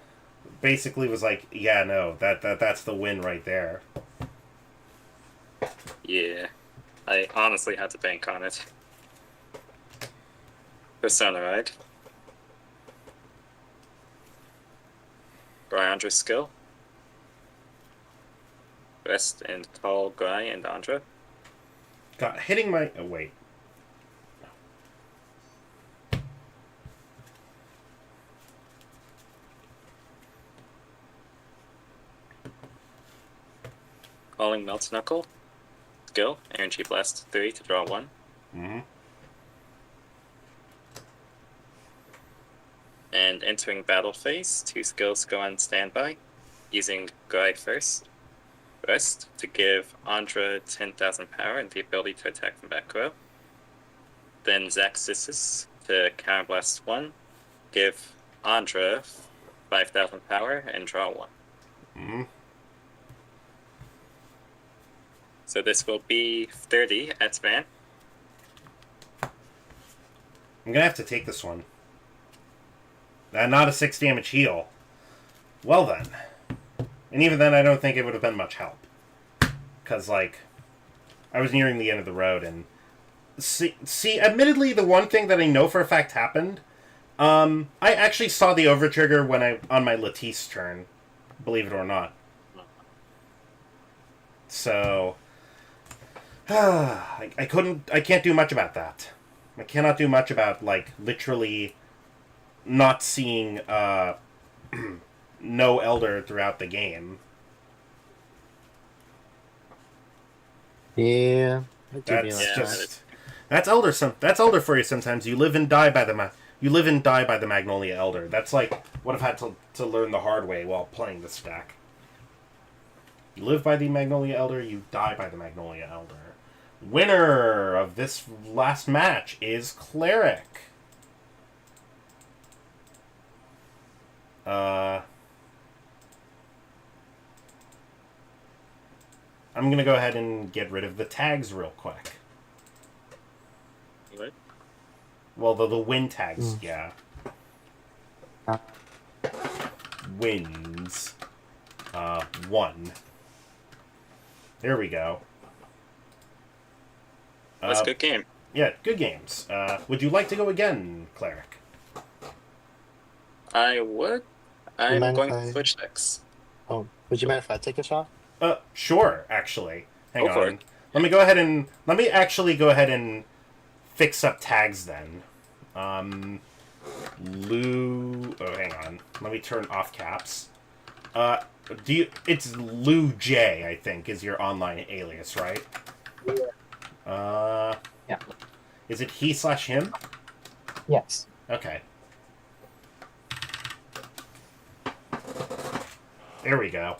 Speaker 1: basically was like, yeah, no, that's the win right there.
Speaker 3: Yeah. I honestly had to bank on it. Persona ride. Gryandra's skill. Rest and call Gry and Andra.
Speaker 1: God, hitting my... Oh, wait.
Speaker 3: Calling Melt Knuckle. Skill. Energy Blast 3 to draw 1.
Speaker 1: Mm-hmm.
Speaker 3: And entering battle phase, 2 skills go on standby. Using Gry first. Rest to give Andra 10,000 power and the ability to attack from back row. Then Zaxxis to Counterblast 1. Give Andra 5,000 power and draw 1.
Speaker 1: Mm-hmm.
Speaker 3: So this will be 30 at Van.
Speaker 1: I'm gonna have to take this one. Not a 6 damage heal. Well then. And even then, I don't think it would have been much help. Because, like, I was nearing the end of the road, and... See, admittedly, the one thing that I know for a fact happened, I actually saw the overtrigger when on my Latisse turn, believe it or not. So... I can't do much about that. I cannot do much about, like, literally not seeing, no Elder throughout the game.
Speaker 6: Yeah.
Speaker 1: That's
Speaker 3: Yeah,
Speaker 1: just... That's Elder. That's Elder for you sometimes. You live and die by the Magnolia Elder. That's like what I've had to learn the hard way while playing this deck. You live by the Magnolia Elder, you die by the Magnolia Elder. Winner of this last match is Cleric. I'm gonna go ahead and get rid of the tags real quick.
Speaker 3: What?
Speaker 1: Well, the win tags, yeah. Wins. 1. There we go.
Speaker 3: That's a good game.
Speaker 1: Yeah, good games. Would you like to go again, Cleric?
Speaker 3: I would. I'm
Speaker 6: mind
Speaker 3: going
Speaker 6: if
Speaker 3: to
Speaker 6: I-
Speaker 3: switch decks.
Speaker 6: Oh, would you mind if I take a shot?
Speaker 1: Sure, actually. Hang
Speaker 3: Go for
Speaker 1: on.
Speaker 3: it.
Speaker 1: Let me actually go ahead and fix up tags then. Oh, hang on. Let me turn off caps. It's Lou J, I think, is your online alias, right?
Speaker 6: Yeah.
Speaker 1: Is it he/him?
Speaker 6: Yes.
Speaker 1: Okay. There we go.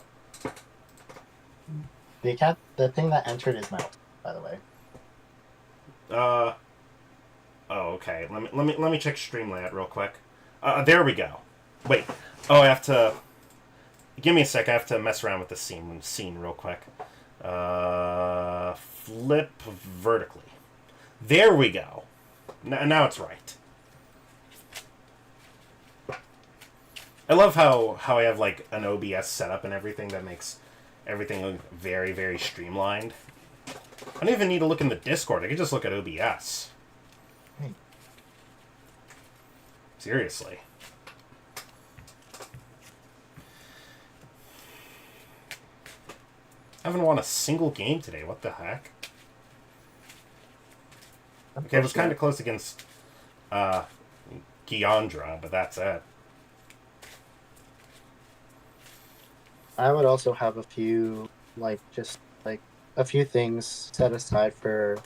Speaker 6: The thing that entered is my ult, by the way.
Speaker 1: Oh, okay. Let me check Streamlat real quick. There we go. Wait. Oh, I have to... Give me a sec. I have to mess around with the scene real quick. Flip vertically. There we go. Now it's right. I love how I have, like, an OBS setup and everything that makes everything look very, very streamlined. I don't even need to look in the Discord. I can just look at OBS.
Speaker 6: Hmm.
Speaker 1: Seriously. I haven't won a single game today. What the heck? Okay, I was kind of close against Giandra, but that's it.
Speaker 6: I would also have a few, a few things set aside for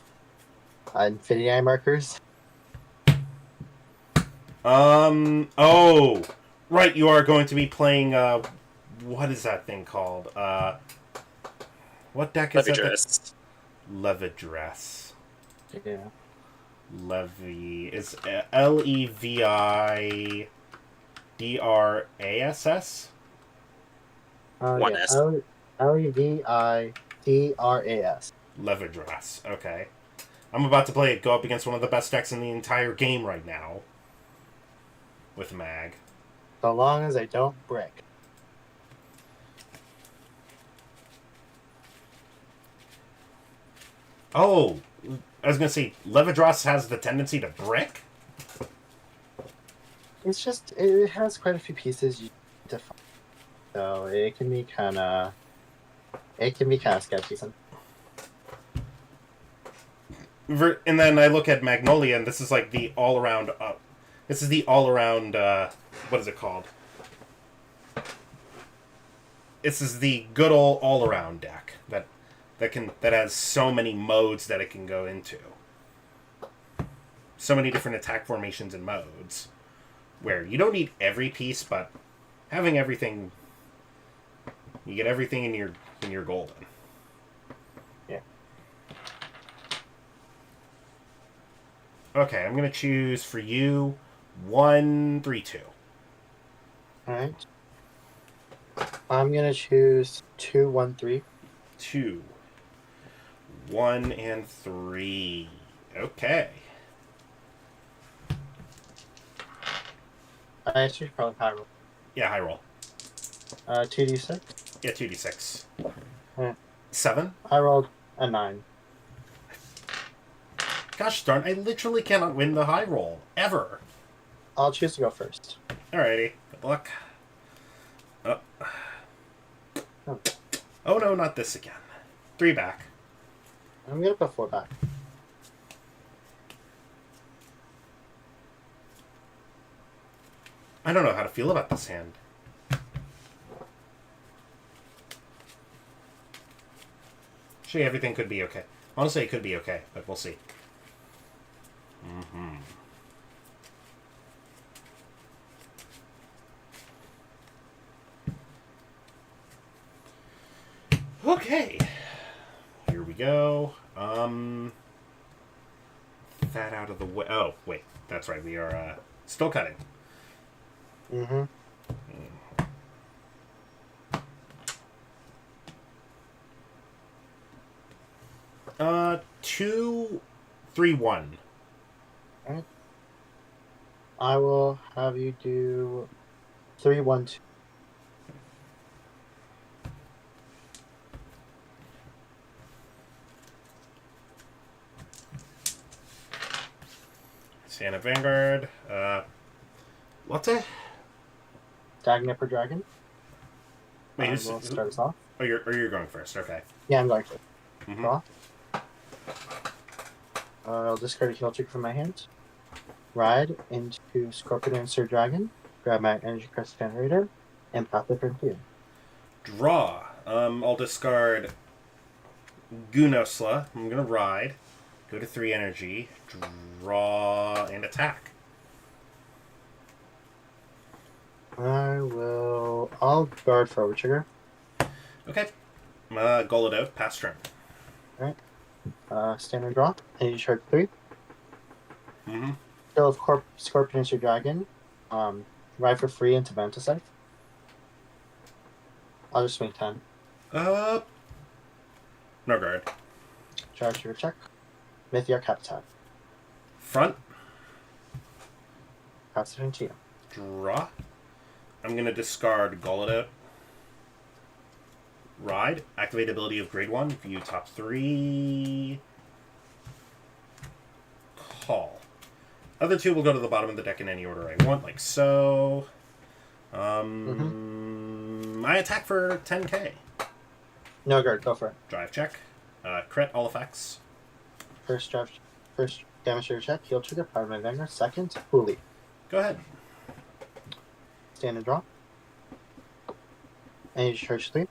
Speaker 6: infinity eye markers.
Speaker 1: Oh, right. You are going to be playing. What is that thing called? What deck is that? Levidress.
Speaker 6: Yeah.
Speaker 1: Levy is Levidrass.
Speaker 3: One
Speaker 6: Yeah.
Speaker 3: S.
Speaker 6: Levidras.
Speaker 1: Levidress. Okay. I'm about to play it. Go up against one of the best decks in the entire game right now. With Mag.
Speaker 6: So long as I don't brick.
Speaker 1: Oh, I was gonna say Levidras has the tendency to brick.
Speaker 6: It's just it has quite a few pieces you need to find, so it can be kind of sketchy sometimes.
Speaker 1: And then I look at Magnolia, and this is like the all around. This is the all around. What is it called? This is the good old all around deck that has so many modes that it can go into. So many different attack formations and modes, where you don't need every piece, but having everything, you get everything in your golden.
Speaker 6: Yeah.
Speaker 1: Okay, I'm gonna choose for you 1, 3, 2.
Speaker 6: All right. I'm gonna choose 2, 1, 3.
Speaker 1: 2, 1, and 3. Okay.
Speaker 6: I should probably high roll.
Speaker 1: Yeah, high roll.
Speaker 6: 2d6.
Speaker 1: Yeah, 2d6.
Speaker 6: Yeah.
Speaker 1: 7.
Speaker 6: I rolled a 9.
Speaker 1: Gosh darn, I literally cannot win the high roll ever.
Speaker 6: I'll choose to go first.
Speaker 1: Alrighty, good luck. Oh no, not this again. 3 back.
Speaker 6: I'm gonna put 4 back.
Speaker 1: I don't know how to feel about this hand. Actually, everything could be okay. Honestly, it could be okay, but we'll see. Okay. Here we go. That out of the way. Oh, wait. That's right. We are still cutting.
Speaker 6: Mm-hmm.
Speaker 1: 2, 3, 1.
Speaker 6: Alright. I will have you do 3, 1, 2.
Speaker 1: Santa Vanguard. What's it?
Speaker 6: Dagnipper Dragon.
Speaker 1: Wait,
Speaker 6: Will start us off.
Speaker 1: Oh, you're going first. Okay.
Speaker 6: Yeah, I'm going first.
Speaker 1: Mhm.
Speaker 6: Draw. I'll discard a heal trick from my hand. Ride into Scorpion and Sir Dragon. Grab my Energy Crest Generator. And Path of Frontier.
Speaker 1: Draw. I'll discard Gunosla. I'm gonna ride. Go to 3 energy. Draw and attack.
Speaker 6: I'll guard forward trigger.
Speaker 1: Okay. Goal it out. Pass turn.
Speaker 6: Standard draw. And you charge 3.
Speaker 1: Mm-hmm.
Speaker 6: Kill of Scorpion and Sir Dragon. Ride for free into Ventusite. I'll just swing 10.
Speaker 1: No guard.
Speaker 6: Charge your check. Mythiarch Habitat.
Speaker 1: Front.
Speaker 6: Pass it into you.
Speaker 1: Draw. I'm gonna discard Goal it out. Ride. Activate ability of grade 1. View top 3. Call. Other 2 will go to the bottom of the deck in any order I want, like so. I attack for 10k.
Speaker 6: No, guard, go for it.
Speaker 1: Drive check. Crit, all effects.
Speaker 6: First demonstrator check, heal trigger, power my Vanguard. Second, Hooli.
Speaker 1: Go ahead.
Speaker 6: Stand and draw. And you charge 3.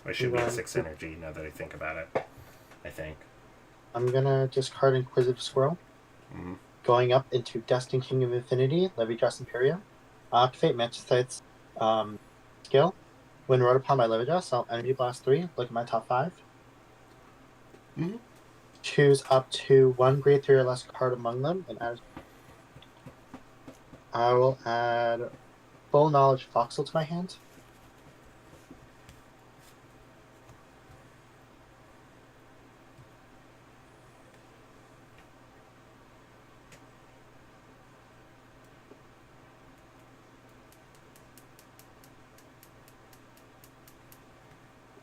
Speaker 1: I should be at
Speaker 6: Right.
Speaker 1: 6 energy now that I think about it. I think.
Speaker 6: I'm gonna discard Inquisitive Squirrel.
Speaker 1: Mhm.
Speaker 6: Going up into Destined King of Infinity, Levidra's Imperium. Activate Manchester skill. When rolled upon my Levidra's, I'll Energy Blast 3. Look at my top 5.
Speaker 1: Mhm.
Speaker 6: Choose up to 1 grade 3 or less card among them, and add. I will add Full Knowledge Foxel to my hand.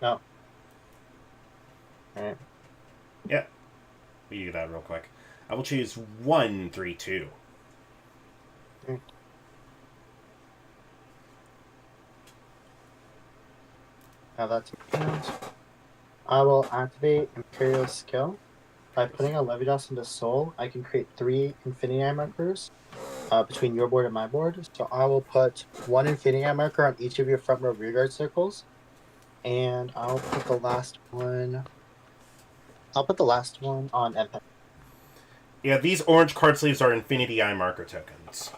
Speaker 6: No. Alright.
Speaker 1: Yeah. We do that real quick. I will choose 1, 3, 2.
Speaker 6: Now that's my hand. I will activate Imperial skill. By putting a Levidas into Soul, I can create 3 Infinity Eye markers between your board and my board. So I will put 1 Infinity Eye marker on each of your front row rearguard circles. And I'll put the last one. I'll put the last one on Empire.
Speaker 1: Yeah, these orange card sleeves are Infinity Eye marker tokens.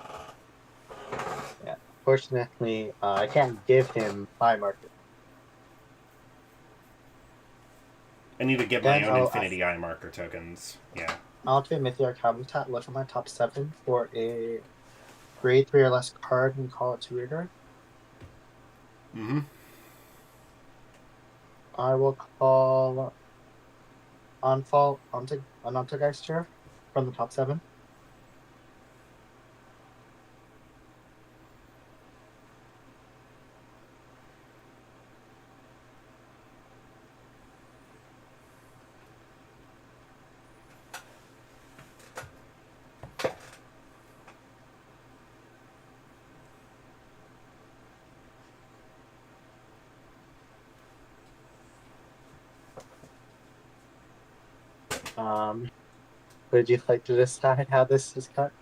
Speaker 6: Yeah. Fortunately, I can't give him eye marker.
Speaker 1: I need to get
Speaker 6: Then
Speaker 1: my own
Speaker 6: I'll
Speaker 1: Infinity Eye marker tokens. Yeah.
Speaker 6: I'll activate Mythiarch Habitat, look at my top 7 for a grade 3 or less card and call it to rearguard.
Speaker 1: Mm-hmm.
Speaker 6: I will call Onantogeister from the top 7. Would you like to decide how this is cut?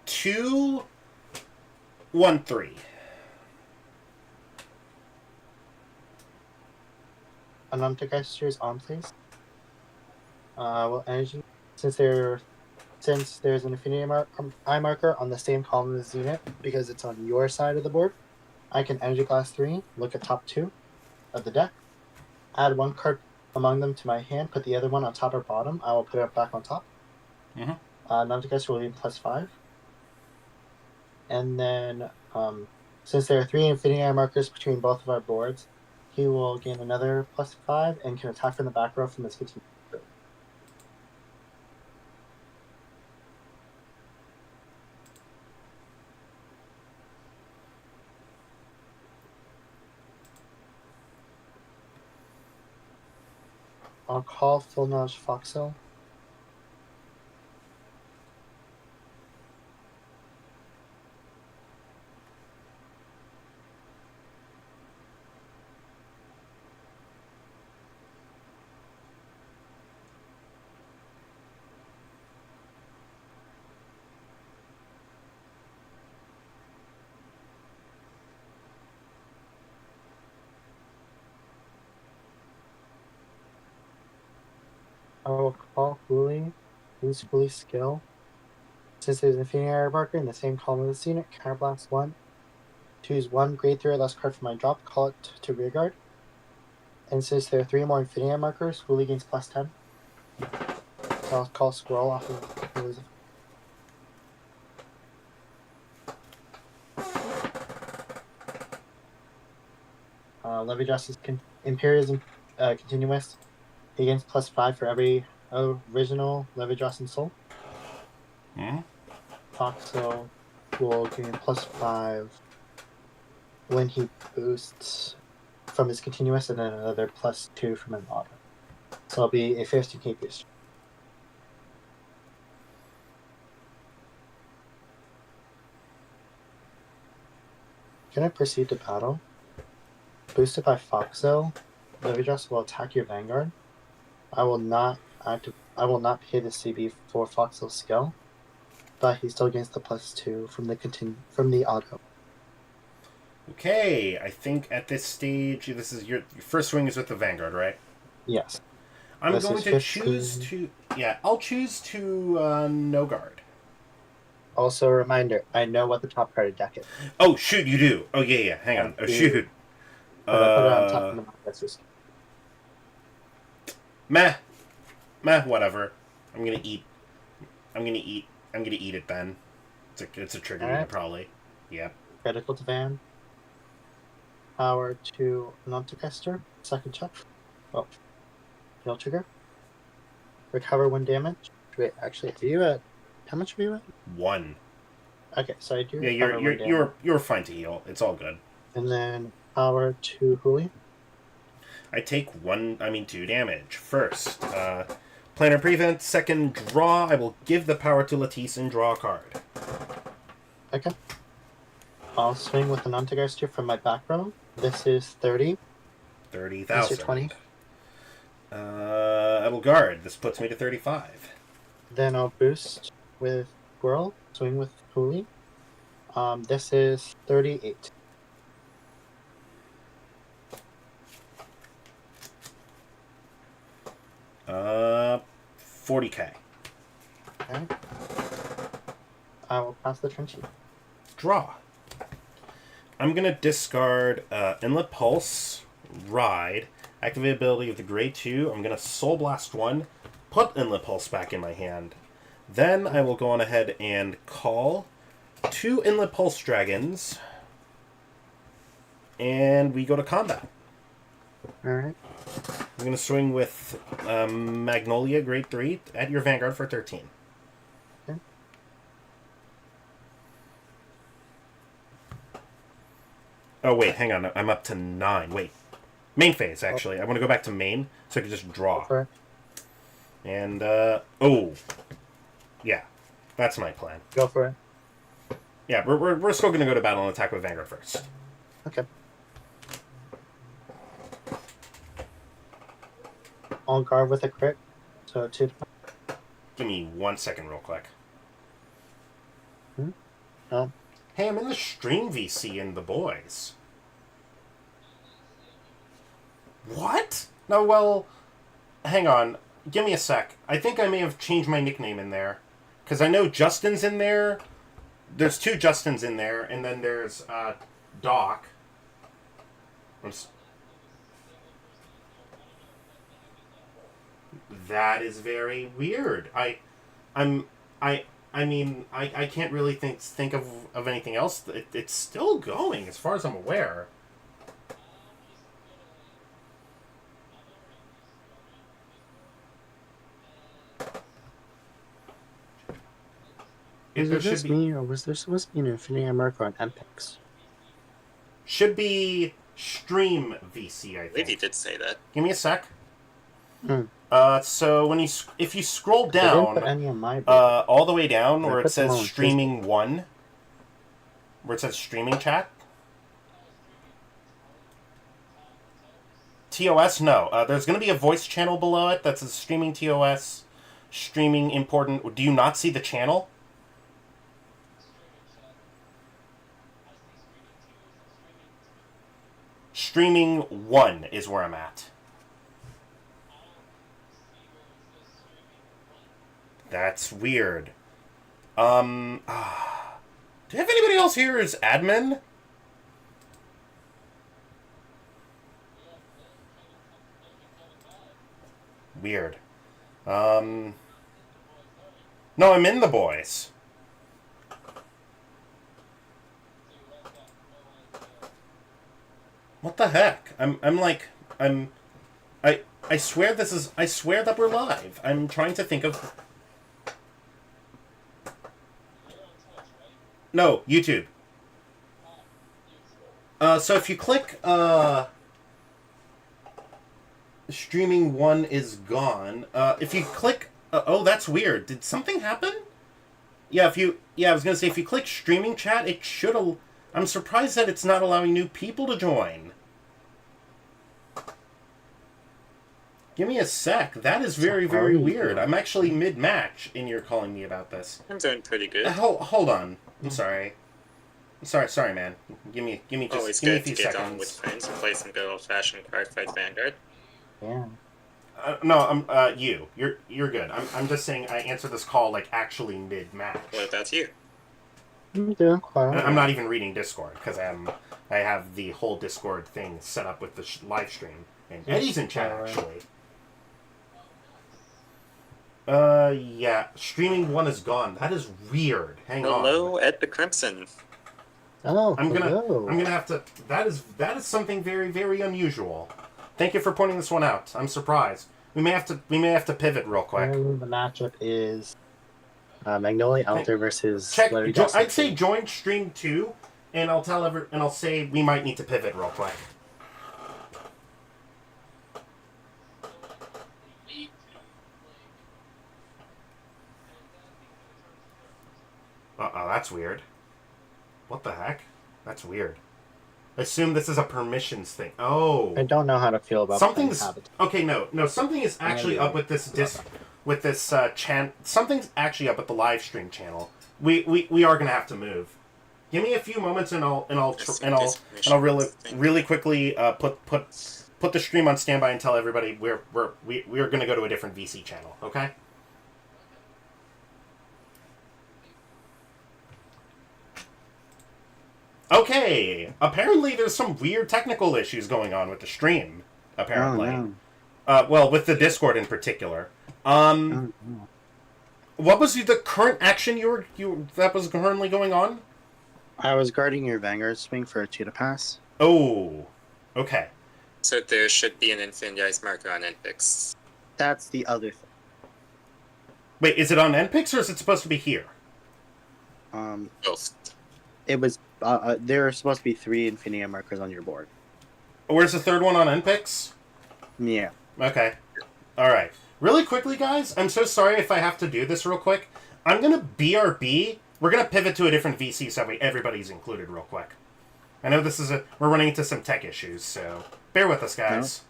Speaker 1: 2, 1, 3.
Speaker 6: Onantogeister is on, please. Well, energy since there's an infinity eye marker on the same column as unit because it's on your side of the board, I can energy blast 3. Look at top 2 of the deck. Add 1 card among them to my hand. Put the other one on top or bottom. I will put it back on top.
Speaker 1: Mhm.
Speaker 6: Onantogeister will be +5. And then, since there are 3 infinity eye markers between both of our boards, he will gain another +5 and can attack from the back row from his continued. I'll call Full Knowledge Foxel. I will call Hooli. Use Hooli's skill. Since there's an infinity eye marker in the same column as the unit, counterblast 1. Choose 1 grade 3 or less card from my drop, call it to rearguard. And since there are 3 more infinity eye markers, Hooli gains +10. So I'll call Squirrel off of Hooli's. Levy Justice Imperialism Continuous. He gains +5 for every original Levy Justin Soul.
Speaker 1: Mhm.
Speaker 6: Foxo will gain +5 when he boosts from his continuous, and then another +2 from an auto. So it'll be a 50k boost. Gonna proceed to battle. Boosted by Foxo, Lividress will attack your Vanguard. I will not pay the CB for Foxo's skill, but he still gains the +2 from the auto.
Speaker 1: Okay, I think at this stage, this is your first swing is with the Vanguard, right?
Speaker 6: Yes.
Speaker 1: I'm
Speaker 6: This
Speaker 1: going
Speaker 6: is
Speaker 1: to
Speaker 6: 15.
Speaker 1: choose to... Yeah, I'll choose to no guard.
Speaker 6: Also, a reminder, I know what the top card of deck is.
Speaker 1: Oh, shoot, you do. Oh, yeah, hang on. Oh, shoot.
Speaker 6: But I put it on top of the monsters.
Speaker 1: Meh, whatever. I'm gonna eat it then. It's a trigger,
Speaker 6: Alright.
Speaker 1: probably. Yep.
Speaker 6: Critical to Van. Power to Nontocaster. Second check. Oh. Heal trigger. Recover 1 damage. Wait, actually, are you at... How much are you at?
Speaker 1: 1.
Speaker 6: Okay, so I do
Speaker 1: Yeah,
Speaker 6: recover 1 damage.
Speaker 1: you're fine to heal. It's all good.
Speaker 6: And then power to Huli.
Speaker 1: I take 2 damage. First, Planner Prevent. Second, draw. I will give the power to Latisse and draw a card.
Speaker 6: Okay. I'll swing with the Nontocaster from my back row. This is 30.
Speaker 1: 30,000.
Speaker 6: That's your 20.
Speaker 1: I will guard. This puts me to 35.
Speaker 6: Then I'll boost with Squirrel. Swing with Huli. This is 38.
Speaker 1: Uh, 40k.
Speaker 6: Okay. I will pass the turn to you.
Speaker 1: Draw. I'm going to discard Inlet Pulse, Ride, activate ability of the Grade 2. I'm going to Soul Blast 1, put Inlet Pulse back in my hand. Then I will go on ahead and call 2 Inlet Pulse Dragons, and we go to combat.
Speaker 6: Alright.
Speaker 1: I'm going to swing with Magnolia, Grade 3, at your Vanguard for 13.
Speaker 6: Okay.
Speaker 1: Oh, wait, hang on. I'm up to 9. Wait. Main phase, actually. I want to go back to main, so I can just draw.
Speaker 6: For it.
Speaker 1: And, oh. Yeah. That's my plan.
Speaker 6: Go for it.
Speaker 1: Yeah, we're still going to go to battle and attack with Vanguard first.
Speaker 6: Okay. I'll guard with a crit. So 2 to...
Speaker 1: Give me 1 second real quick.
Speaker 6: Oh.
Speaker 1: Hey, I'm in the stream VC and the boys. What? No, well, hang on. Give me a sec. I think I may have changed my nickname in there. Because I know Justin's in there. There's 2 Justins in there, and then there's Doc. That is very weird. I mean, I can't really think of anything else. It's still going, as far as I'm aware.
Speaker 6: Was it just me, or was there supposed to be an Infinity Marker on MPEX?
Speaker 1: Should be Stream VC, I
Speaker 3: I believe he
Speaker 1: think.
Speaker 3: did say that.
Speaker 1: Give me a sec.
Speaker 6: Hmm.
Speaker 1: So when if you scroll
Speaker 6: I didn't put
Speaker 1: down,
Speaker 6: any on my board.
Speaker 1: all the way down
Speaker 6: I
Speaker 1: where it
Speaker 6: put them
Speaker 1: says
Speaker 6: on
Speaker 1: streaming 1, where it says streaming chat. TOS, no. There's going to be a voice channel below it that says streaming TOS, streaming important. Do you not see the channel? Streaming 1 is where I'm at. That's weird. Do you have anybody else here as admin? Weird. No, I'm in the boys. What the heck? I swear I swear that we're live. I'm trying to think of... No, YouTube. So if you click, streaming 1 is gone. If you click, oh, that's weird. Did something happen? Yeah, I was gonna say, if you click streaming chat, it should I'm surprised that it's not allowing new people to join. Give me a sec. That is very, very weird. I'm actually mid-match, and you're calling me about this.
Speaker 3: I'm doing pretty good.
Speaker 1: Hold on. I'm sorry. Sorry, man. Give me
Speaker 3: Always
Speaker 1: give me a
Speaker 3: good
Speaker 1: few
Speaker 3: to get
Speaker 1: seconds.
Speaker 3: on with friends and play some good old-fashioned Cardfight Vanguard.
Speaker 6: Yeah.
Speaker 1: No, you're good. I'm just saying I answered this call like actually mid-match.
Speaker 3: What about you?
Speaker 6: I'm doing quite all
Speaker 1: I'm not
Speaker 6: right.
Speaker 1: even reading Discord because I have the whole Discord thing set up with the live stream, and Eddie's in chat actually. Yeah, streaming one is gone. That is weird. Hang on.
Speaker 3: Hello, Ed the Crimson.
Speaker 6: Oh,
Speaker 1: I'm
Speaker 6: hello.
Speaker 1: gonna have to. That is something very, very unusual. Thank you for pointing this one out. I'm surprised. We may have to pivot real quick.
Speaker 6: And the matchup is Magnolia Alter versus.
Speaker 1: Check.
Speaker 6: Larry Dawson.
Speaker 1: I'd say join stream 2, and I'll say we might need to pivot real quick. Uh-oh, that's weird. What the heck? That's weird. Assume this is a permissions thing. Oh.
Speaker 6: I don't know how to feel about
Speaker 1: Something's
Speaker 6: playing Habitat.
Speaker 1: okay. No. Something is actually up with this Something's actually up with the live stream channel. We are gonna have to move. Give me a few moments, and I'll really quickly put the stream on standby and tell everybody we're gonna go to a different VC channel. Okay. Okay, apparently there's some weird technical issues going on with the stream, apparently.
Speaker 6: Oh, no.
Speaker 1: Well, with the Discord in particular.
Speaker 6: Oh, no.
Speaker 1: What was the current action that was currently going on?
Speaker 6: I was guarding your Vanguard swing for a cheetah pass.
Speaker 1: Oh, okay.
Speaker 3: So there should be an infinity ice marker on NPix.
Speaker 6: That's the other thing.
Speaker 1: Wait, is it on NPix or is it supposed to be here?
Speaker 3: Both.
Speaker 6: It was. There are supposed to be 3 infinity markers on your board.
Speaker 1: Where's the third one on NPix?
Speaker 6: Yeah.
Speaker 1: Okay. Alright. Really quickly, guys, I'm so sorry if I have to do this real quick. I'm going to BRB. We're going to pivot to a different VC so everybody's included real quick. I know we're running into some tech issues, so bear with us, guys.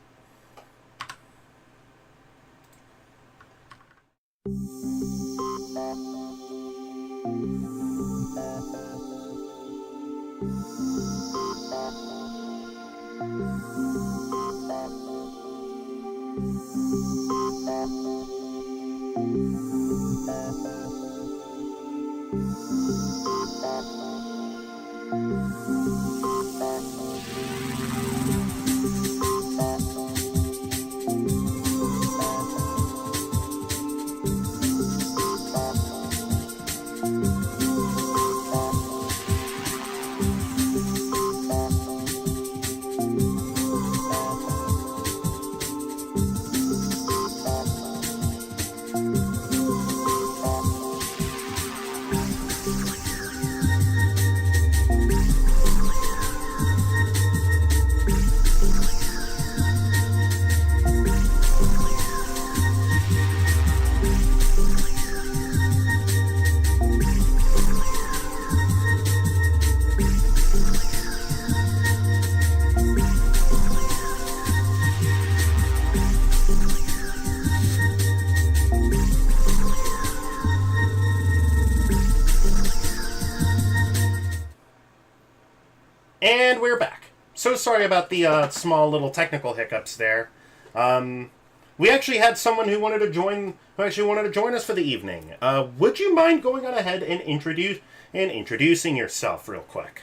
Speaker 1: And we're back. So sorry about the small little technical hiccups there. We actually had someone who wanted to join us for the evening. Would you mind going on ahead and introducing yourself real quick?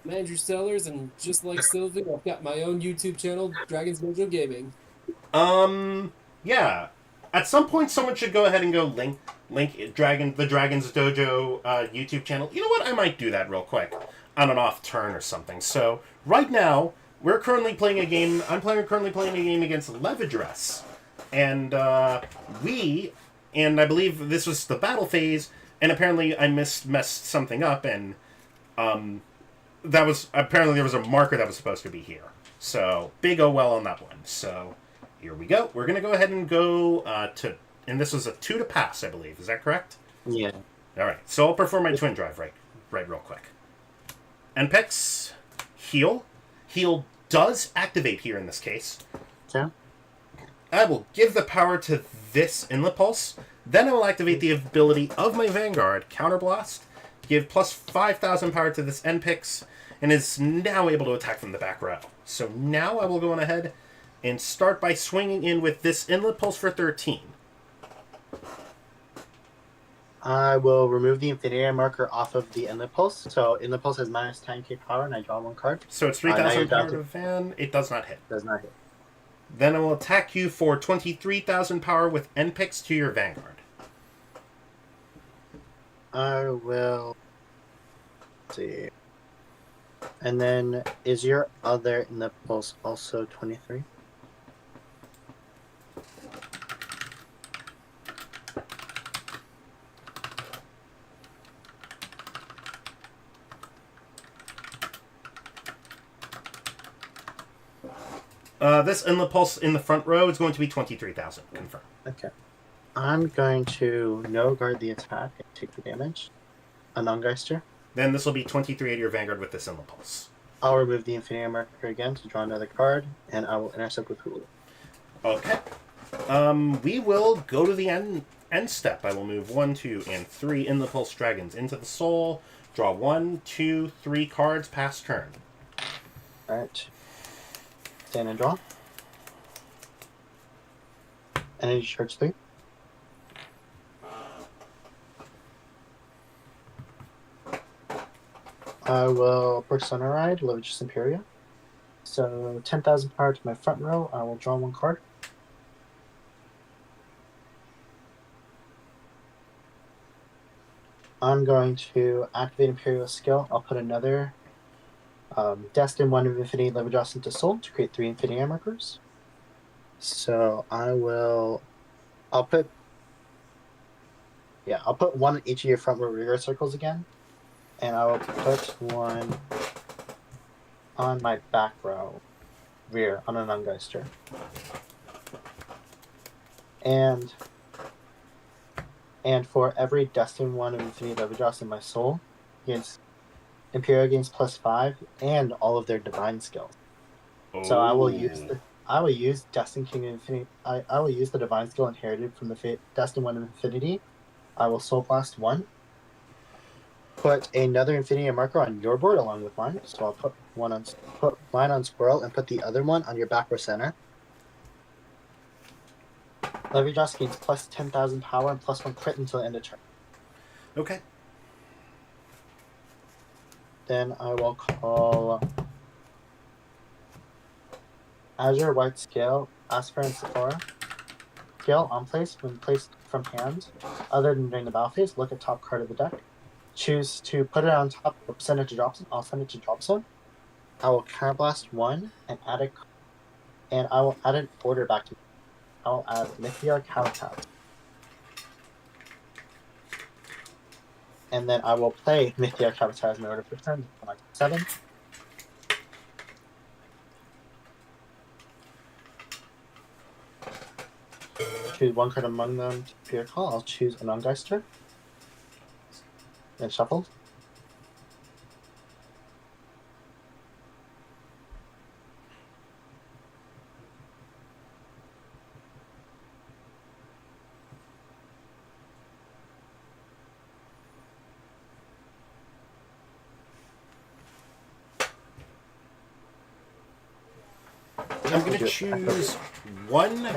Speaker 7: I'm Andrew Sellers, and just like Sylvie, I've got my own YouTube channel, Dragon's Dojo Gaming.
Speaker 1: Yeah. At some point, someone should go ahead and go link the Dragon's Dojo YouTube channel. You know what? I might do that real quick on an off turn or something. So right now, we're currently playing a game. I'm currently playing a game against Levidress, and I believe this was the battle phase. And apparently, I messed something up, and there was a marker that was supposed to be here. So big oh well on that one. So here we go. We're gonna go ahead and go and this was a 2 to pass, I believe. Is that correct?
Speaker 6: Yeah.
Speaker 1: All right. So I'll perform my twin drive right real quick. NPX, heal. Heal does activate here in this case.
Speaker 6: Okay.
Speaker 1: I will give the power to this Inlet Pulse. Then I will activate the ability of my Vanguard, Counterblast, give plus 5,000 power to this NPX, and is now able to attack from the back row. So now I will go on ahead and start by swinging in with this Inlet Pulse for 13.
Speaker 6: I will remove the infinity marker off of the Inlet Pulse. So Inlet Pulse has minus 10k power, and I draw 1 card.
Speaker 1: So it's
Speaker 6: now
Speaker 1: 3,000
Speaker 6: you're
Speaker 1: power
Speaker 6: down
Speaker 1: to Van. It does not hit.
Speaker 6: Does not hit.
Speaker 1: Then I will attack you for 23,000 power with NPX to your Vanguard.
Speaker 6: I will see. And then is your other Inlet Pulse also 23?
Speaker 1: This Inlet Pulse in the front row is going to be 23,000. Confirm.
Speaker 6: Okay. I'm going to no guard the attack and take the damage. A non-geister.
Speaker 1: Then this will be 23 at your Vanguard with this Inlet Pulse.
Speaker 6: I'll remove the infinity marker again to draw another card, and I will intercept with Hulu.
Speaker 1: Okay. We will go to the end step. I will move 1, 2, and 3 Inlet Pulse Dragons into the soul. Draw 1, 2, 3 cards, pass turn.
Speaker 6: Alright. Stand and draw. Energy charge 3. I will Persona Ride, Levigus Imperia. So 10,000 power to my front row. I will draw 1 card. I'm going to activate Imperial Skill. I'll put another Destin 1 of Infinity Levigus into Soul to create 3 Infinity Markers. So I'll put 1 in each of your front row rear circles again. And I will put 1 on my back row rear on an Ungeister. And for every Destin 1 of Infinity Levigus in my soul, Imperial gains plus 5 and all of their divine skills. So I will use Destin King of Infinity. I will use the divine skill inherited from the Destin 1 of Infinity. I will Soul Blast 1. Put another Infinity marker on your board along with mine. So I'll put mine on Squirrel and put the other one on your back row center. Levigus gains plus 10,000 power and plus 1 crit until the end of turn.
Speaker 1: Okay.
Speaker 6: Then I will call Azure White Scale, Aspirant Sephora. Scale on place when placed from hand. Other than during the battle phase, look at top card of the deck. Choose to put it on top or send it to drop zone. I'll send it to drop zone. I will Counterblast 1 and I will add an order back to me. I will add Mythiar Kalatat. And then I will play Mythiar Kalatat as my order for turn. 7. Choose 1 card among them to be your call. I'll choose a non-geister. And shuffle.
Speaker 1: I'm going to choose 1.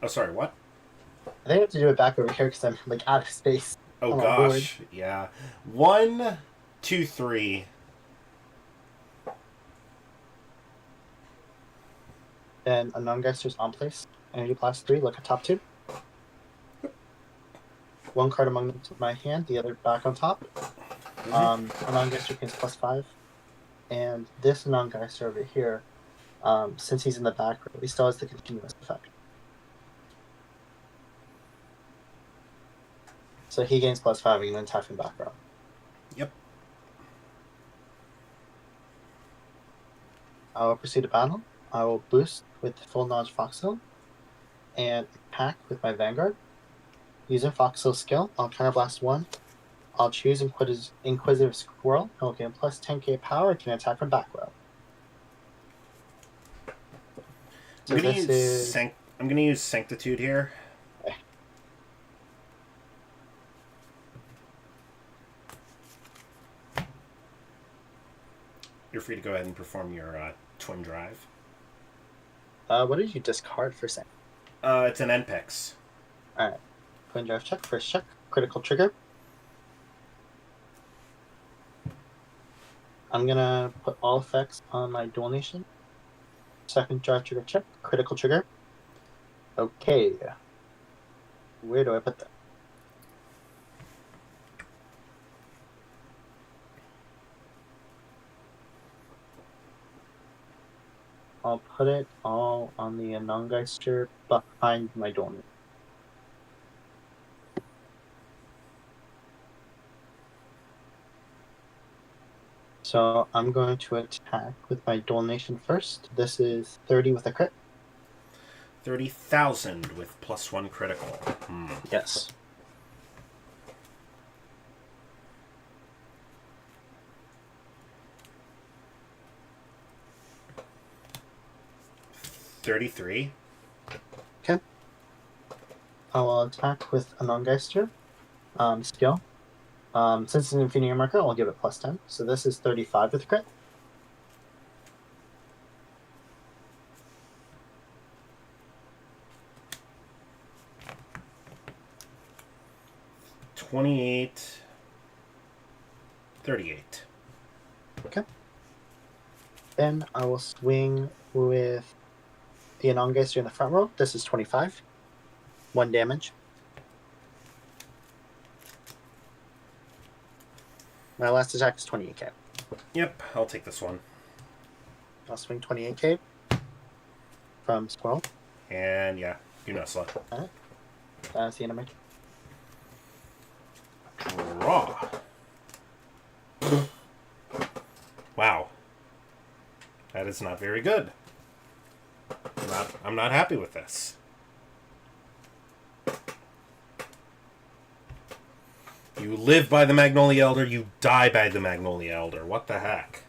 Speaker 1: Oh, sorry, what?
Speaker 6: I think I have to do it back over here because I'm like out of space.
Speaker 1: Oh
Speaker 6: on my
Speaker 1: gosh, yeah. 1, 2, 3.
Speaker 6: Then a non-geister's on place. Energy plus 3, look at top 2. 1 card among them to my hand, the other back on top. A non-geister gains plus 5. And this non-geister over here, since he's in the back row, he still has the continuous effect. So he gains plus 5 and then tap him back row.
Speaker 1: Yep.
Speaker 6: I will proceed to battle. I will boost with full knowledge Foxhill and attack with my Vanguard. Using Foxhill's skill, I'll counterblast 1. I'll choose Inquisitive Squirrel. He'll gain plus 10k power and can attack from back row. So
Speaker 1: I'm gonna
Speaker 6: this
Speaker 1: use
Speaker 6: is
Speaker 1: I'm gonna use Sanctitude here. You're free to go ahead and perform your twin drive.
Speaker 6: what did you discard for saying?
Speaker 1: It's an NPEX.
Speaker 6: Alright. Twin drive check, first check, critical trigger. I'm gonna put all effects on my dual nation. Second drive trigger check, critical trigger. Okay. Where do I put that? I'll put it all on the Anongeister behind my dual nation. So I'm going to attack with my dual nation first. This is 30 with a crit.
Speaker 1: 30,000 with +1 critical.
Speaker 6: Yes.
Speaker 1: $33.
Speaker 6: Okay. I will attack with Anongeister. Skill. Since it's an Infinity marker, I'll give it +10. So this is 35 with a crit.
Speaker 1: $28. 38.
Speaker 6: Okay. Then I will swing with the Anongeister in the front row. This is 25. 1 damage. My last attack is 28k.
Speaker 1: Yep, I'll take this one.
Speaker 6: I'll swing 28k from Squirrel.
Speaker 1: And yeah, you know, slut.
Speaker 6: Alright. That's the end of my turn.
Speaker 1: Draw. Wow. That is not very good. I'm not happy with this. You live by the Magnolia Elder, you die by the Magnolia Elder. What the heck?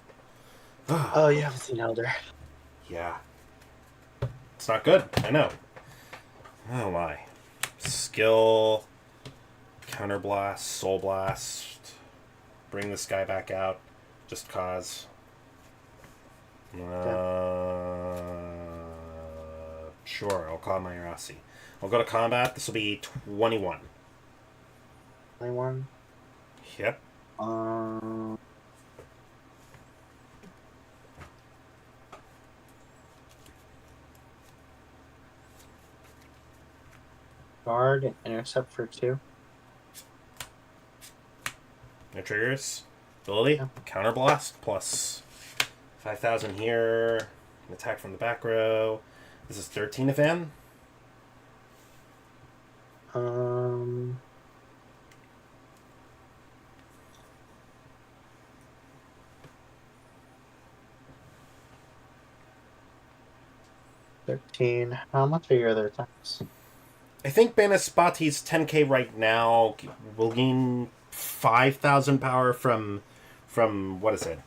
Speaker 6: Oh, you haven't seen Elder.
Speaker 1: Yeah. It's not good, I know. Oh my. Skill, Counterblast, Soul Blast, bring this guy back out, just cause. Sure, I'll call my Irasi. I'll go to combat, this will be 21.
Speaker 6: 21.
Speaker 1: Yep.
Speaker 6: Guard and intercept for 2.
Speaker 1: No triggers. Ability.
Speaker 6: Yeah.
Speaker 1: Counterblast plus 5,000 here. An attack from the back row. This is 13 of N.
Speaker 6: Um. $13. How much are your other attacks?
Speaker 1: I think Banaspati's 10k right now will gain 5,000 power from what is it?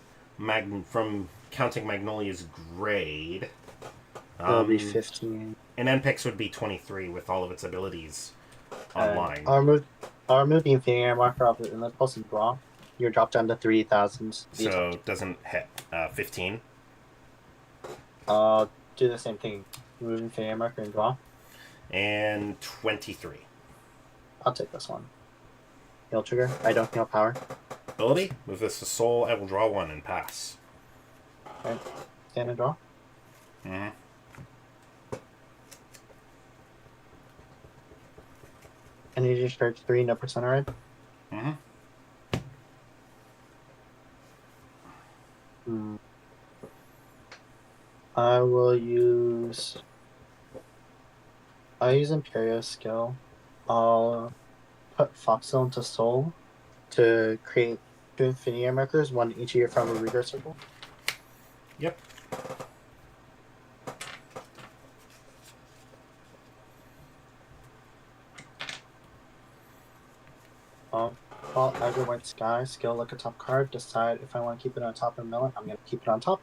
Speaker 1: From counting Magnolia's grade.
Speaker 6: It'll be 15.
Speaker 1: And NPEX would be 23 with all of its abilities online.
Speaker 6: I'll remove the Infinity marker off it and let's post and draw. You're dropped down to 3,000.
Speaker 1: So it doesn't hit. 15.
Speaker 6: I'll do the same thing. Remove Infinity marker and draw.
Speaker 1: And 23.
Speaker 6: I'll take this one. Heal trigger. I don't heal power.
Speaker 1: Ability. Move this to soul. I will draw 1 and pass.
Speaker 6: Okay. Stand and draw.
Speaker 1: Mm-hmm.
Speaker 6: And you just charge 3, no percent red.
Speaker 1: Mm-hmm.
Speaker 6: I'll use Imperio skill. I'll put Foxel into Soul to create 2 Infinity markers, 1 each year from a Reader circle.
Speaker 1: Yep.
Speaker 6: I'll default Azure White Sky, skill look at top card, decide if I want to keep it on top or mill it. I'm going to keep it on top.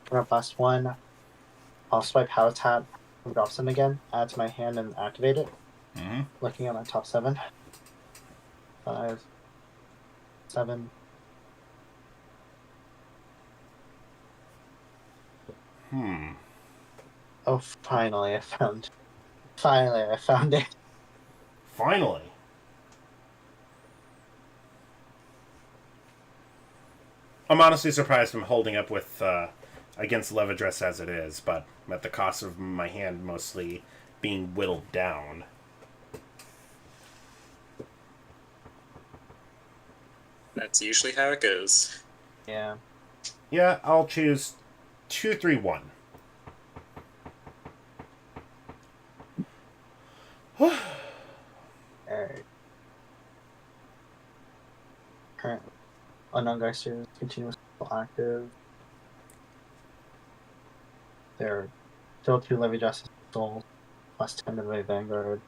Speaker 6: Turn up last one. I'll swipe Habitat, drop some again, add to my hand and activate it.
Speaker 1: Mm-hmm.
Speaker 6: Looking at my top 7. 5, 7. Oh, finally I found it.
Speaker 1: Finally. I'm honestly surprised I'm holding up with against Levidress as it is, but at the cost of my hand mostly being whittled down.
Speaker 3: That's usually how it goes.
Speaker 6: Yeah.
Speaker 1: Yeah, I'll choose 2, 3, 1.
Speaker 6: Alright. Current unknown Geister is continuously active. There are still 2 Levy Justice Souls, plus 10 to the Vanguard.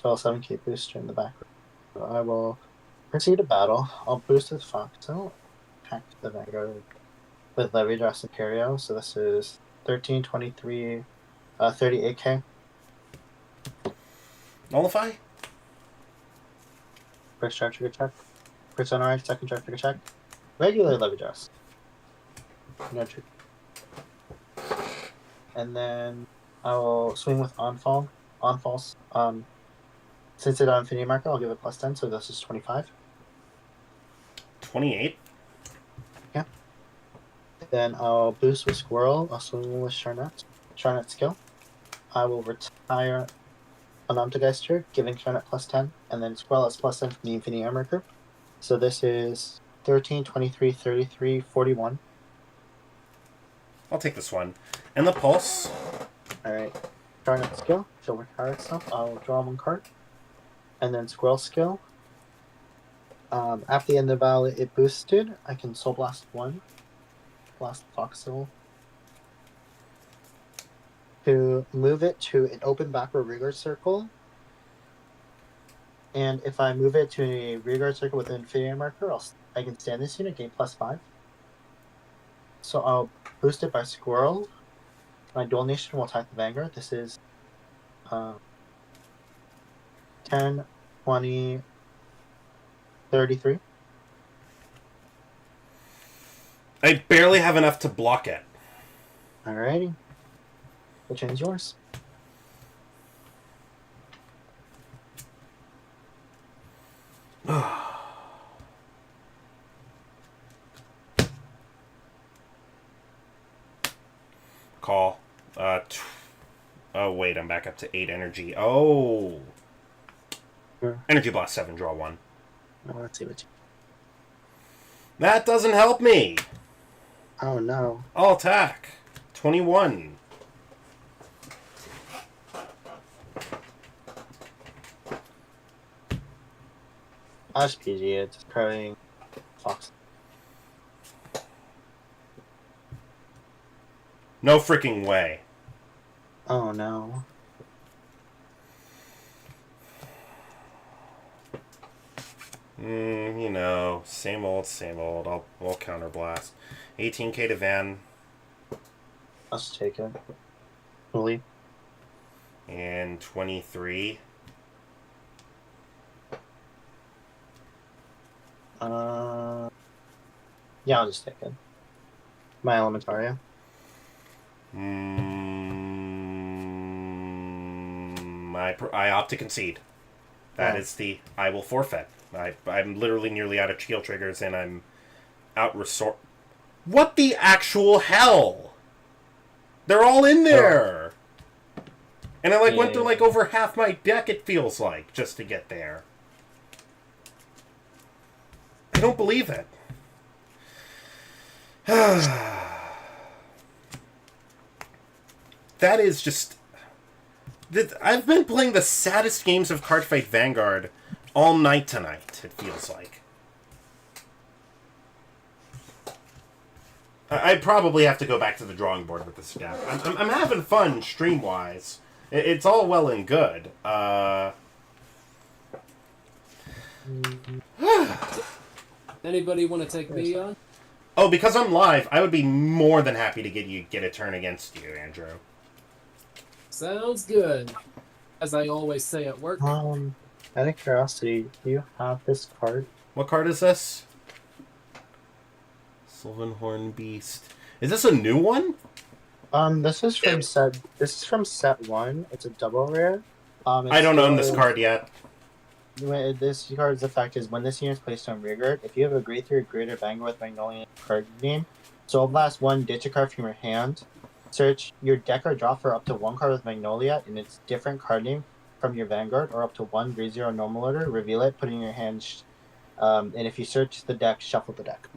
Speaker 6: So 7k booster in the back. So I will proceed to battle. I'll boost with Fox. I'll attack the Vanguard with Levy Dress Imperio. So this is 13, 23, 38k.
Speaker 1: Nullify?
Speaker 6: First charge trigger check. First on right, second charge trigger check. Regular Levy Dress. No trigger. And then I will swing with Onfall. Onfall's since it's on Infinity Marker, I'll give it plus 10, so this is 25.
Speaker 1: 28.
Speaker 6: Yeah. Then I'll boost with Squirrel. I'll swing with Charnet. Charnet skill. I will retire an Omtageister, giving Charnet plus 10, and then Squirrel has plus 10 from the Infinity Armor group. So this is 13, 23, 33, 41.
Speaker 1: I'll take this one. And the Pulse.
Speaker 6: Alright. Charnet skill. She'll retire itself. I'll draw 1 card. And then Squirrel skill. After the end of the battle, it boosted. I can Soul Blast 1. Blast Foxhole. To move it to an open backward rearguard circle. And if I move it to a rearguard circle with an Infinity Marker, I can stand this unit, gain plus 5. So I'll boost it by Squirrel. My Dual Nation will attack the Vanguard. This is 10, 20, 33.
Speaker 1: I barely have enough to block it.
Speaker 6: Alrighty. Which end's yours?
Speaker 1: Call. Oh, wait, I'm back up to 8 energy. Oh!
Speaker 6: Sure.
Speaker 1: Energy Blast 7, draw 1.
Speaker 6: Oh, let's see what you...
Speaker 1: That doesn't help me!
Speaker 6: Oh, no.
Speaker 1: I'll attack. 21.
Speaker 6: I'll just PG it. Just carrying Fox.
Speaker 1: No freaking way.
Speaker 6: Oh, no.
Speaker 1: You know, same old, same old. I'll counterblast. 18k to Van.
Speaker 6: I'll just take it. Fully.
Speaker 1: And 23.
Speaker 6: Yeah, I'll just take it. My Elementaria.
Speaker 1: I opt to concede. That is the... I will forfeit. I'm literally nearly out of shield triggers, and I'm out resort... What the actual hell? They're all in there! And I went through over half my deck, it feels like, just to get there. I don't believe it. That is just... I've been playing the saddest games of Cardfight Vanguard all night tonight, it feels like. I probably have to go back to the drawing board with this deck. I'm having fun stream-wise, It's all well and good.
Speaker 7: Anybody want to take me on?
Speaker 1: Oh, because I'm live, I would be more than happy to get a turn against you, Andrew.
Speaker 7: Sounds good. As I always say at work.
Speaker 6: Out of curiosity, do you have this card?
Speaker 1: What card is this? Sylvanhorn Beast. Is this a new one?
Speaker 6: This is from set 1. It's a double rare.
Speaker 1: I don't own this card yet.
Speaker 6: This card's effect is when this unit is placed on rearguard, if you have a grade 3 or greater Vanguard with Magnolia card name, so blast 1, ditch a card from your hand, search your deck or draw for up to 1 card with Magnolia in its different card name from your Vanguard, or up to 1 grade 0 normal order, reveal it, put it in your hand, and if you search the deck, shuffle the deck.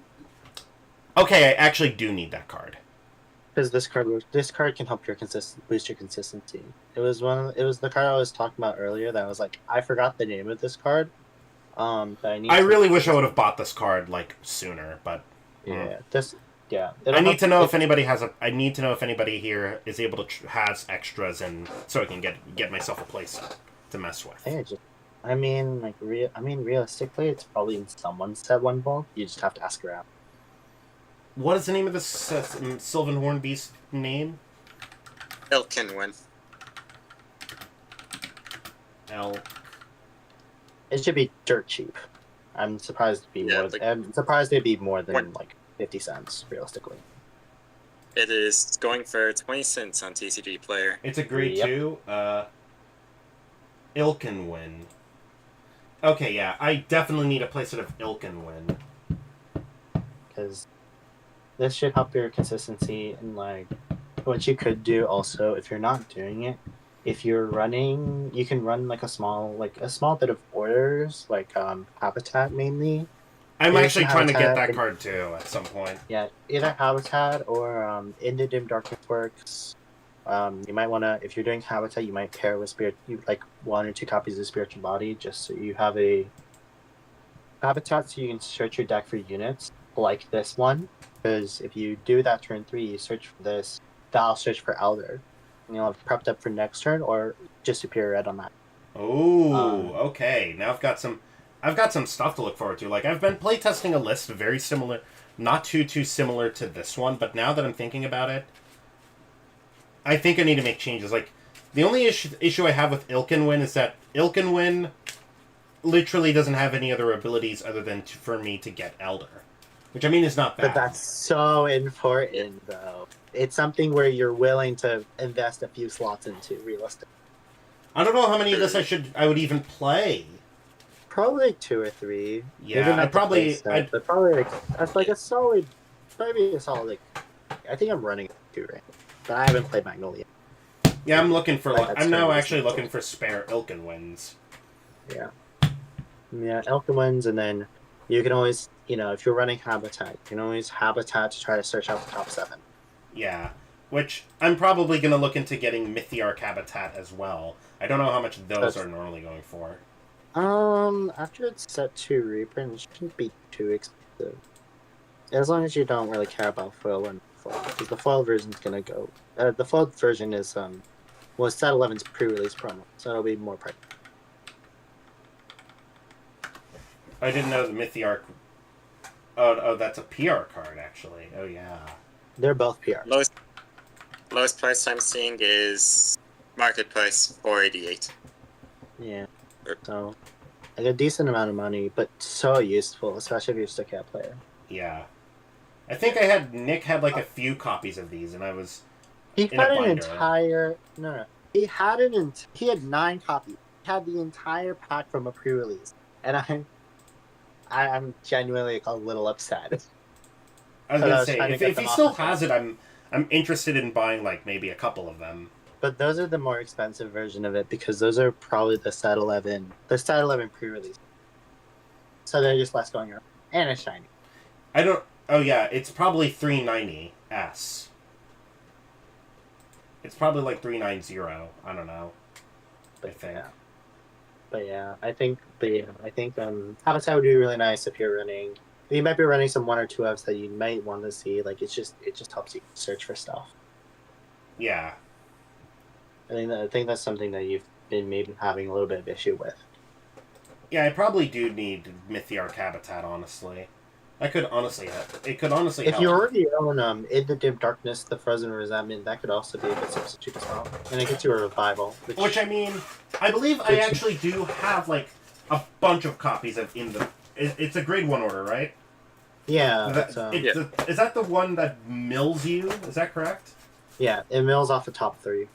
Speaker 1: Okay, I actually do need that card.
Speaker 6: Because this card can help boost your consistency. It was the card I was talking about earlier that I was like, I forgot the name of this card.
Speaker 1: I really wish I would have bought this card like sooner, but
Speaker 6: I
Speaker 1: need to know if anybody has I need to know if anybody here is able to has extras, and so I can get myself a place to mess with.
Speaker 6: Realistically, it's probably in someone's set 1 vault. You just have to ask around.
Speaker 1: What is the name of this Sylvanhorn Beast name?
Speaker 3: Ilkenwin.
Speaker 6: It should be dirt cheap. I'm surprised it'd be more than like 50 cents, realistically.
Speaker 3: It is going for 20 cents on TCG Player.
Speaker 1: It's a grade 2. Ilkenwin. Okay, yeah, I definitely need a playset of Ilkenwin.
Speaker 6: Because this should help your consistency, and like what you could do also, if you're not doing it, if you're running, you can run like a small bit of orders, like Habitat mainly.
Speaker 1: I'm actually trying to get that card too at some point.
Speaker 6: Yeah, either Habitat or In the Dim Darkness works. You might want to, if you're doing Habitat, you might pair with like 1 or 2 copies of Spiritual Body, just so you have a Habitat, so you can search your deck for units like this one. Because if you do that turn 3, you search for this, that'll search for Elder. And you'll have prepped up for next turn, or just Superior Red on that.
Speaker 1: Oh, okay. Now I've got some stuff to look forward to. Like, I've been playtesting a list very similar, not too similar to this one, but now that I'm thinking about it, I think I need to make changes. Like, the only issue I have with Ilkenwin is that Ilkenwin literally doesn't have any other abilities other than for me to get Elder. Which, I mean, is not bad.
Speaker 6: But that's so important, though. It's something where you're willing to invest a few slots into, realistically.
Speaker 1: I don't know how many of this I would even play.
Speaker 6: Probably like 2 or 3.
Speaker 1: Yeah,
Speaker 6: but probably like, that's like a solid, maybe a solid, like, I think I'm running 2 right now. But I haven't played Magnolia.
Speaker 1: Yeah, I'm looking for, I'm now actually looking for spare Ilkenwins.
Speaker 6: Yeah. Yeah, Ilkenwins, and then you can always, if you're running Habitat, you can always Habitat to try to search out the top 7.
Speaker 1: Yeah, which I'm probably going to look into getting Mythiarch Habitat as well. I don't know how much those are normally going for.
Speaker 6: After it's set 2 reprint, it shouldn't be too expensive. As long as you don't really care about foil and foil, because the foil version's gonna go. The foil version is set 11's pre-release promo, so it'll be more pricey.
Speaker 1: I didn't know the Mythiarch. Oh, that's a PR card actually. Oh yeah.
Speaker 6: They're both PR.
Speaker 3: Lowest price I'm seeing is market price 488.
Speaker 6: Yeah. So, like a decent amount of money, but so useful, especially if you're a stick cat player.
Speaker 1: Yeah. I think Nick had like a few copies of these, and I was.
Speaker 6: He had an entire He had 9 copies. He had the entire pack from a pre-release, and I'm genuinely a little upset.
Speaker 1: I was gonna say if he still has it, I'm interested in buying like maybe a couple of them.
Speaker 6: But those are the more expensive version of it because those are probably the set 11 pre-release. So they're just less going around, and it's shiny.
Speaker 1: Oh yeah, it's probably 390S. It's probably like 390. I don't know. I think.
Speaker 6: Yeah. But yeah, I think Habitat would be really nice if you're running. You might be running some 1 or 2 Fs that you might want to see. Like it just helps you search for stuff.
Speaker 1: Yeah.
Speaker 6: I think that's something that you've been maybe having a little bit of issue with.
Speaker 1: Yeah, I probably do need Mythiarch Habitat, honestly. It could honestly
Speaker 6: If
Speaker 1: help.
Speaker 6: you already own In the Dim Darkness, the Frozen Resentment, that could also be a good substitute as well. And it gets you a revival.
Speaker 1: Which I mean, I believe I actually do have like a bunch of copies of In the. It's a grade 1 order, right?
Speaker 6: Yeah.
Speaker 1: Is that the one that mills you? Is that correct?
Speaker 6: Yeah, it mills off the top 3.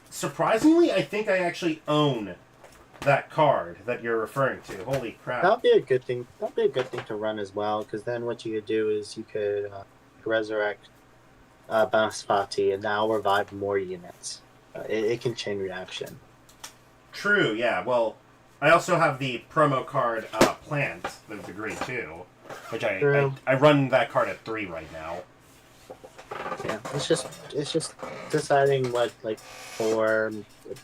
Speaker 1: Surprisingly, I think I actually own that card that you're referring to. Holy crap!
Speaker 6: That'd be a good thing. That'd be a good thing to run as well, because then what you could do is you could resurrect Basfati and now revive more units. It can chain reaction.
Speaker 1: True. Yeah. Well, I also have the promo card Plant, the grade 2, which I run that card at 3 right now.
Speaker 6: Yeah, it's just deciding what like 4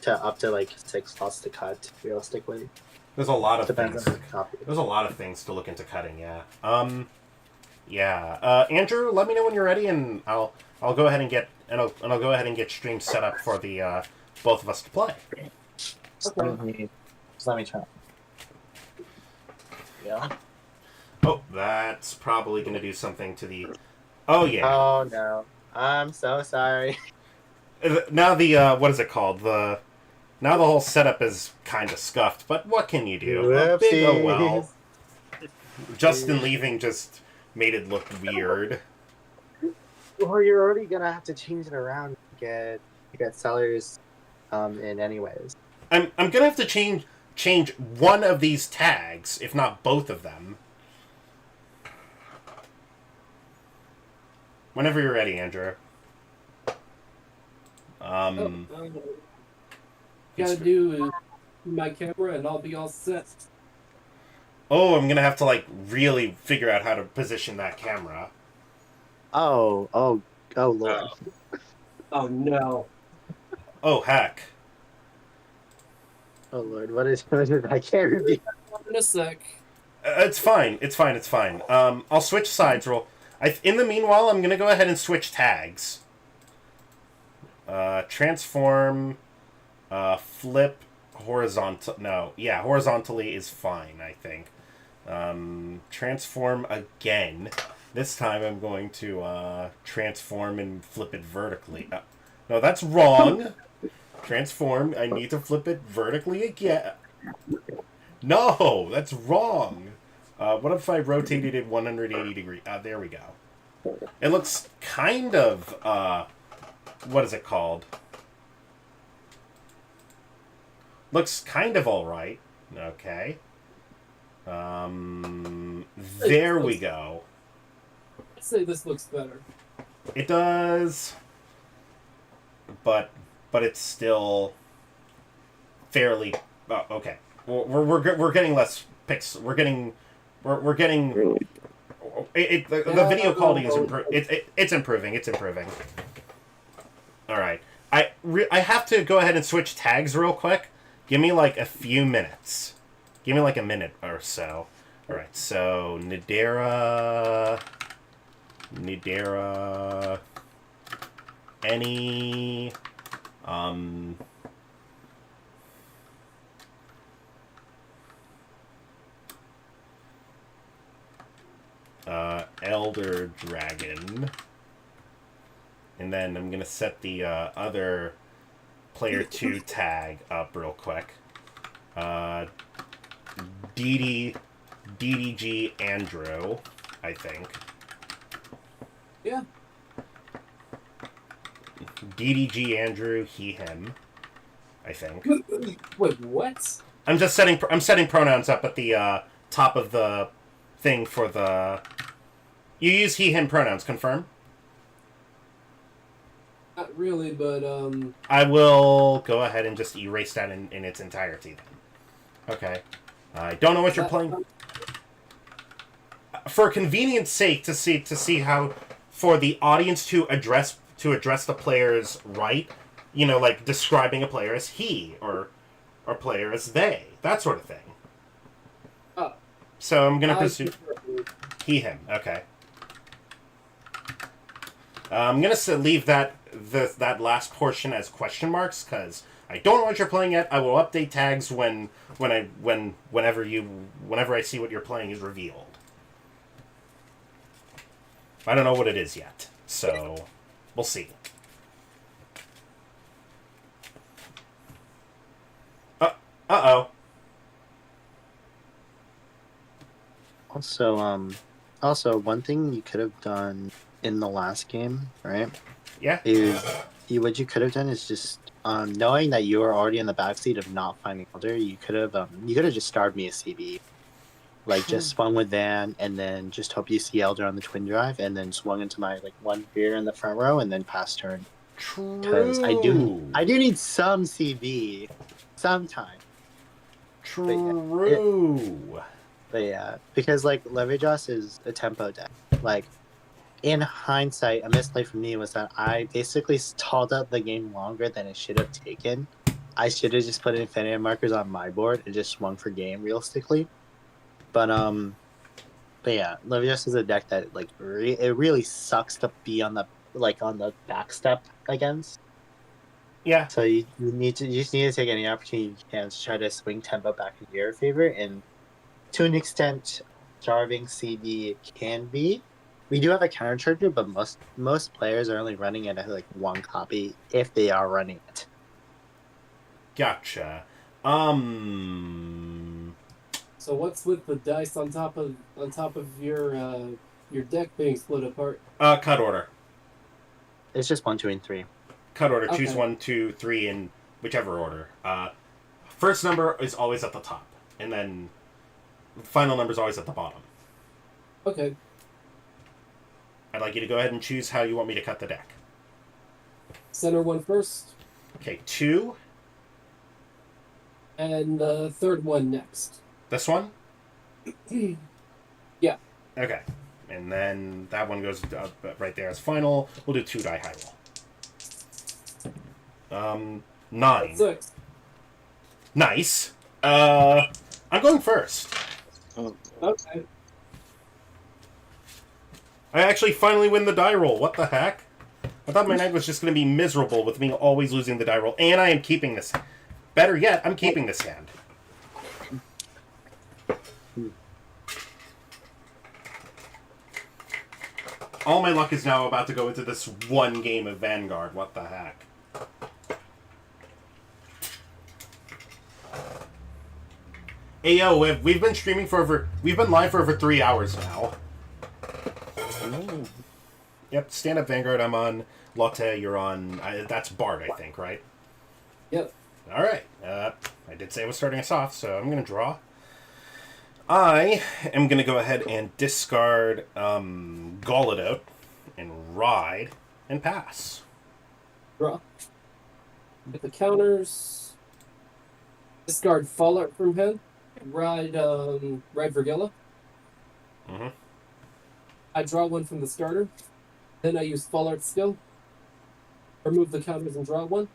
Speaker 6: to up to like 6 slots to cut realistically.
Speaker 1: There's a lot of
Speaker 6: Depends
Speaker 1: things.
Speaker 6: on the copy.
Speaker 1: There's a lot of things to look into cutting. Yeah. Andrew, let me know when you're ready, and I'll go ahead and get I'll go ahead and get stream set up for the both of us to play.
Speaker 6: Okay. Let me try. Yeah.
Speaker 1: Oh, that's probably going to do something to the. Oh yeah.
Speaker 6: Oh no, I'm so sorry.
Speaker 1: Now the what is it called? Now the whole setup is kind of scuffed, but what can you do? A big oh well. Justin leaving just made it look weird.
Speaker 6: Well, you're already gonna have to change it around to get sellers in anyways.
Speaker 1: I'm gonna have to change one of these tags, if not both of them. Whenever you're ready, Andrew.
Speaker 7: Gotta do my camera and I'll be all set.
Speaker 1: Oh, I'm gonna have to like really figure out how to position that camera.
Speaker 6: Oh Lord.
Speaker 7: Oh no.
Speaker 1: Oh heck.
Speaker 6: Oh Lord, what is I can't repeat.
Speaker 7: In a sec.
Speaker 1: It's fine. I'll switch sides real. In the meanwhile, I'm gonna go ahead and switch tags. Transform, flip, horizontal. No, yeah, horizontally is fine, I think. Transform again. This time I'm going to transform and flip it vertically. No, that's wrong. Transform. I need to flip it vertically again. No, that's wrong. What if I rotated it 180 degrees? There we go. It looks kind of, what is it called? Looks kind of alright. Okay. There we go.
Speaker 7: I'd say this looks better.
Speaker 1: It does. But it's still fairly, okay. We're getting less pics. We're getting the video quality is it's improving. It's improving. All right. I have to go ahead and switch tags real quick. Give me like a few minutes. Give me like a minute or so. All right. So Nidera, any Elder Dragon, and then I'm gonna set the other player 2 tag up real quick. DDG Andrew, I think.
Speaker 7: Yeah.
Speaker 1: DDG Andrew, he him, I think.
Speaker 7: Wait, what?
Speaker 1: I'm setting pronouns up at the top of the thing for the. You use he him pronouns. Confirm.
Speaker 7: Not really, but
Speaker 1: I will go ahead and just erase that in its entirety then. Okay. I don't know what you're playing. For convenience sake, to see how for the audience to address the players right, you know, like describing a player as he or player as they, that sort of thing.
Speaker 7: Oh.
Speaker 1: So I'm gonna pursue he him. Okay. I'm gonna leave that that last portion as question marks because I don't know what you're playing yet. I will update tags whenever I see what you're playing is revealed. I don't know what it is yet, so we'll see. Uh-oh.
Speaker 6: Also, one thing you could have done in the last game, right?
Speaker 1: Yeah?
Speaker 6: What you could have done is just, knowing that you were already in the backseat of not finding Elder, you could have just starred me a CB. Like, just swung with Van, and then just hope you see Elder on the twin drive, and then swung into my, like, one rear in the front row, and then pass turn. Because I do need some CB sometime.
Speaker 1: True.
Speaker 6: But yeah, because like Leverage is a tempo deck. Like in hindsight, a misplay from me was that I basically stalled out the game longer than it should have taken. I should have just put infinity markers on my board and just swung for game realistically. But yeah, Leverage is a deck that like it really sucks to be on the back step against.
Speaker 1: Yeah.
Speaker 6: So you just need to take any opportunity you can to try to swing tempo back in your favor, and to an extent, starving CB can be. We do have a countercharger, but most players are only running it at like one copy if they are running it.
Speaker 1: Gotcha.
Speaker 7: So what's with the dice on top of your deck being split apart?
Speaker 1: Cut order.
Speaker 6: It's just 1, 2, and 3.
Speaker 1: Cut order.
Speaker 7: Okay.
Speaker 1: Choose 1, 2, 3 in whichever order. First number is always at the top, and then final number is always at the bottom.
Speaker 7: Okay.
Speaker 1: I'd like you to go ahead and choose how you want me to cut the deck.
Speaker 7: Center one first,
Speaker 1: Okay, 2.
Speaker 7: and third one next.
Speaker 1: This one?
Speaker 7: Yeah.
Speaker 1: Okay. And then that one goes right there as final. We'll do 2 die high roll. 9.
Speaker 7: 6.
Speaker 1: Nice. I'm going first.
Speaker 7: Okay.
Speaker 1: I actually finally win the die roll. What the heck? I thought my night was just going to be miserable with me always losing the die roll. And I am keeping this. Better yet, I'm keeping this hand. All my luck is now about to go into this one game of Vanguard. What the heck? Hey, yo, we've been streaming we've been live for over 3 hours now.
Speaker 6: Ooh.
Speaker 1: Yep, Stand Up Vanguard, I'm on. Lotte, you're on. That's Bard, I think, right?
Speaker 7: Yep.
Speaker 1: Alright, I did say I was starting us off, so I'm going to draw. I am going to go ahead and discard Gallaudet and ride and pass.
Speaker 7: Draw. Get the counters. Discard Fallout from hand. Ride Vergilla.
Speaker 1: Mm-hmm.
Speaker 7: I draw one from the starter. Then I use Fallout skill. Remove the counters and draw one.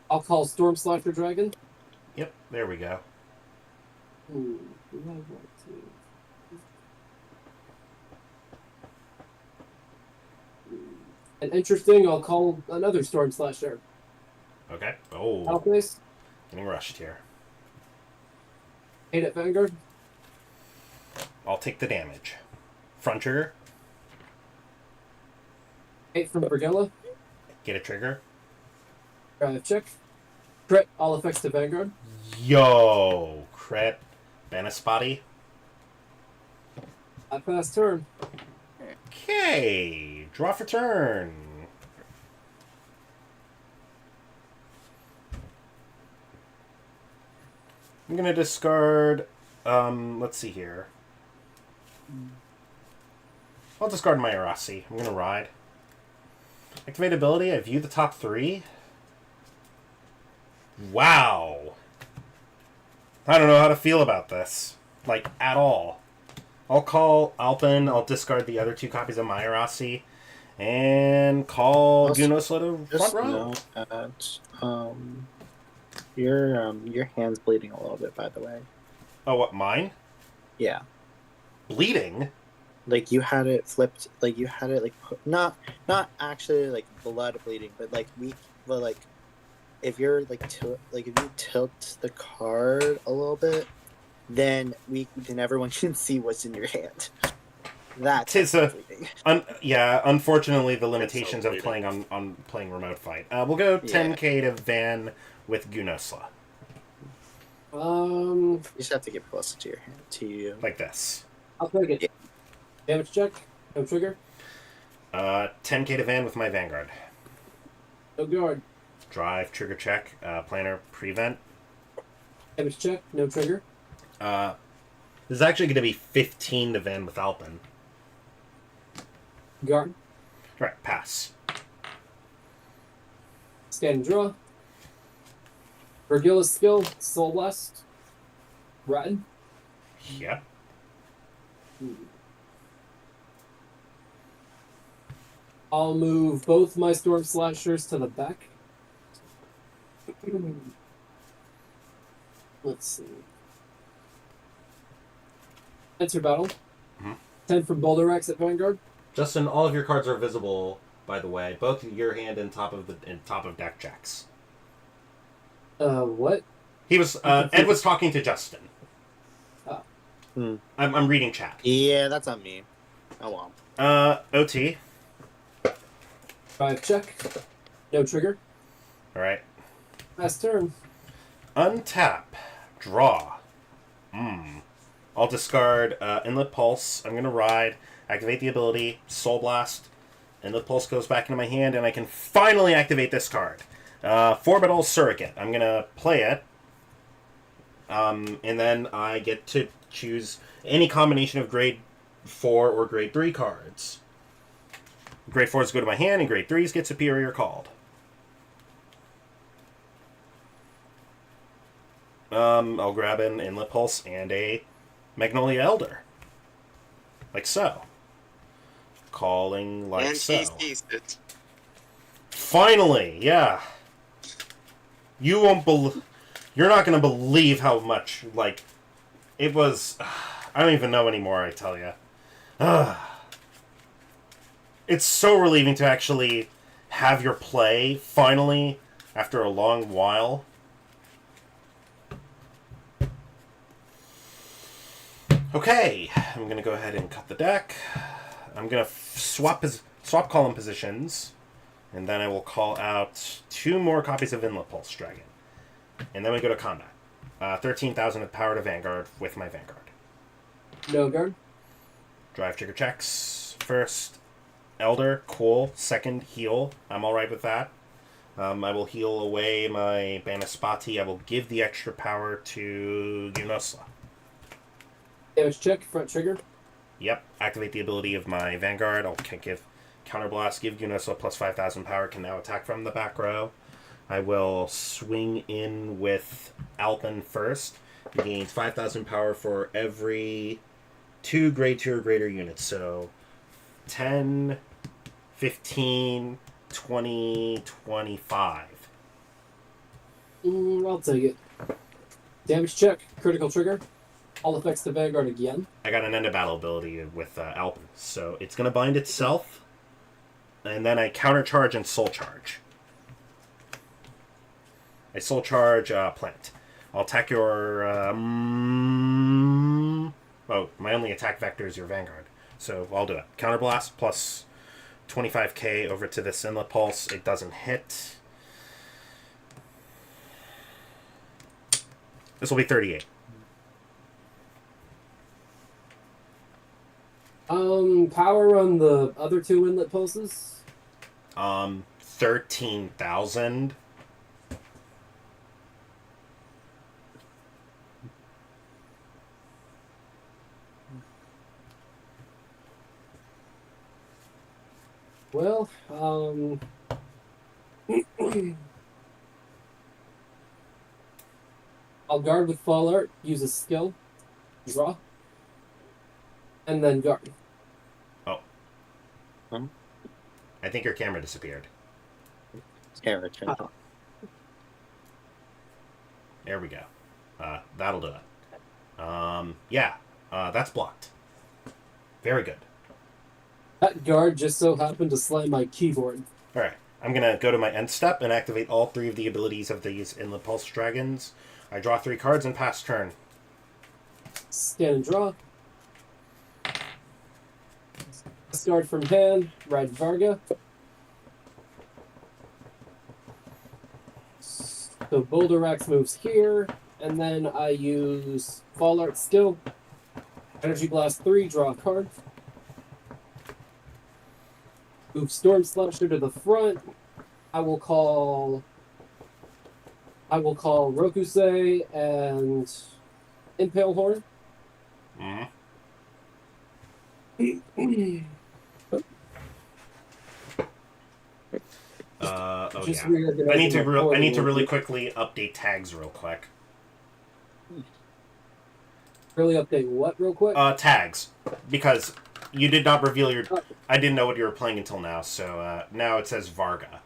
Speaker 7: I'll call Storm Slasher Dragon.
Speaker 1: Yep, there we go.
Speaker 7: Ooh, do I want to? And interesting, I'll call another Storm Slasher.
Speaker 1: Okay. Oh,
Speaker 7: Outplace.
Speaker 1: getting rushed here.
Speaker 7: 8 at Vanguard.
Speaker 1: I'll take the damage. Front trigger.
Speaker 7: 8 from Vergilla.
Speaker 1: Get a trigger.
Speaker 7: Check. Crit. All effects to Vanguard.
Speaker 1: Yo! Crit. Banaspati.
Speaker 7: I pass turn.
Speaker 1: Okay. Draw for turn. I'm going to discard... let's see here. I'll discard my Arasi. I'm going to ride. Activate ability. I view the top 3. Wow. I don't know how to feel about this. Like, at all. I'll call Alpin. I'll discard the other 2 copies of my Arasi. And call Gunos to front row.
Speaker 6: Just know that your hand's bleeding a little bit, by the way.
Speaker 1: Oh, what, mine?
Speaker 6: Yeah.
Speaker 1: Bleeding?
Speaker 6: like you had it flipped, like you had it like not actually like blood bleeding, but like if you're like if you tilt the card a little bit, then everyone can see what's in your hand. That's
Speaker 1: Tis
Speaker 6: bleeding.
Speaker 1: Unfortunately, the limitations of
Speaker 3: bleeding.
Speaker 1: playing on playing remote fight. We'll go 10k to Van with Gunosla.
Speaker 6: You just have to get closer to your hand to you.
Speaker 1: Like this.
Speaker 7: I'll take it.
Speaker 6: Yeah.
Speaker 7: Damage check. No trigger.
Speaker 1: 10k to Van with my Vanguard.
Speaker 7: No guard.
Speaker 1: Drive, trigger check, planner, prevent.
Speaker 7: Damage check. No trigger.
Speaker 1: This is actually going to be 15 to Van with Alpin.
Speaker 7: Guard.
Speaker 1: Right, pass.
Speaker 7: Stand and draw. Vergilia's skill. Soul Blast. Rotten.
Speaker 1: Yep.
Speaker 7: I'll move both my Storm Slashers to the back. Let's see. Enter battle.
Speaker 1: Mhm.
Speaker 7: 10 from Boulder Axe at Vanguard.
Speaker 1: Justin, all of your cards are visible, by the way, both in your hand and top of deck checks.
Speaker 7: What?
Speaker 1: He was Ed was talking to Justin.
Speaker 7: Oh.
Speaker 1: I'm reading chat.
Speaker 6: Yeah, that's on me. Oh well.
Speaker 1: OT.
Speaker 7: 5 check. No trigger.
Speaker 1: All right.
Speaker 7: Last turn.
Speaker 1: Untap. Draw. I'll discard Inlet Pulse. I'm going to ride. Activate the ability. Soul Blast. Inlet Pulse goes back into my hand, and I can finally activate this card. Formidable Surrogate. I'm going to play it. And then I get to choose any combination of grade 4 or grade 3 cards. Grade 4s go to my hand, and grade 3s get Superior called. I'll grab an Inlet Pulse and a Magnolia Elder. Like so. Calling like
Speaker 3: And
Speaker 1: so.
Speaker 3: he sees it.
Speaker 1: Finally, yeah. You won't You're not going to believe how much, like, it was... I don't even know anymore, I tell you. It's so relieving to actually have your play, finally, after a long while. Okay, I'm going to go ahead and cut the deck. I'm going to swap column positions, and then I will call out 2 more copies of Inlet Pulse Dragon. And then we go to combat. 13,000 of power to Vanguard with my Vanguard.
Speaker 7: No guard.
Speaker 1: Drive trigger checks. First, Elder, cool. Second, heal. I'm alright with that. I will heal away my Banaspati. I will give the extra power to Gunosla.
Speaker 7: Damage check. Front trigger.
Speaker 1: Yep. Activate the ability of my Vanguard. I'll give Counterblast, give Gunosla plus 5,000 power, can now attack from the back row. I will swing in with Alpin first. He gains 5,000 power for every 2 grade 2 or greater units. So 10, 15, 20, 25.
Speaker 7: I'll take it. Damage check. Critical trigger. All effects to Vanguard again.
Speaker 1: I got an end of battle ability with Alpin. So it's going to bind itself. And then I countercharge and soul charge. I soul charge Plant. I'll attack your... Oh, my only attack vector is your Vanguard. So I'll do it. Counterblast plus 25k over to this Inlet Pulse. It doesn't hit. This will be 38.
Speaker 7: Power on the other 2 Inlet Pulses.
Speaker 1: 13,000.
Speaker 7: Well, I'll guard with Fall Art, use a skill, draw, and then guard.
Speaker 1: Oh. I think your camera disappeared.
Speaker 6: Camera turned on.
Speaker 1: There we go. That'll do it. Yeah, that's blocked. Very good.
Speaker 7: That guard just so happened to slam my keyboard.
Speaker 1: Alright, I'm going to go to my end step and activate all 3 of the abilities of these Inland Pulse Dragons. I draw 3 cards and pass turn.
Speaker 7: Scan and draw. Discard from hand. Ride Varga. So Boulder Axe moves here, and then I use Fall Art Skill. Energy Blast 3, draw a card. Move Storm Slasher to the front. I will call Rokusei and Impale Horn.
Speaker 1: Oh
Speaker 7: Just
Speaker 1: yeah.
Speaker 7: reorganizing
Speaker 1: I need to
Speaker 7: my
Speaker 1: really
Speaker 7: board.
Speaker 1: quickly update tags real quick.
Speaker 7: Really update what real quick?
Speaker 1: Tags. Because you did not reveal your... I didn't know what you were playing until now, so now it says Varga.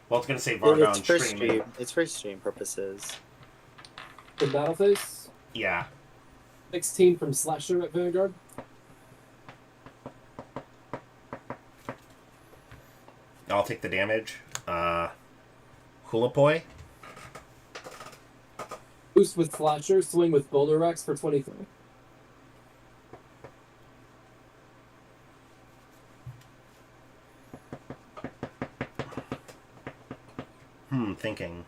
Speaker 1: Well, it's going to say Varga
Speaker 8: It's
Speaker 1: on
Speaker 8: for
Speaker 1: stream.
Speaker 8: stream. It's for stream purposes.
Speaker 7: The Battle Face.
Speaker 1: Yeah.
Speaker 7: 16 from Slasher at Vanguard.
Speaker 1: I'll take the damage. Hulapoi.
Speaker 7: Boost with Slasher, swing with Boulder Axe for 23.
Speaker 1: Thinking.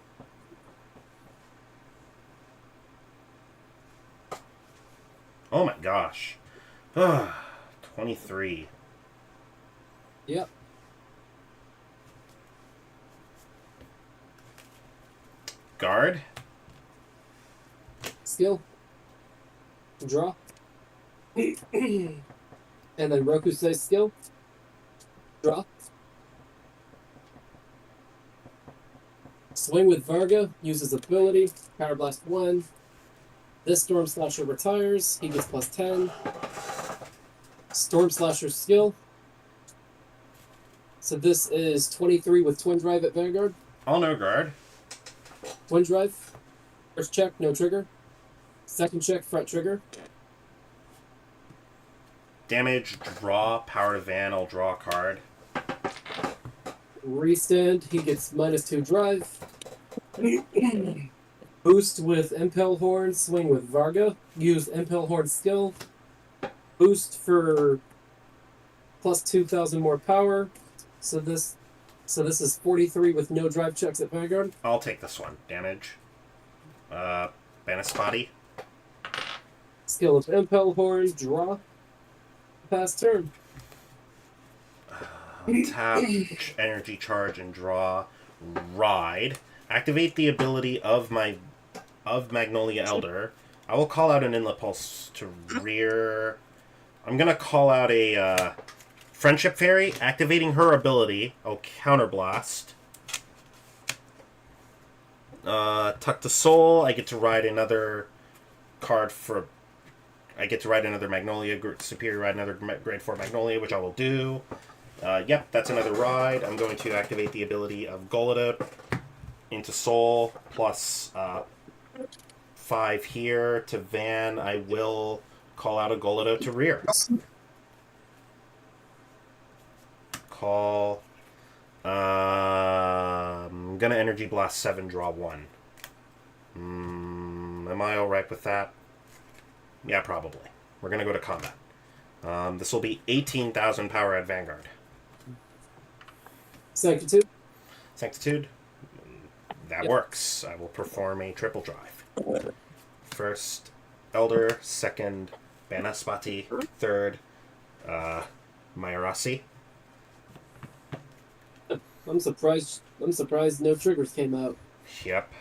Speaker 1: Oh my gosh. 23.
Speaker 7: Yep.
Speaker 1: Guard.
Speaker 7: Skill. Draw. And then Rokusei skill. Draw. Swing with Varga, uses ability, Power Blast 1. This Storm Slasher retires, he gets plus 10. Storm Slasher skill. So this is 23 with Twin Drive at Vanguard.
Speaker 1: I'll no guard.
Speaker 7: Twin Drive. First check, no trigger. Second check, front trigger.
Speaker 1: Damage, draw, power to Van, I'll draw a card.
Speaker 7: Restand, he gets -2 drive. Boost with Impel Horn, swing with Varga. Use Impel Horn skill. Boost for plus 2,000 more power. So this is 43 with no drive checks at Vanguard.
Speaker 1: I'll take this one. Damage. Banispati.
Speaker 7: Skill of Impel Horn, draw. Pass turn.
Speaker 1: Tap, energy charge, and draw. Ride. Activate the ability of Magnolia Elder. I will call out an Inlet Pulse to rear. I'm gonna call out a Friendship Fairy, activating her ability. Oh, Counterblast. Tuck to Soul. I get to ride another card for. I get to ride another Magnolia, Superior ride another Grade 4 Magnolia, which I will do. Yep, that's another ride. I'm going to activate the ability of Golodot into Soul, plus 5 here to Van. I will call out a Golodot to rear. Call. I'm gonna Energy Blast 7, draw 1. Am I alright with that? Yeah, probably. We're gonna go to combat. This will be 18,000 power at Vanguard.
Speaker 7: Sanctitude.
Speaker 1: Sanctitude. That
Speaker 7: Yep.
Speaker 1: works. I will perform a triple drive. First, Elder. Second, Banaspati. Third, Mayarasi.
Speaker 7: I'm surprised no triggers came out.
Speaker 1: Yep.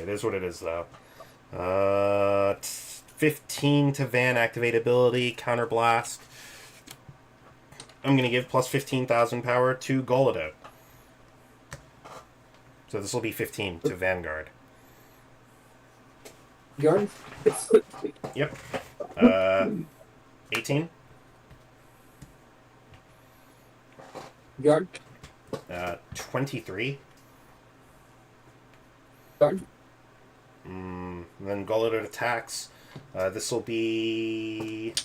Speaker 1: It is what it is, though. 15 to Van, activate ability, counterblast. I'm going to give plus 15,000 power to Golodot. So this will be 15 to Vanguard.
Speaker 7: Guard.
Speaker 1: Yep. 18.
Speaker 7: Guard.
Speaker 1: 23.
Speaker 7: Guard.
Speaker 1: Then Golodot attacks. This will be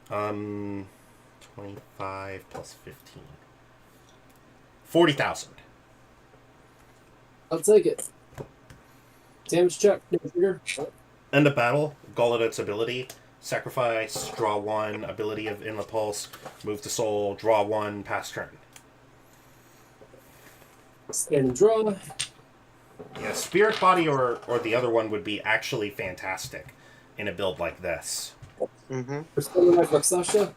Speaker 1: 25 plus 15. 40,000.
Speaker 7: I'll take it. Damage check. No trigger.
Speaker 1: End of battle. Gallaudat's ability. Sacrifice. Draw 1. Ability of Inlet Pulse. Move to soul. Draw 1. Pass turn.
Speaker 7: Stand and draw.
Speaker 1: Yeah, Spirit Body or the other one would be actually fantastic in a build like this.
Speaker 8: Mm-hmm.
Speaker 7: For someone like Raksasha.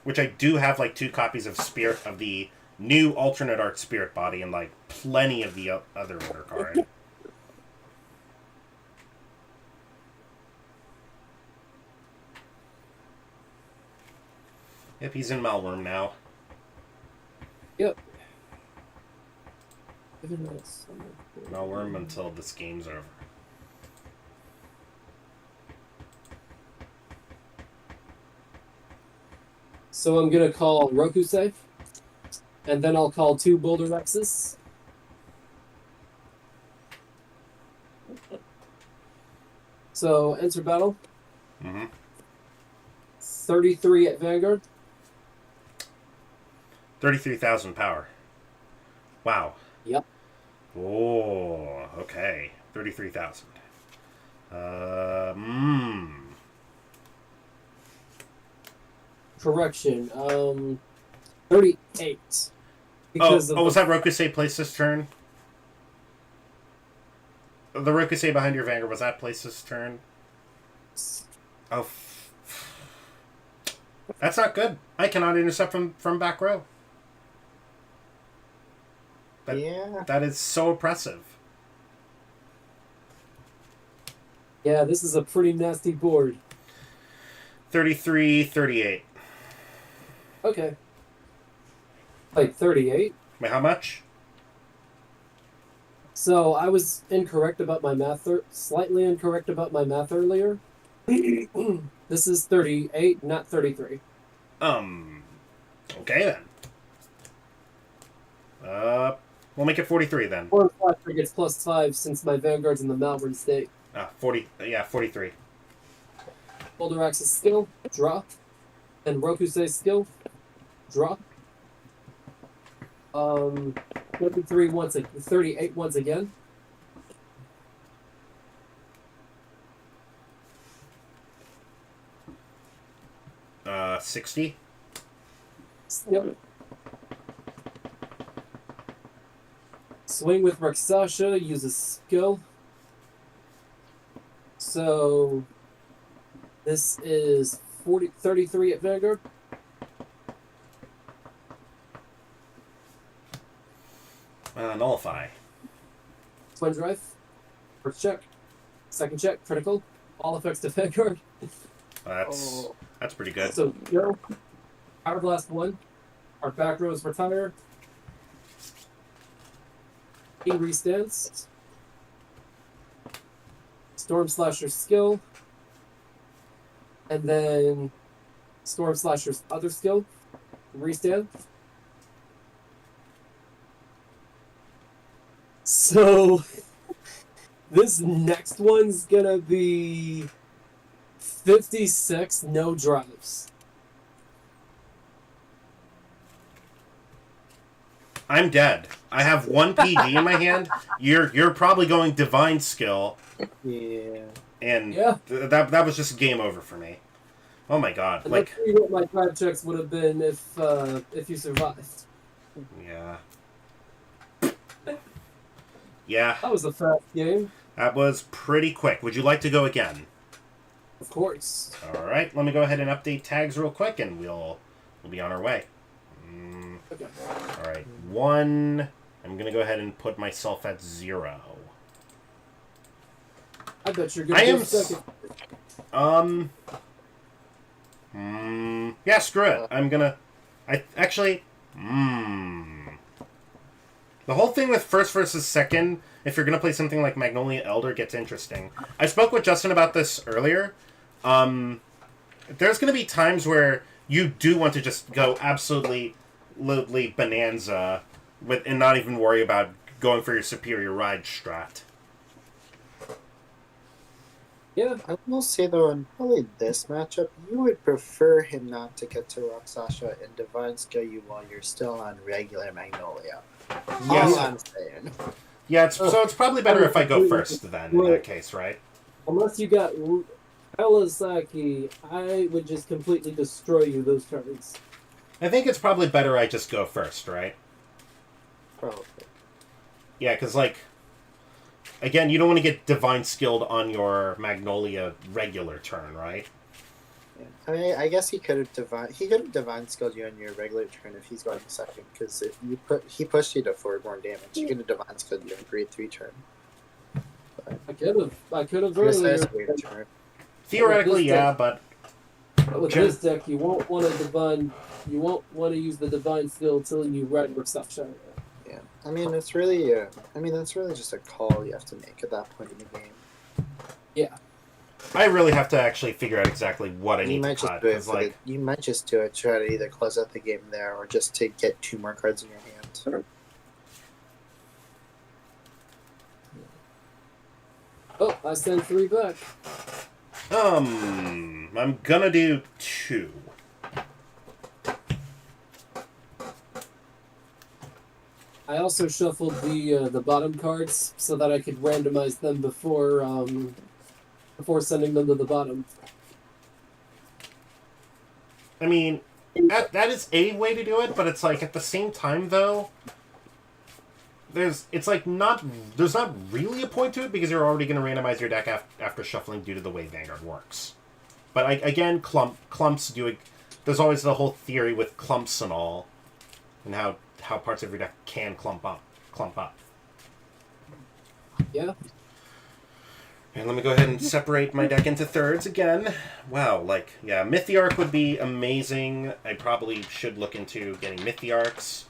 Speaker 1: Which I do have like 2 copies of Spirit of the new alternate art Spirit Body and like plenty of the other order card. Yep, he's in Malworm now.
Speaker 7: Yep.
Speaker 1: Malworm until this game's over.
Speaker 7: So I'm gonna call Rokusei, and then I'll call 2 Boulder Rexes. So enter battle.
Speaker 1: Mm-hmm.
Speaker 7: 33 at Vanguard.
Speaker 1: 33,000 power. Wow.
Speaker 7: Yep.
Speaker 1: Oh, okay. 33,000.
Speaker 7: Correction. 38. Because
Speaker 1: Was that Rokusei placed this turn? The Rokusei behind your Vanguard, was that placed this turn? Oh. That's not good. I cannot intercept from back row. That is so oppressive.
Speaker 7: Yeah, this is a pretty nasty board.
Speaker 1: 33, 38.
Speaker 7: Okay. Like 38.
Speaker 1: Wait, how much?
Speaker 7: So I was incorrect about my math, slightly incorrect about my math earlier. This is 38, not 33.
Speaker 1: Okay then. We'll make it 43 then.
Speaker 7: 4 and 5 gets +5 since my Vanguard's in the Malvern state.
Speaker 1: 43.
Speaker 7: Boulder Axe's skill, draw. And Rokusei's skill, draw. 38 once again.
Speaker 1: Uh, 60.
Speaker 7: Yep. Swing with Raksasha, uses skill. So this is 33 at Vanguard.
Speaker 1: Nullify.
Speaker 7: Twin drive. First check. Second check. Critical. All effects to Vanguard.
Speaker 1: That's pretty good.
Speaker 7: So go. Power Blast 1. Our back rows retire. He restands. Storm Slasher skill. And then Storm Slasher's other skill. Restand. So this next one's gonna be 56 no drives.
Speaker 1: I'm dead. I have 1 PG in my hand. You're probably going Divine Skill.
Speaker 8: Yeah.
Speaker 1: And
Speaker 7: Yeah.
Speaker 1: that was just game over for me. Oh my god.
Speaker 7: And
Speaker 1: Like,
Speaker 7: let's see what my drive checks would have been if you survived.
Speaker 1: yeah. Yeah,
Speaker 7: That was a fast game.
Speaker 1: that was pretty quick. Would you like to go again?
Speaker 7: Of course.
Speaker 1: Alright, let me go ahead and update tags real quick and we'll be on our way.
Speaker 7: Okay.
Speaker 1: Alright, 1. I'm gonna go ahead and put myself at 0.
Speaker 7: I bet you're gonna
Speaker 1: I
Speaker 7: go
Speaker 1: am
Speaker 7: second.
Speaker 1: Yeah, screw it. I'm gonna... The whole thing with first versus second, if you're gonna play something like Magnolia Elder, gets interesting. I spoke with Justin about this earlier. There's gonna be times where you do want to just go absolutely bonanza and not even worry about going for your superior ride strat.
Speaker 7: Yeah.
Speaker 6: I will say though, in probably this matchup, you would prefer him not to get to Roxasha and Divine Skill you while you're still on regular Magnolia.
Speaker 1: Yes.
Speaker 6: All I'm saying.
Speaker 1: Yeah, so it's probably better if I go first then, in that case, right?
Speaker 7: Unless you got Elisaki, I would just completely destroy you those turns.
Speaker 1: I think it's probably better I just go first, right?
Speaker 6: Probably.
Speaker 1: Yeah, because, like, again, you don't want to get Divine Skilled on your Magnolia regular turn, right?
Speaker 6: Yeah. I mean, I guess he could have divine skilled you on your regular turn if he's going second. Because if he pushed you to 4 more damage, he could have divine skilled you on grade 3 turn. But
Speaker 7: I could have
Speaker 6: I guess
Speaker 7: earlier.
Speaker 6: that's a way to turn.
Speaker 1: Theoretically,
Speaker 7: With this
Speaker 1: yeah,
Speaker 7: deck-
Speaker 1: but
Speaker 7: With this deck, you won't want to use the divine skill till you ride Roxasha.
Speaker 6: Yeah, I mean that's really just a call you have to make at that point in the game.
Speaker 7: Yeah.
Speaker 1: I really have to actually figure out exactly what I
Speaker 6: You
Speaker 1: need to
Speaker 6: might just
Speaker 1: cut.
Speaker 6: do it
Speaker 1: 'Cause,
Speaker 6: for
Speaker 1: like,
Speaker 6: you might just do it to try to either close out the game there or just to get 2 more cards in your hand.
Speaker 7: Oh, I send 3 back.
Speaker 1: I'm gonna do 2.
Speaker 7: I also shuffled the bottom cards so that I could randomize them before sending them to the bottom.
Speaker 1: I mean, that is a way to do it, but it's like, at the same time, though, there's not really a point to it because you're already going to randomize your deck after shuffling due to the way Vanguard works. But again, clumps do it. There's always the whole theory with clumps and all, and how parts of your deck can clump up.
Speaker 7: Yeah.
Speaker 1: And let me go ahead and separate my deck into thirds again. Wow, Mythiarch would be amazing. I probably should look into getting Mythiarchs.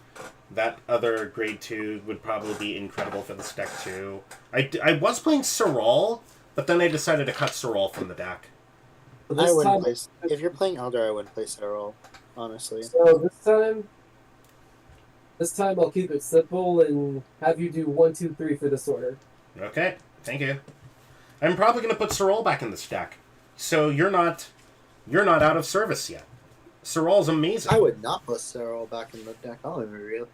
Speaker 1: That other grade 2 would probably be incredible for this deck too. I was playing Serral, but then I decided to cut Serral from the deck.
Speaker 6: I wouldn't play. If you're playing Elder, I wouldn't play Serral, honestly.
Speaker 7: So this time I'll keep it simple and have you do 1, 2, 3 for this order.
Speaker 1: Okay, thank you. I'm probably going to put Serral back in this deck. So you're not out of service yet. Serral's amazing.
Speaker 6: I would not put Serral back in the deck. I'll be real.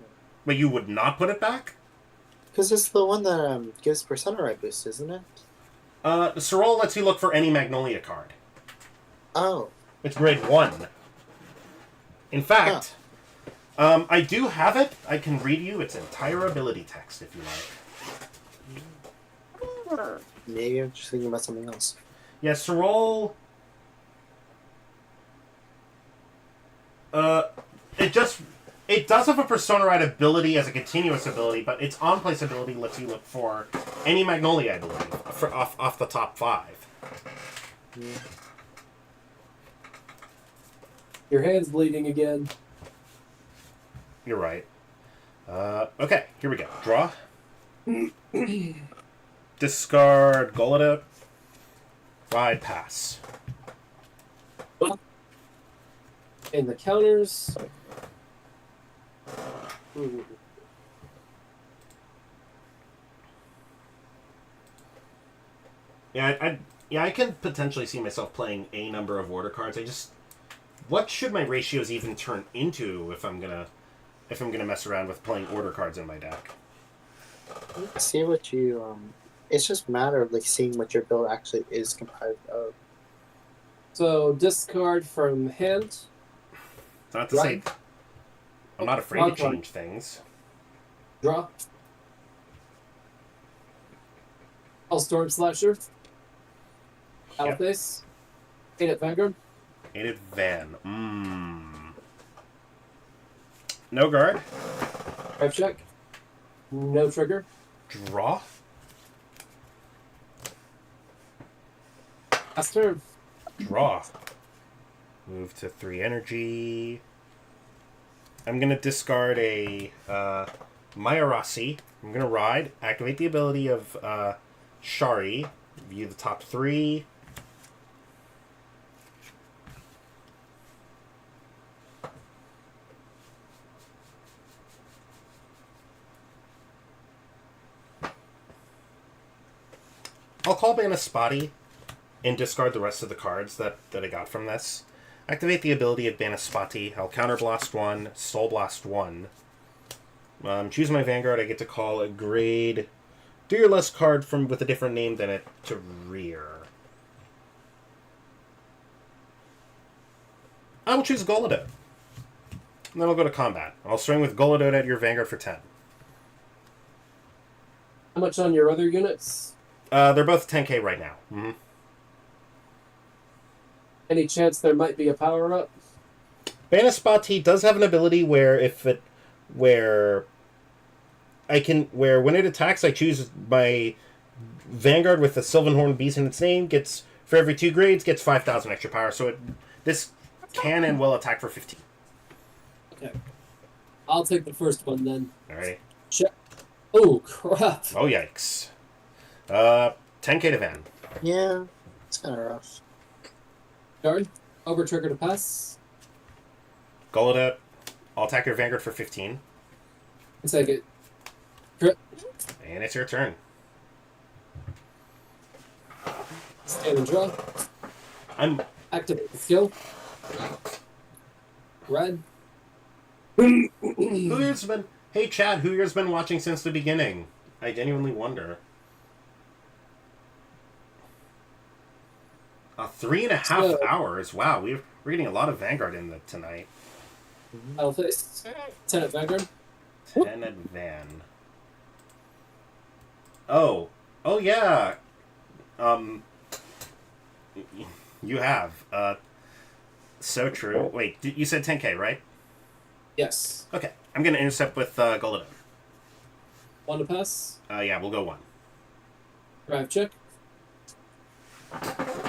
Speaker 1: But you would not put it back?
Speaker 6: Because it's the one that gives Percenter boost, isn't it?
Speaker 1: Serral lets you look for any Magnolia card.
Speaker 6: Oh.
Speaker 1: It's grade 1. In fact, I do have it. I can read you its entire ability text if you like.
Speaker 6: Maybe I'm just thinking about something else.
Speaker 1: Yeah, Serral... It does have a Persona Ride ability as a continuous ability, but its on-place ability lets you look for any Magnolia ability off the top 5.
Speaker 6: Yeah.
Speaker 7: Your hand's bleeding again.
Speaker 1: You're right. Okay, here we go. Draw. Discard Golota. Ride, pass.
Speaker 7: And the counters. Ooh.
Speaker 1: Yeah, I can potentially see myself playing a number of order cards. What should my ratios even turn into if I'm gonna mess around with playing order cards in my deck?
Speaker 6: See what you it's just a matter of seeing what your build actually is comprised of.
Speaker 7: So discard from hand.
Speaker 1: Not to say I'm not afraid to change things.
Speaker 7: Draw. I'll Storm Slasher. Out face. 8 at Vanguard.
Speaker 1: 8 at Van. No guard.
Speaker 7: Drive check. No trigger.
Speaker 1: Draw.
Speaker 7: Last turn.
Speaker 1: Draw. Move to 3 energy. I'm going to discard a Mayarasi. I'm going to ride. Activate the ability of Shari. View the top 3. I'll call Banispati and discard the rest of the cards that I got from this. Activate the ability of Banispati. I'll Counterblast 1, Soul Blast 1. Choose my Vanguard. I get to call a grade 3 or less card from with a different name than it to rear. I will choose Golodot. And then I'll go to combat. I'll swing with Golodot at your Vanguard for 10.
Speaker 7: How much on your other units?
Speaker 1: They're both 10k right now. Mm-hmm.
Speaker 7: Any chance there might be a power up?
Speaker 1: Banispati does have an ability where when it attacks, I choose my Vanguard with the Sylvanhorn Beast in its name, gets for every 2 grades, gets 5,000 extra power. So this can and will attack for 15.
Speaker 7: Okay. I'll take the first one then.
Speaker 1: Alrighty.
Speaker 7: Check. Oh, crap.
Speaker 1: Oh, yikes. 10k to Van.
Speaker 8: Yeah, it's kind of rough.
Speaker 7: Guard. Over trigger to pass.
Speaker 1: Golodot, I'll attack your Vanguard for 15.
Speaker 7: Take it. Crit.
Speaker 1: And it's your turn.
Speaker 7: Stand and draw.
Speaker 1: I'm...
Speaker 7: Activate the skill. Red.
Speaker 1: Who here's been... Hey, Chad, who here's been watching since the beginning? I genuinely wonder. 3.5 hours. Wow, we're getting a lot of Vanguard in tonight.
Speaker 7: Battle face. 10 at Vanguard.
Speaker 1: 10 at Van. Oh. Oh, yeah. You have. So true. Wait, you said 10k, right?
Speaker 7: Yes.
Speaker 1: Okay. I'm going to intercept with Golodot.
Speaker 7: 1 to pass.
Speaker 1: Yeah, we'll go 1.
Speaker 7: Drive check.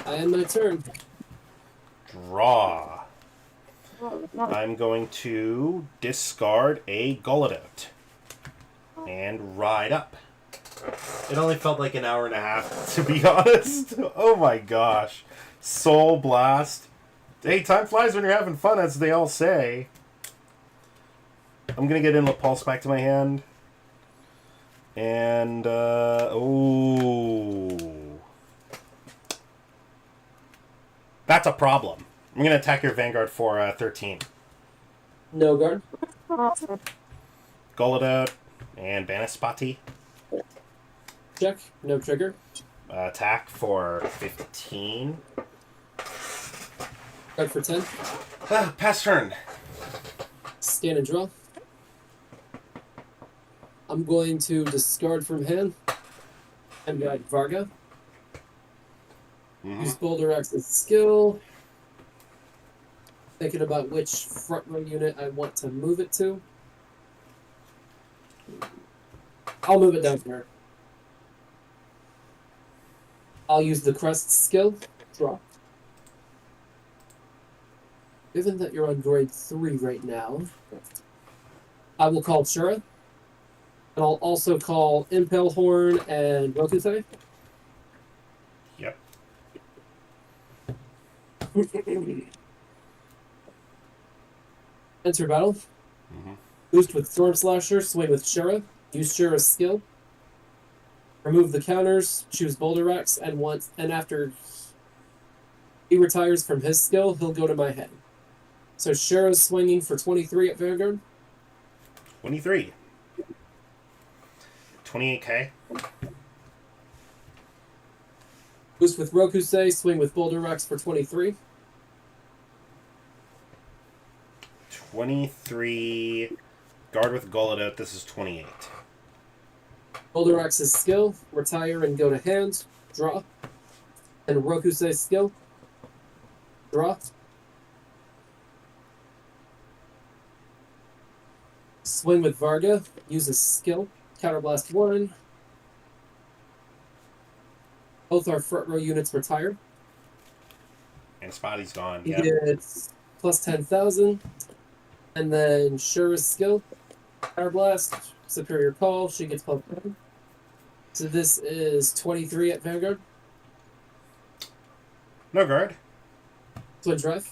Speaker 7: I end my turn.
Speaker 1: Draw. I'm going to discard a Golodot and ride up. It only felt like an hour and a half, to be honest. Oh my gosh. Soul Blast. Hey, time flies when you're having fun, as they all say. I'm going to get Inlet Pulse back to my hand. And, oh. That's a problem. I'm going to attack your Vanguard for 13.
Speaker 7: No guard.
Speaker 1: Golodot and Banispati.
Speaker 7: Check. No trigger.
Speaker 1: Attack for 15.
Speaker 7: Guard for 10.
Speaker 1: Pass turn.
Speaker 7: Stand and draw. I'm going to discard from hand. And guide Varga. Use Boulder Axe's skill. Thinking about which front row unit I want to move it to. I'll move it down here. I'll use the Crest skill. Draw. Given that you're on grade 3 right now, I will call Shura. And I'll also call Impale Horn and Rokusei.
Speaker 1: Yep.
Speaker 7: Enter battle. Boost with Storm Slasher, swing with Shura. Use Shura's skill. Remove the counters, choose Boulder Axe, and after he retires from his skill, he'll go to my head. So Shura's swinging for 23 at Vanguard.
Speaker 1: 23. 28k.
Speaker 7: Boost with Rokusei, swing with Boulder Axe for 23.
Speaker 1: 23. Guard with Golodot. This is 28.
Speaker 7: Boulder Axe's skill, retire and go to hand, draw. And Rokusei's skill, draw. Swing with Varga, use his skill, Counterblast 1. Both our front row units retire.
Speaker 1: And Spotty's gone.
Speaker 7: He
Speaker 1: Yep.
Speaker 7: gets plus 10,000. And then Shura's skill, Counterblast, Superior Call, she gets plus 10. So this is 23 at Vanguard.
Speaker 1: No guard.
Speaker 7: Twin drive.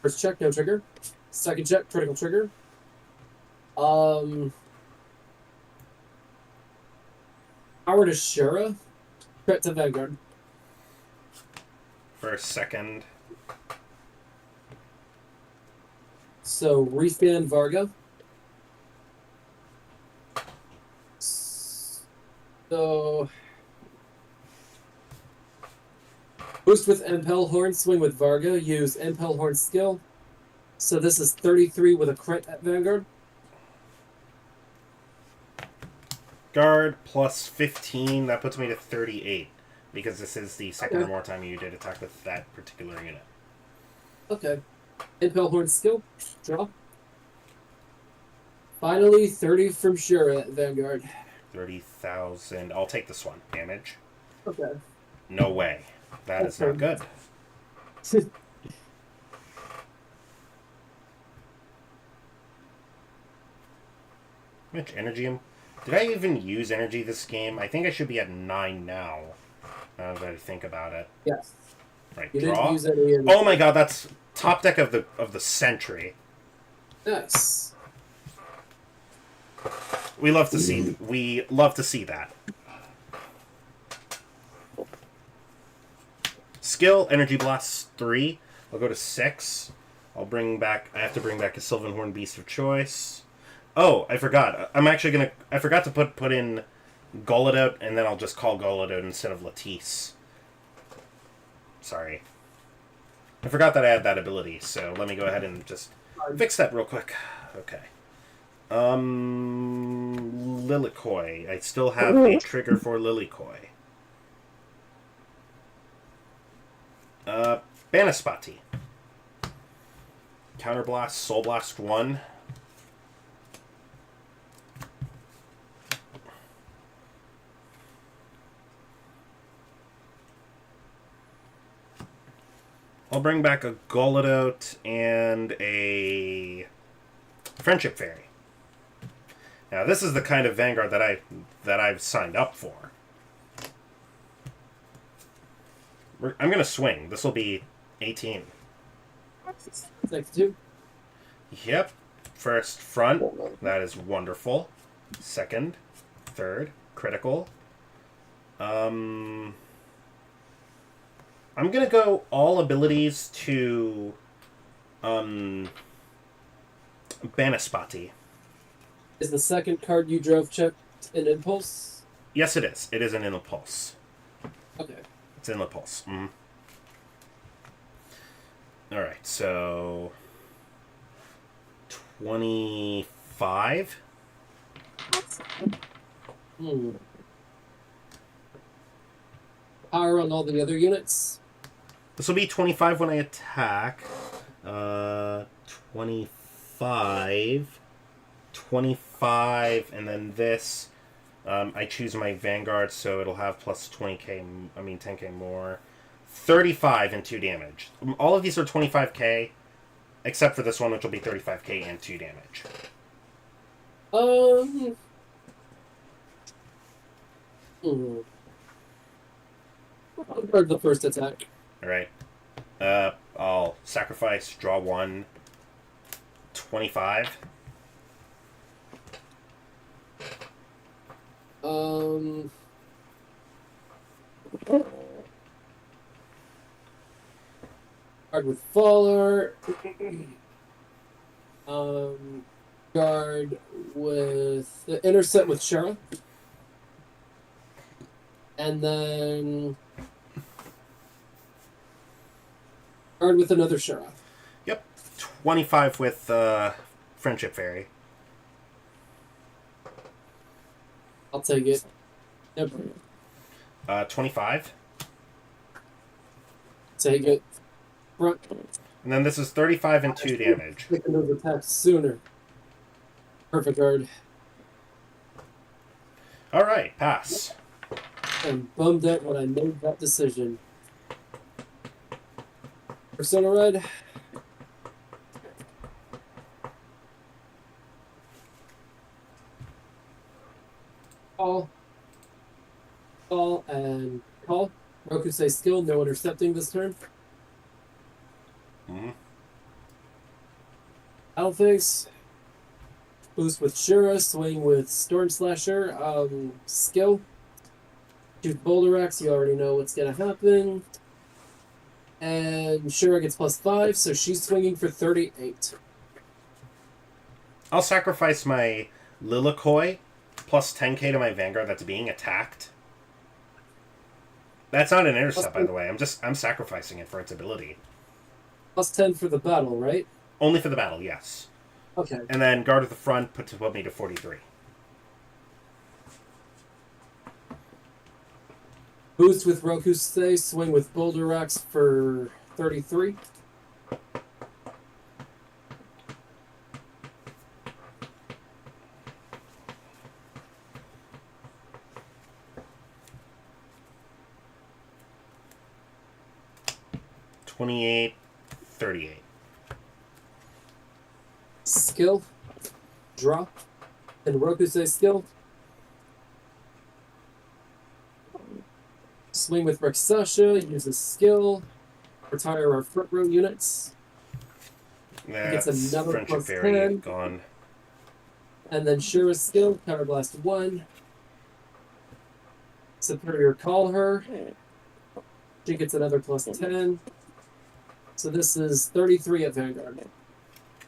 Speaker 7: First check, no trigger. Second check, critical trigger. Power to Shura. Crit to Vanguard.
Speaker 1: First, second.
Speaker 7: So respan Varga. So boost with Impel Horn, swing with Varga, use Impel Horn skill. So this is 33 with a crit at Vanguard.
Speaker 1: Guard plus 15, that puts me to 38. Because this is the second
Speaker 7: Okay.
Speaker 1: or more time you did attack with that particular unit.
Speaker 7: Okay. Impel Horn skill. Draw. Finally, 30 from Shura at Vanguard.
Speaker 1: 30,000. I'll take this one. Damage.
Speaker 7: Okay.
Speaker 1: No way. That is not good. How much energy? Did I even use energy this game? I think I should be at 9 now. Now that I think about it.
Speaker 7: Yes.
Speaker 1: Right,
Speaker 7: You
Speaker 1: draw.
Speaker 7: didn't use any.
Speaker 1: Oh my god, that's top deck of the century.
Speaker 7: Nice.
Speaker 1: We love to see that. Skill, Energy Blast 3. I'll go to 6. I have to bring back a Sylvan Beast of choice. Oh, I forgot. I forgot to put in Golodot, and then I'll just call Golodot instead of Latisse. Sorry. I forgot that I had that ability, so let me go ahead and just fix that real quick. Okay. Lilikoi. I still have a trigger for Lilikoi. Banaspati. Counterblast, Soul Blast 1. I'll bring back a Golodot and a Friendship Fairy. Now, this is the kind of Vanguard that I've signed up for. I'm going to swing. This will be 18.
Speaker 7: Next two.
Speaker 1: Yep. First, front. That is wonderful. Second, third, critical. I'm going to go all abilities to Banaspati.
Speaker 7: Is the second card you drove checked an impulse?
Speaker 1: Yes, it is. It is an impulse.
Speaker 7: Okay.
Speaker 1: It's an impulse. Mm. All right, so 25.
Speaker 7: Power on all the other units.
Speaker 1: This will be 25 when I attack. 25, and then this. I choose my Vanguard, so it'll have plus 10k more. 35 and 2 damage. All of these are 25k, except for this one, which will be 35k and 2 damage.
Speaker 7: I'll guard the first attack.
Speaker 1: Alright. I'll sacrifice, draw 1. 25.
Speaker 7: Guard with Faller. Guard with the intercept with Shara. And then guard with another Shara.
Speaker 1: Yep. 25 with Friendship Fairy.
Speaker 7: I'll take it. Yep.
Speaker 1: 25.
Speaker 7: Take it. Front.
Speaker 1: And then this is 35 and 2 damage.
Speaker 7: Taking those attacks sooner. Perfect guard.
Speaker 1: Alright, pass.
Speaker 7: I'm bummed out when I made that decision. Persona Red. Call. Call and call. Rokusei skill, no intercepting this turn.
Speaker 1: Mm-hmm.
Speaker 7: Battle Face. Boost with Shura, swing with Storm Slasher, skill. Shoot Boulder Axe, you already know what's gonna happen. And Shira gets +5, so she's swinging for 38.
Speaker 1: I'll sacrifice my Lilikoi plus 10k to my Vanguard that's being attacked. That's not an intercept, by the way. I'm sacrificing it for its ability.
Speaker 7: +10 for the battle, right?
Speaker 1: Only for the battle, yes.
Speaker 7: Okay.
Speaker 1: And then guard at the front put me to 43.
Speaker 7: Boost with Rokusei, swing with Boulder Axe for 33.
Speaker 1: $28, $38.
Speaker 7: Skill, drop, and Rokusei skill. Swing with Rexasha, use a skill, retire our front row units.
Speaker 1: That's
Speaker 7: Gets another
Speaker 1: Friendship Fairy
Speaker 7: +10.
Speaker 1: gone.
Speaker 7: And then Shira's skill, Counterblast 1. Superior Call her. She gets another +10. So this is 33 at Vanguard.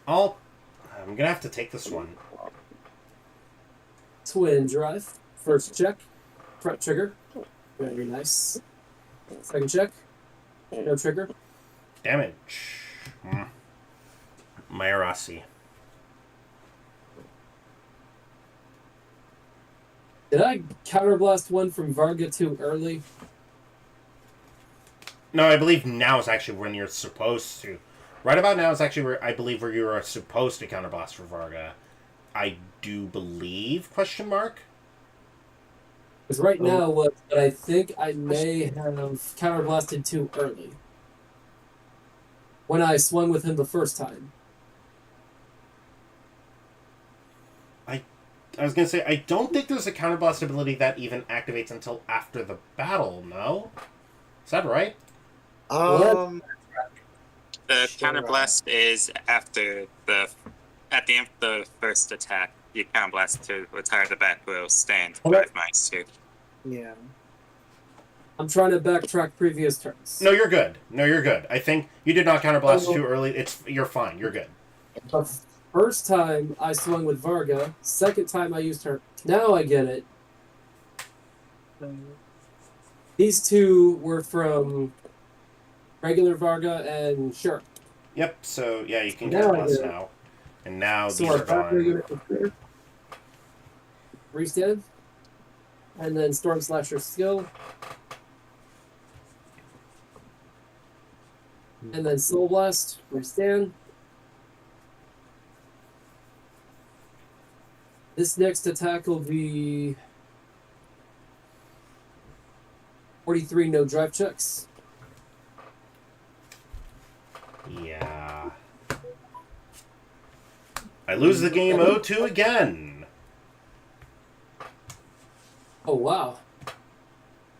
Speaker 1: I'm gonna have to take this one.
Speaker 7: Twin Drive. First check. Front trigger. Very nice. Second check. No trigger.
Speaker 1: Damage. Mayarasi.
Speaker 7: Did I counterblast one from Varga too early?
Speaker 1: No, I believe now is actually when you're supposed to. Right about now is actually where I believe where you are supposed to counterblast for Varga. I do believe, question mark?
Speaker 7: Because right now, what I think I may have counterblasted too early. When I swung with him the first time.
Speaker 1: I was going to say, I don't think there's a counterblast ability that even activates until after the battle, no? Is that right?
Speaker 3: The
Speaker 8: Sure.
Speaker 3: counterblast is at the end of the first attack. You counterblast to retire the back row stand
Speaker 7: Okay.
Speaker 3: 5-2.
Speaker 8: Yeah.
Speaker 7: I'm trying to backtrack previous turns.
Speaker 1: No, you're good. No, you're good. I think you did not counterblast too early. You're fine. You're good.
Speaker 7: The first time I swung with Varga, second time I used her. Now I get it. These two were from regular Varga and Shira.
Speaker 1: Yep, so yeah, you can
Speaker 7: Now I
Speaker 1: counterblast
Speaker 7: do.
Speaker 1: now. And now
Speaker 7: So
Speaker 1: these
Speaker 7: our
Speaker 1: are
Speaker 7: back row
Speaker 1: gone.
Speaker 7: unit is clear. Restand. And then Storm Slasher skill. And then Soul Blast, restand. This next attack will be 43 no drive checks.
Speaker 1: Yeah. I lose the game 0-2 again.
Speaker 7: Oh wow.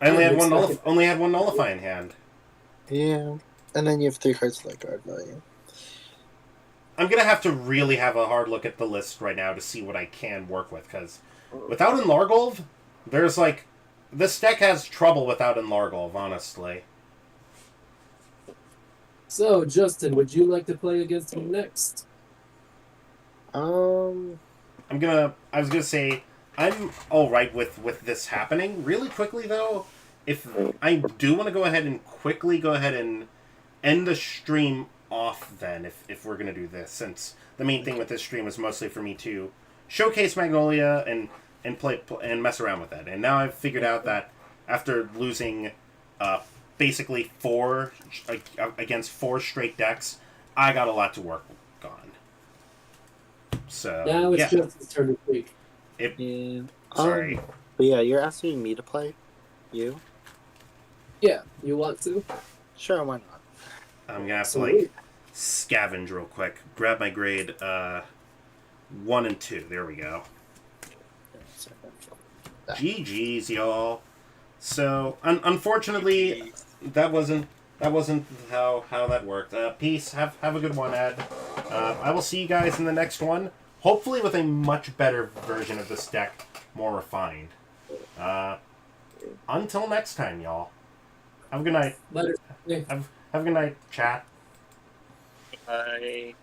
Speaker 1: I only had
Speaker 7: Expected.
Speaker 1: one nullify in hand.
Speaker 8: Yeah. And then you have 3 cards like guard value.
Speaker 1: I'm gonna have to really have a hard look at the list right now to see what I can work with, because without Enlargolv, there's like this deck has trouble without Enlargolv, honestly.
Speaker 7: So Justin, would you like to play against me next?
Speaker 1: I was gonna say I'm alright with this happening. Really quickly though, if I do want to go ahead and end the stream off then, if we're gonna do this, since the main thing with this stream is mostly for me to showcase Magnolia and play and mess around with it. And now I've figured out that after losing basically 4 against 4 straight decks, I got a lot to work on. So
Speaker 7: Now it's
Speaker 1: yeah.
Speaker 7: Justin's turn to speak.
Speaker 8: Yeah.
Speaker 1: Sorry.
Speaker 8: But yeah, you're asking me to play? You?
Speaker 7: Yeah, you want to?
Speaker 8: Sure, why not?
Speaker 1: I'm gonna have to
Speaker 7: Sweet.
Speaker 1: like scavenge real quick. Grab my grade 1 and 2. There we go. GG's, y'all. So unfortunately, that wasn't how that worked. Peace. Have a good one, Ed. I will see you guys in the next one. Hopefully with a much better version of this deck, more refined. Until next time, y'all. Have a good night.
Speaker 7: Later. Yeah.
Speaker 1: Have a good night, chat.
Speaker 3: Bye.